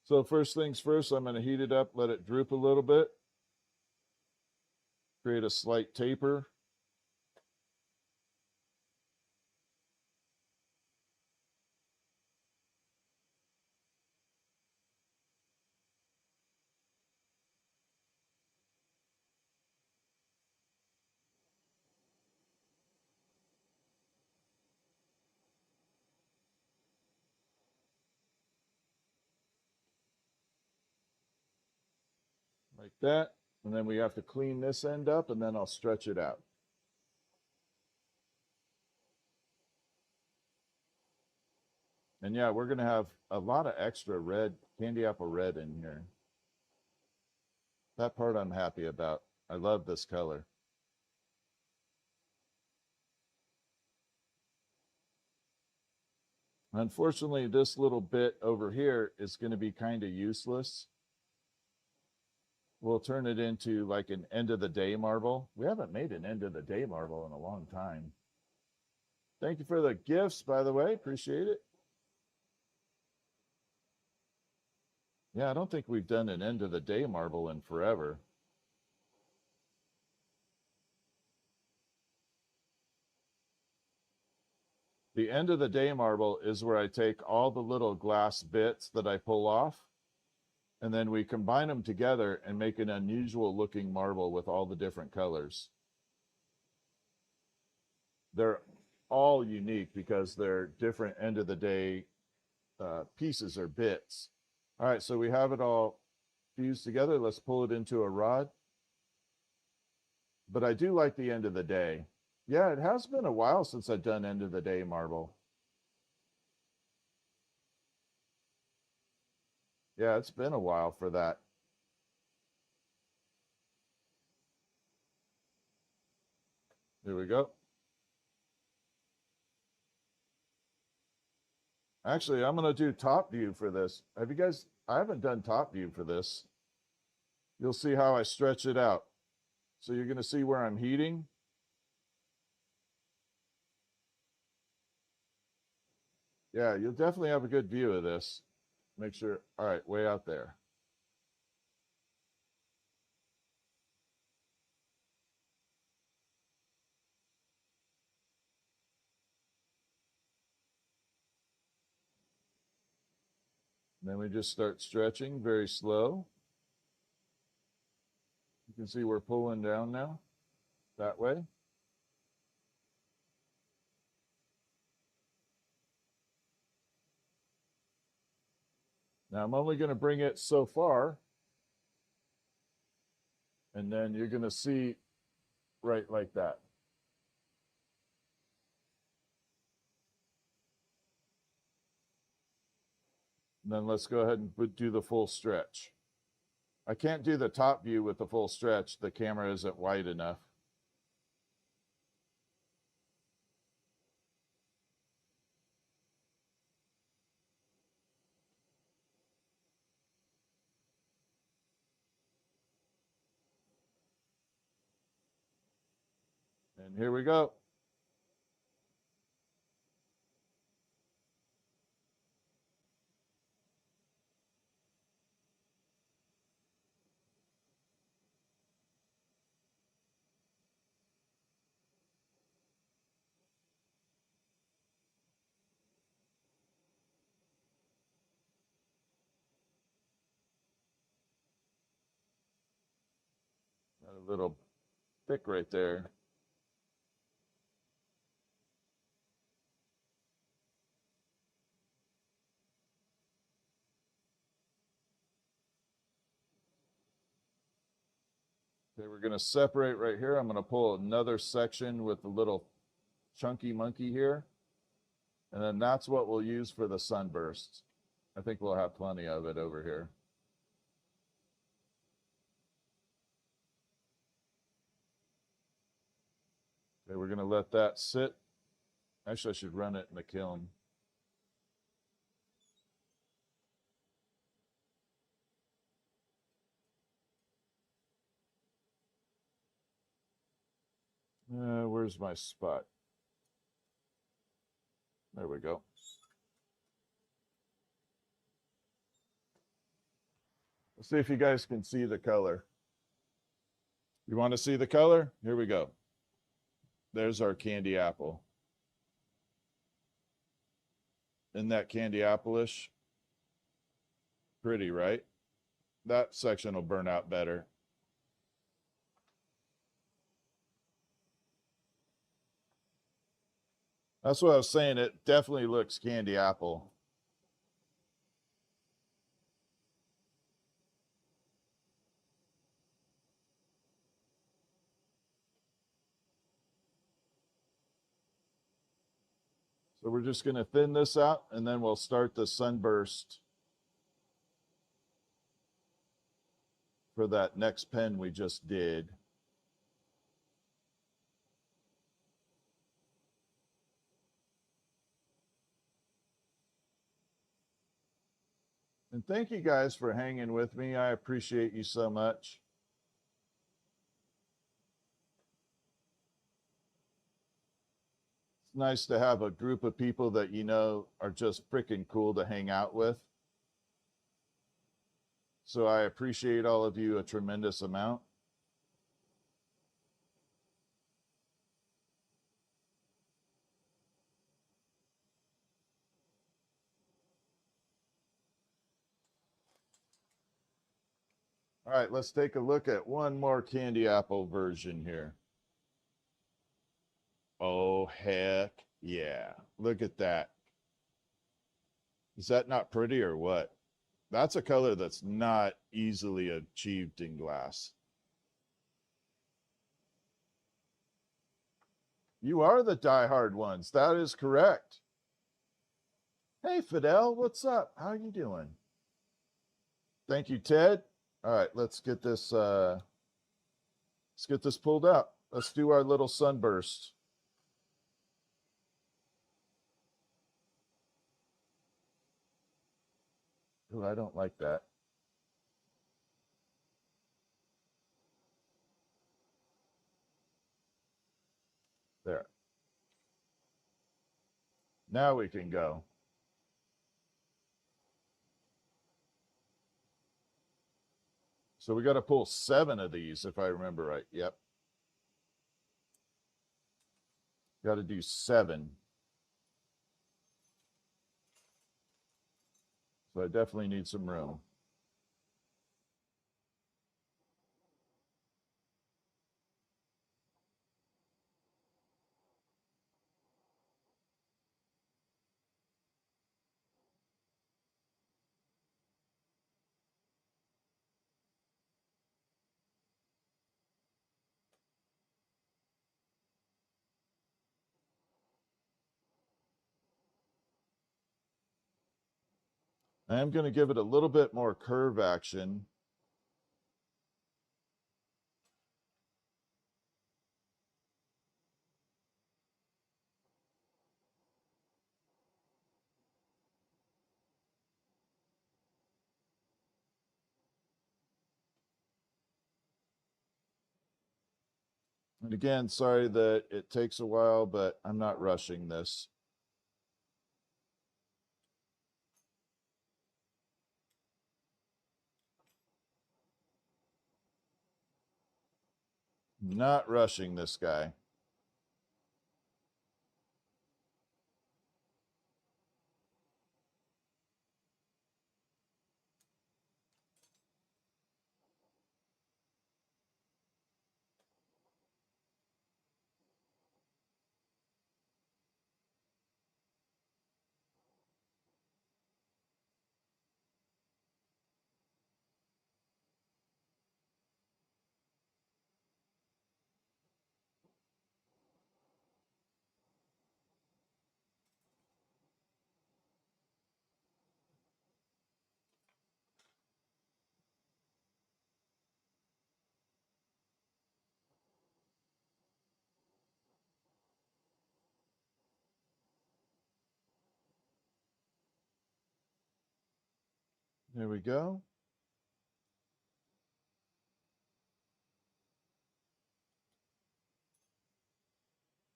So first things first, I'm going to heat it up, let it droop a little bit, create a slight taper. Like that. And then we have to clean this end up, and then I'll stretch it out. And yeah, we're going to have a lot of extra red, candy apple red in here. That part I'm happy about. I love this color. Unfortunately, this little bit over here is going to be kind of useless. We'll turn it into like an end of the day marble. We haven't made an end of the day marble in a long time. Thank you for the gifts, by the way. Appreciate it. Yeah, I don't think we've done an end of the day marble in forever. The end of the day marble is where I take all the little glass bits that I pull off, and then we combine them together and make an unusual looking marble with all the different colors. They're all unique because they're different end of the day pieces or bits. All right, so we have it all fused together. Let's pull it into a rod. But I do like the end of the day. Yeah, it has been a while since I've done end of the day marble. Yeah, it's been a while for that. Here we go. Actually, I'm going to do top view for this. Have you guys, I haven't done top view for this. You'll see how I stretch it out. So you're going to see where I'm heating. Yeah, you'll definitely have a good view of this. Make sure, all right, way out there. And then we just start stretching very slow. You can see we're pulling down now, that way. Now I'm only going to bring it so far, and then you're going to see right like that. And then let's go ahead and do the full stretch. I can't do the top view with the full stretch. The camera isn't wide enough. And here we go. Got a little thick right there. Okay, we're going to separate right here. I'm going to pull another section with a little chunky monkey here. And then that's what we'll use for the sunburst. I think we'll have plenty of it over here. Okay, we're going to let that sit. Actually, I should run it in the kiln. Where's my spot? There we go. Let's see if you guys can see the color. You want to see the color? Here we go. There's our candy apple. Isn't that candy apple-ish? Pretty, right? That section will burn out better. That's what I was saying. It definitely looks candy apple. So we're just going to thin this out, and then we'll start the sunburst for that next pen we just did. And thank you guys for hanging with me. I appreciate you so much. It's nice to have a group of people that you know are just freaking cool to hang out with. So I appreciate all of you a tremendous amount. All right, let's take a look at one more candy apple version here. Oh, heck yeah. Look at that. Is that not pretty or what? That's a color that's not easily achieved in glass. You are the diehard ones. That is correct. Hey, Fidel, what's up? How are you doing? Thank you, Ted. All right, let's get this pulled out. Let's do our little sunburst. Oh, I don't like that. There. Now we can go. So we got to pull 7 of these, if I remember right. Yep. Got to do 7. So I definitely need some room. I am going to give it a little bit more curve action. And again, sorry that it takes a while, but I'm not rushing this. Not rushing this guy. There we go.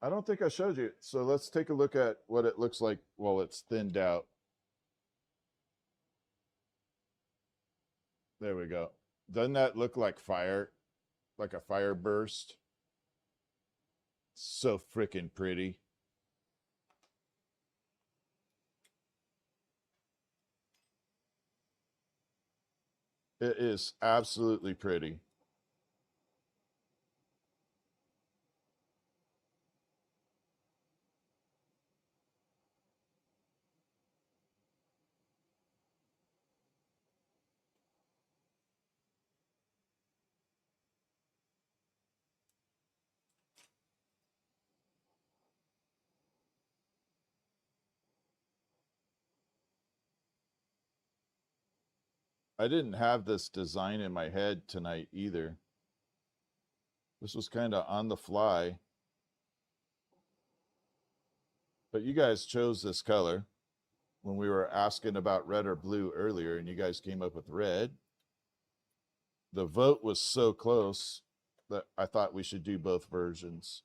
I don't think I showed you. So let's take a look at what it looks like while it's thinned out. There we go. Doesn't that look like fire? Like a fire burst? So freaking pretty. It is absolutely pretty. I didn't have this design in my head tonight either. This was kind of on the fly. But you guys chose this color when we were asking about red or blue earlier, and you guys came up with red. The vote was so close that I thought we should do both versions.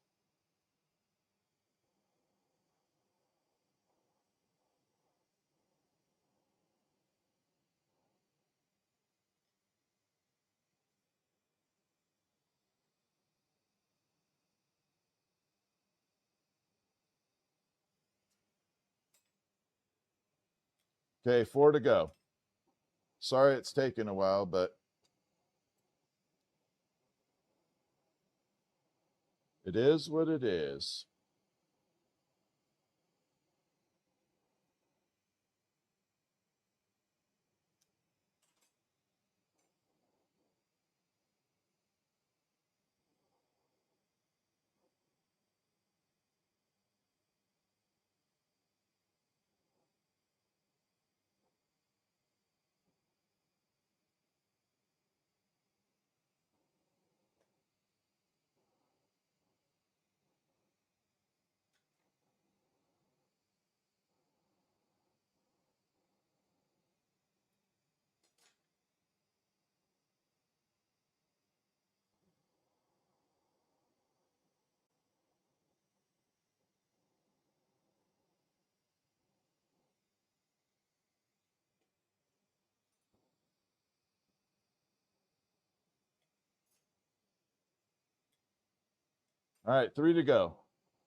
Okay, 4 to go. Sorry it's taken a while, but it is what it is. All right, 3 to go.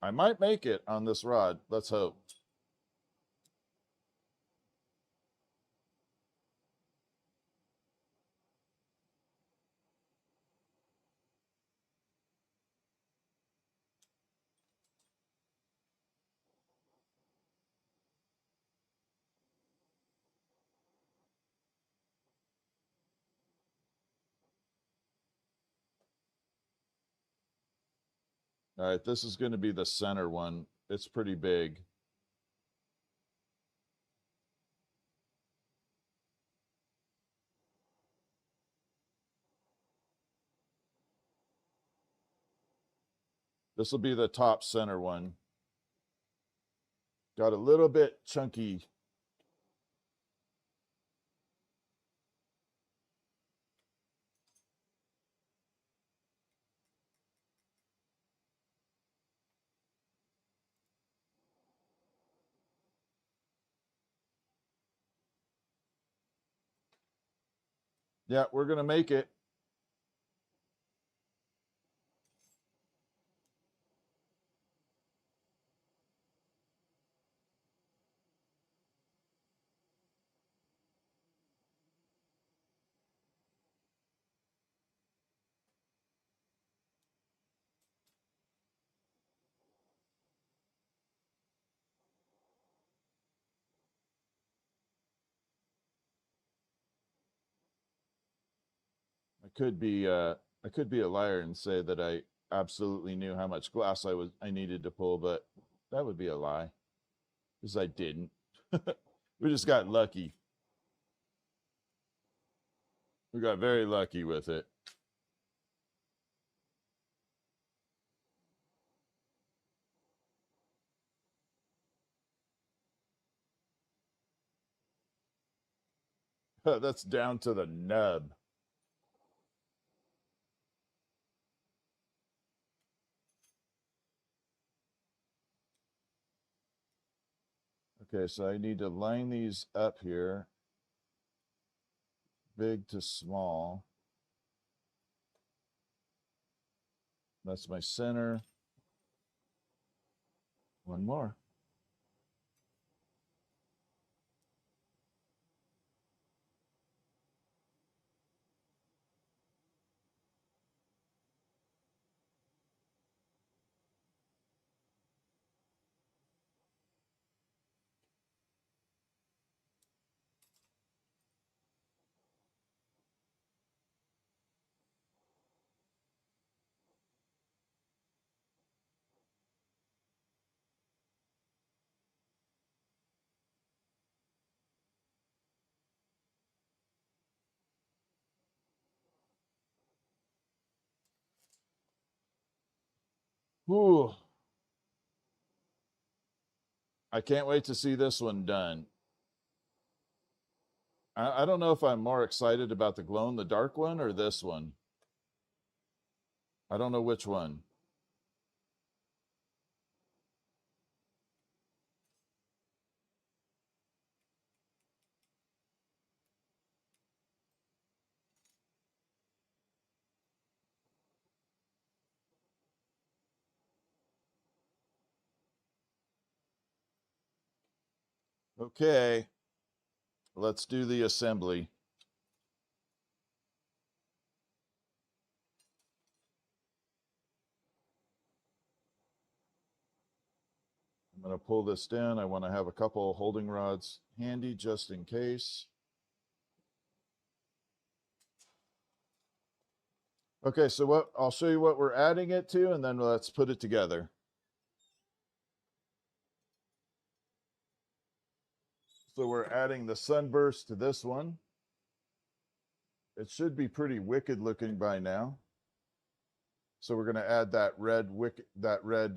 I might make it on this rod. Let's hope. All right, this is going to be the center one. It's pretty big. This will be the top center one. Got a little bit chunky. Yeah, we're going to make it. I could be a liar and say that I absolutely knew how much glass I needed to pull, but that would be a lie because I didn't. We just got lucky. We got very lucky with it. That's down to the nub. Okay, so I need to line these up here, big to small. That's my center. One more. Whew. I can't wait to see this one done. I don't know if I'm more excited about the glow in the dark one or this one. I don't know which one. Okay, let's do the assembly. I'm going to pull this down. I want to have a couple holding rods handy just in case. Okay, so what I'll show you what we're adding it to, and then let's put it together. So we're adding the Sunburst to this one. It should be pretty wicked looking by now. So we're going to add that red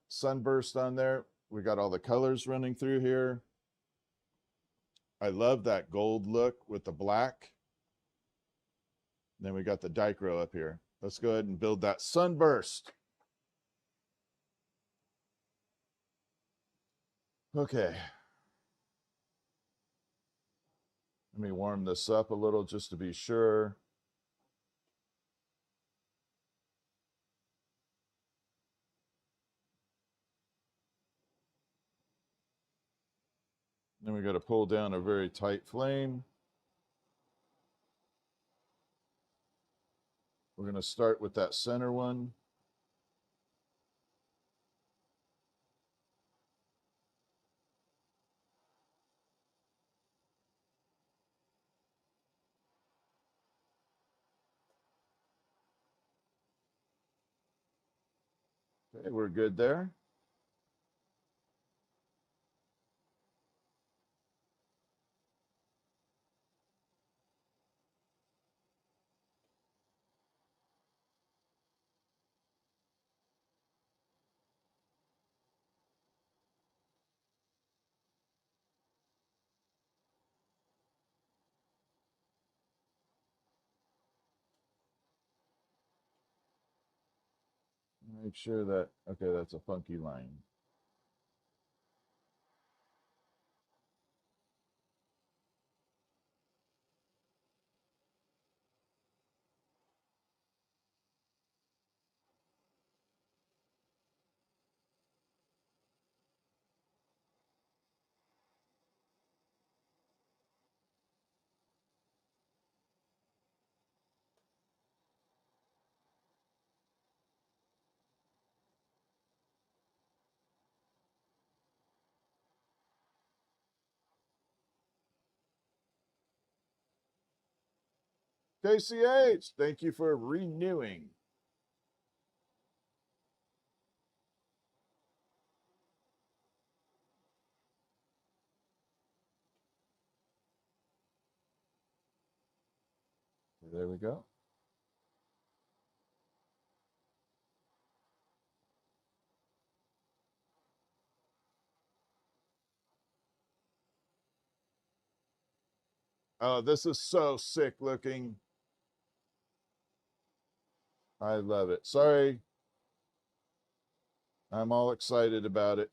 Sunburst on there. We got all the colors running through here. I love that gold look with the black. Then we got the Dichroic up here. Let's go ahead and build that Sunburst. Okay. Let me warm this up a little just to be sure. Then we got to pull down a very tight flame. We're going to start with that center one. Okay, we're good there. Make sure that, okay, that's a funky line. KCH, thank you for renewing. There we go. Oh, this is so sick looking. I love it. Sorry. I'm all excited about it.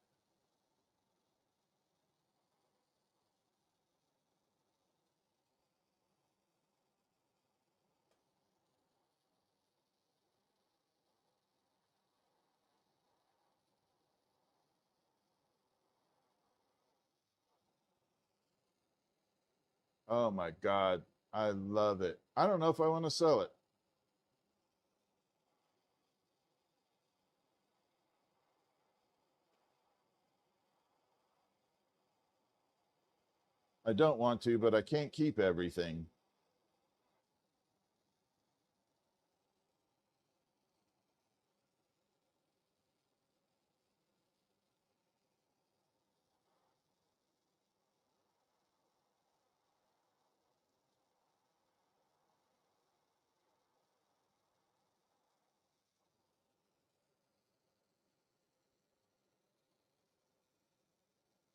Oh my God. I love it. I don't know if I want to sell it. I don't want to, but I can't keep everything.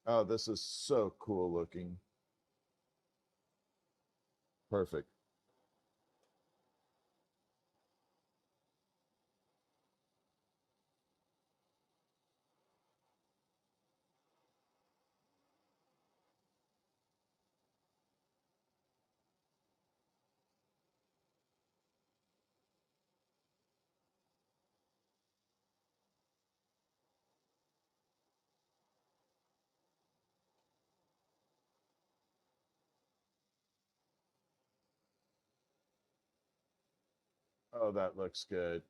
Oh, this is so cool looking. Perfect. Oh, that looks good.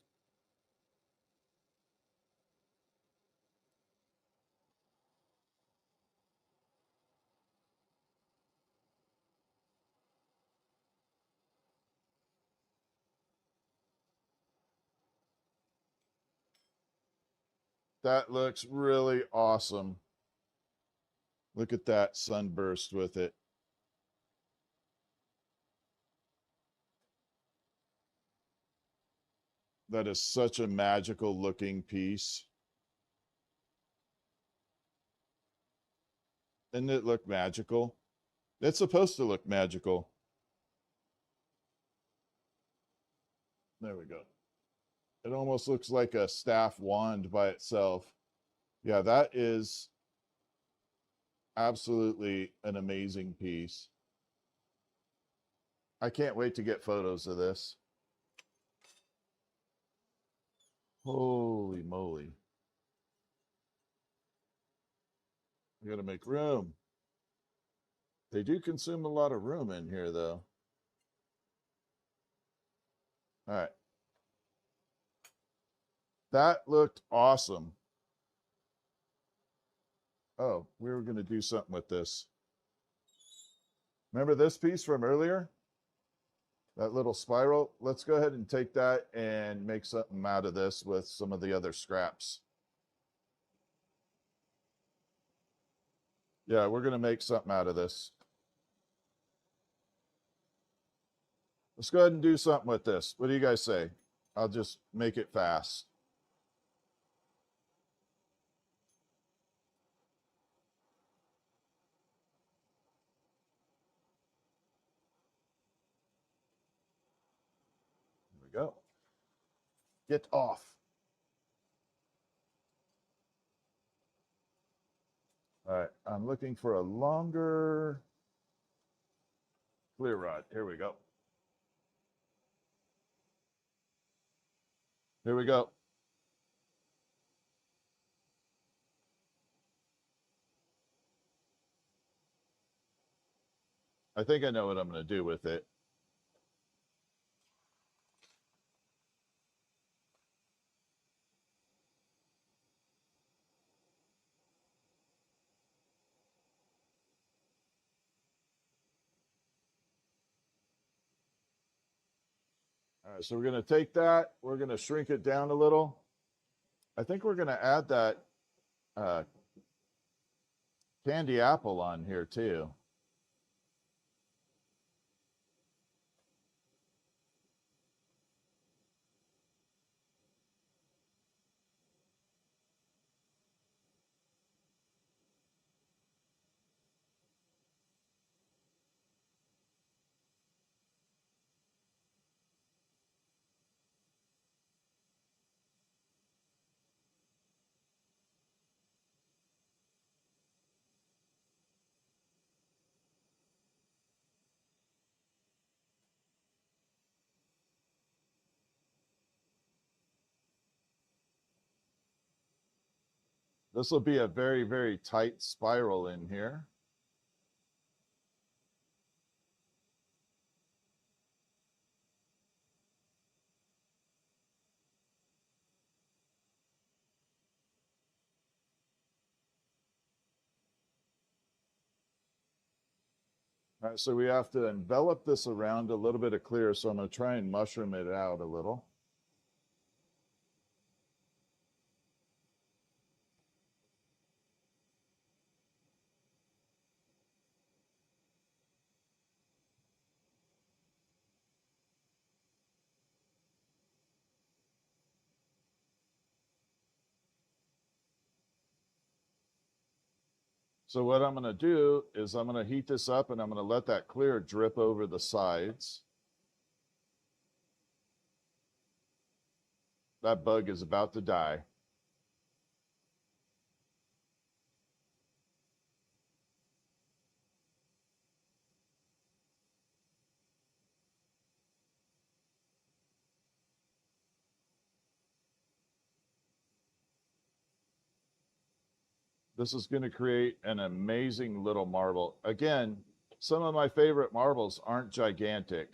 That looks really awesome. Look at that sunburst with it. That is such a magical looking piece. Didn't it look magical? It's supposed to look magical. There we go. It almost looks like a staff wand by itself. Yeah, that is absolutely an amazing piece. I can't wait to get photos of this. Holy moly. We got to make room. They do consume a lot of room in here, though. All right. That looked awesome. Oh, we were going to do something with this. Remember this piece from earlier? That little spiral? Let's go ahead and take that and make something out of this with some of the other scraps. Yeah, we're going to make something out of this. Let's go ahead and do something with this. What do you guys say? I'll just make it fast. Here we go. Get off. All right, I'm looking for a longer clear rod. Here we go. Here we go. I think I know what I'm going to do with it. All right, so we're going to take that. We're going to shrink it down a little. I think we're going to add that candy apple on here too. This will be a very, very tight spiral in here. All right, so we have to envelop this around a little bit of clear, so I'm going to try and mushroom it out a little. So what I'm going to do is I'm going to heat this up and I'm going to let that clear drip over the sides. That bug is about to die. This is going to create an amazing little marble. Again, some of my favorite marbles aren't gigantic.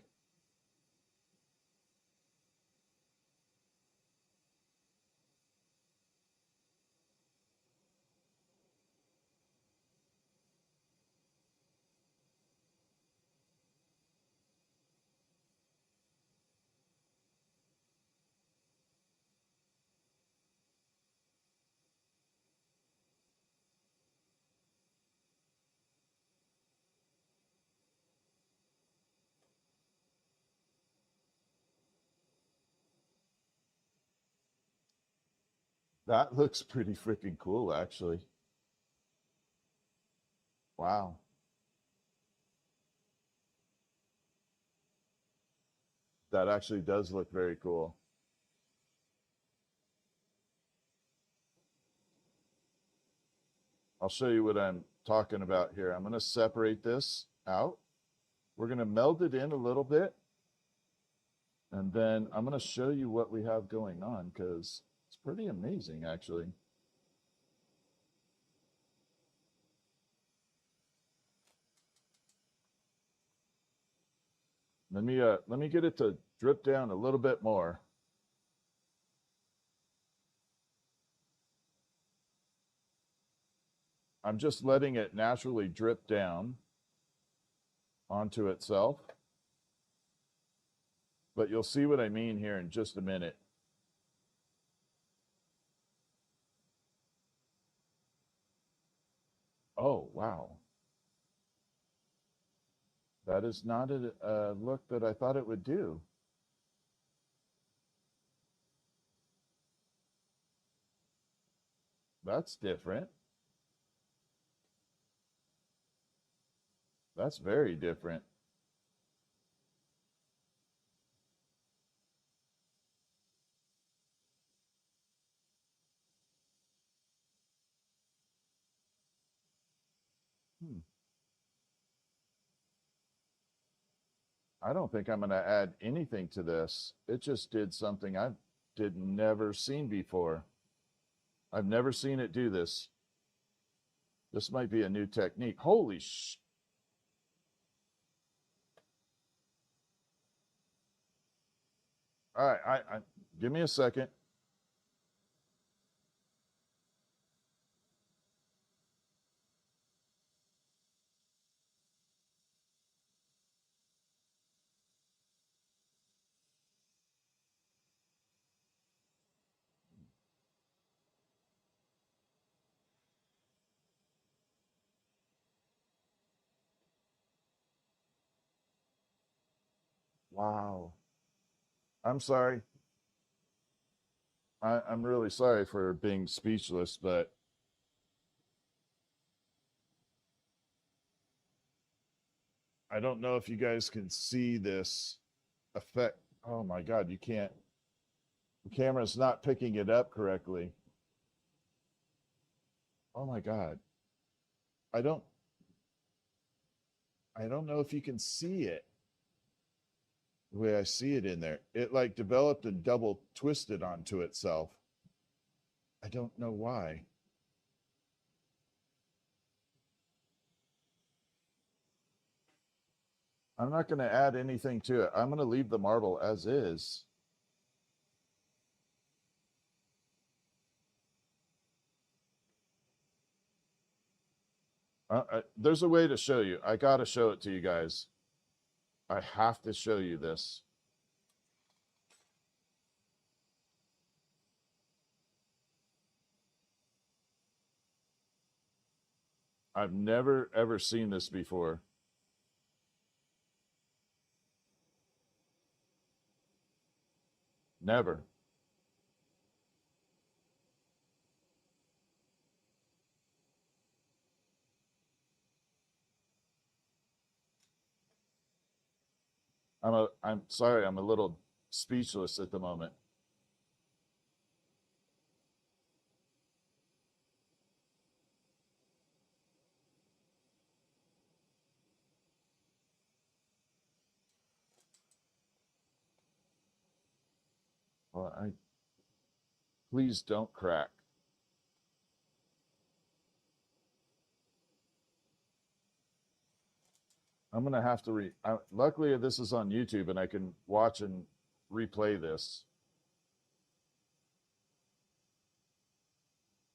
That looks pretty freaking cool, actually. Wow. That actually does look very cool. I'll show you what I'm talking about here. I'm going to separate this out. We're going to meld it in a little bit. And then I'm going to show you what we have going on because it's pretty amazing, actually. Let me get it to drip down a little bit more. I'm just letting it naturally drip down onto itself. But you'll see what I mean here in just a minute. Oh, wow. That is not a look that I thought it would do. That's different. That's very different. I don't think I'm going to add anything to this. It just did something I did never seen before. I've never seen it do this. This might be a new technique. Holy sh! All right, give me a second. Wow. I'm sorry. I'm really sorry for being speechless, but I don't know if you guys can see this effect. Oh my God, you can't. The camera's not picking it up correctly. Oh my God. I don't know if you can see it the way I see it in there. It like developed and double twisted onto itself. I don't know why. I'm not going to add anything to it. I'm going to leave the marble as is. There's a way to show you. I got to show it to you guys. I have to show you this. I've never, ever seen this before. Never. I'm sorry, I'm a little speechless at the moment. Well, please don't crack. I'm going to have to luckily this is on YouTube and I can watch and replay this.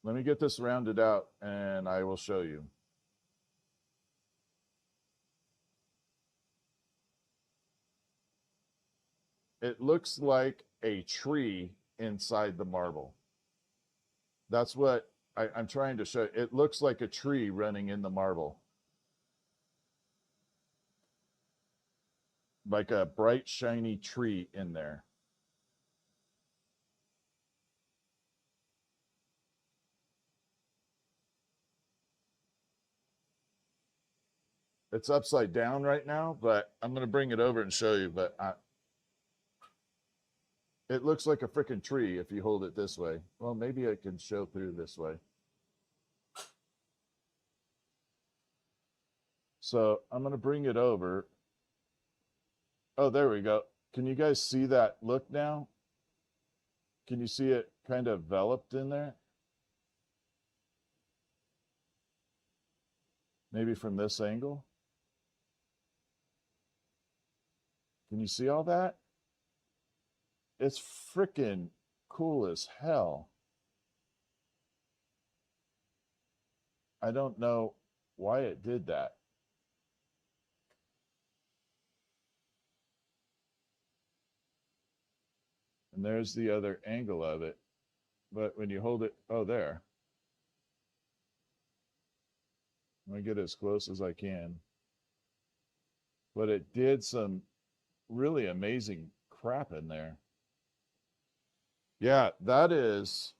Let me get this rounded out and I will show you. It looks like a tree inside the marble. That's what I'm trying to show. It looks like a tree running in the marble. Like a bright, shiny tree in there. It's upside down right now, but I'm going to bring it over and show you. But it looks like a freaking tree if you hold it this way. Well, maybe I can show through this way. So I'm going to bring it over. Oh, there we go. Can you guys see that look now? Can you see it kind of enveloped in there? Maybe from this angle. Can you see all that? It's freaking cool as hell. I don't know why it did that. And there's the other angle of it. But when you hold it, oh, there. I'm going to get as close as I can. But it did some really amazing crap in there. Yeah, that is.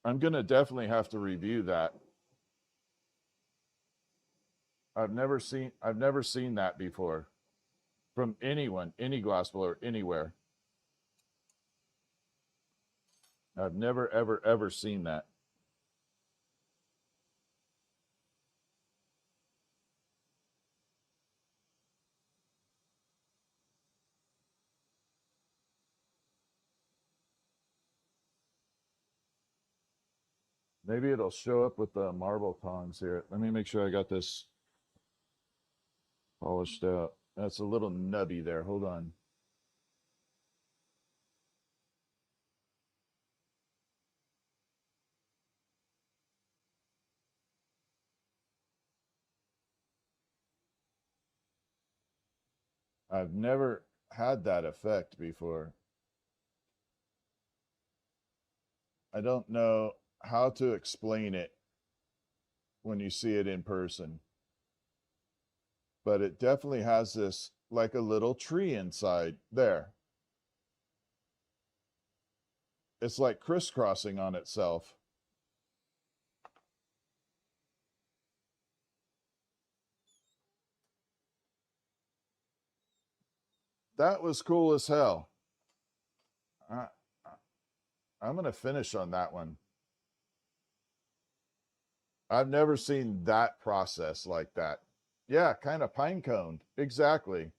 I'm going to definitely have to review that. I've never seen that before from anyone, any glassblower, anywhere. I've never, ever, ever seen that. Maybe it'll show up with the marble tongs here. Let me make sure I got this polished out. That's a little nubby there. Hold on. I've never had that effect before. I don't know how to explain it when you see it in person. But it definitely has this like a little tree inside there. It's like crisscrossing on itself. That was cool as hell. I'm going to finish on that one. I've never seen that process like that. Yeah, kind of pine coned. Exactly.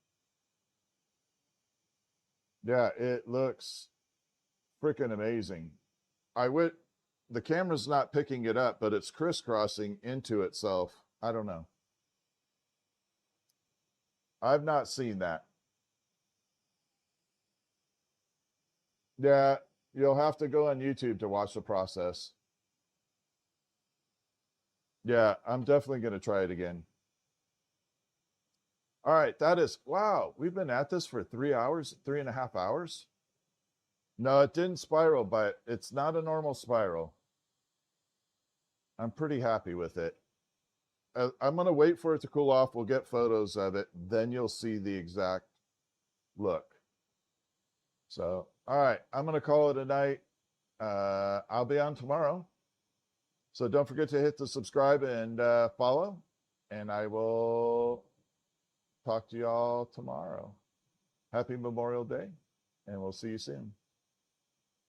Yeah, it looks freaking amazing. The camera's not picking it up, but it's crisscrossing into itself. I don't know. I've not seen that. Yeah, you'll have to go on YouTube to watch the process. Yeah, I'm definitely going to try it again. All right, that is, wow, we've been at this for 3 hours, 3.5 hours. No, it didn't spiral, but it's not a normal spiral. I'm pretty happy with it. I'm going to wait for it to cool off. We'll get photos of it. Then you'll see the exact look. So, all right, I'm going to call it a night. I'll be on tomorrow. So don't forget to hit the subscribe and follow. And I will talk to y'all tomorrow. Happy Memorial Day, and we'll see you soon.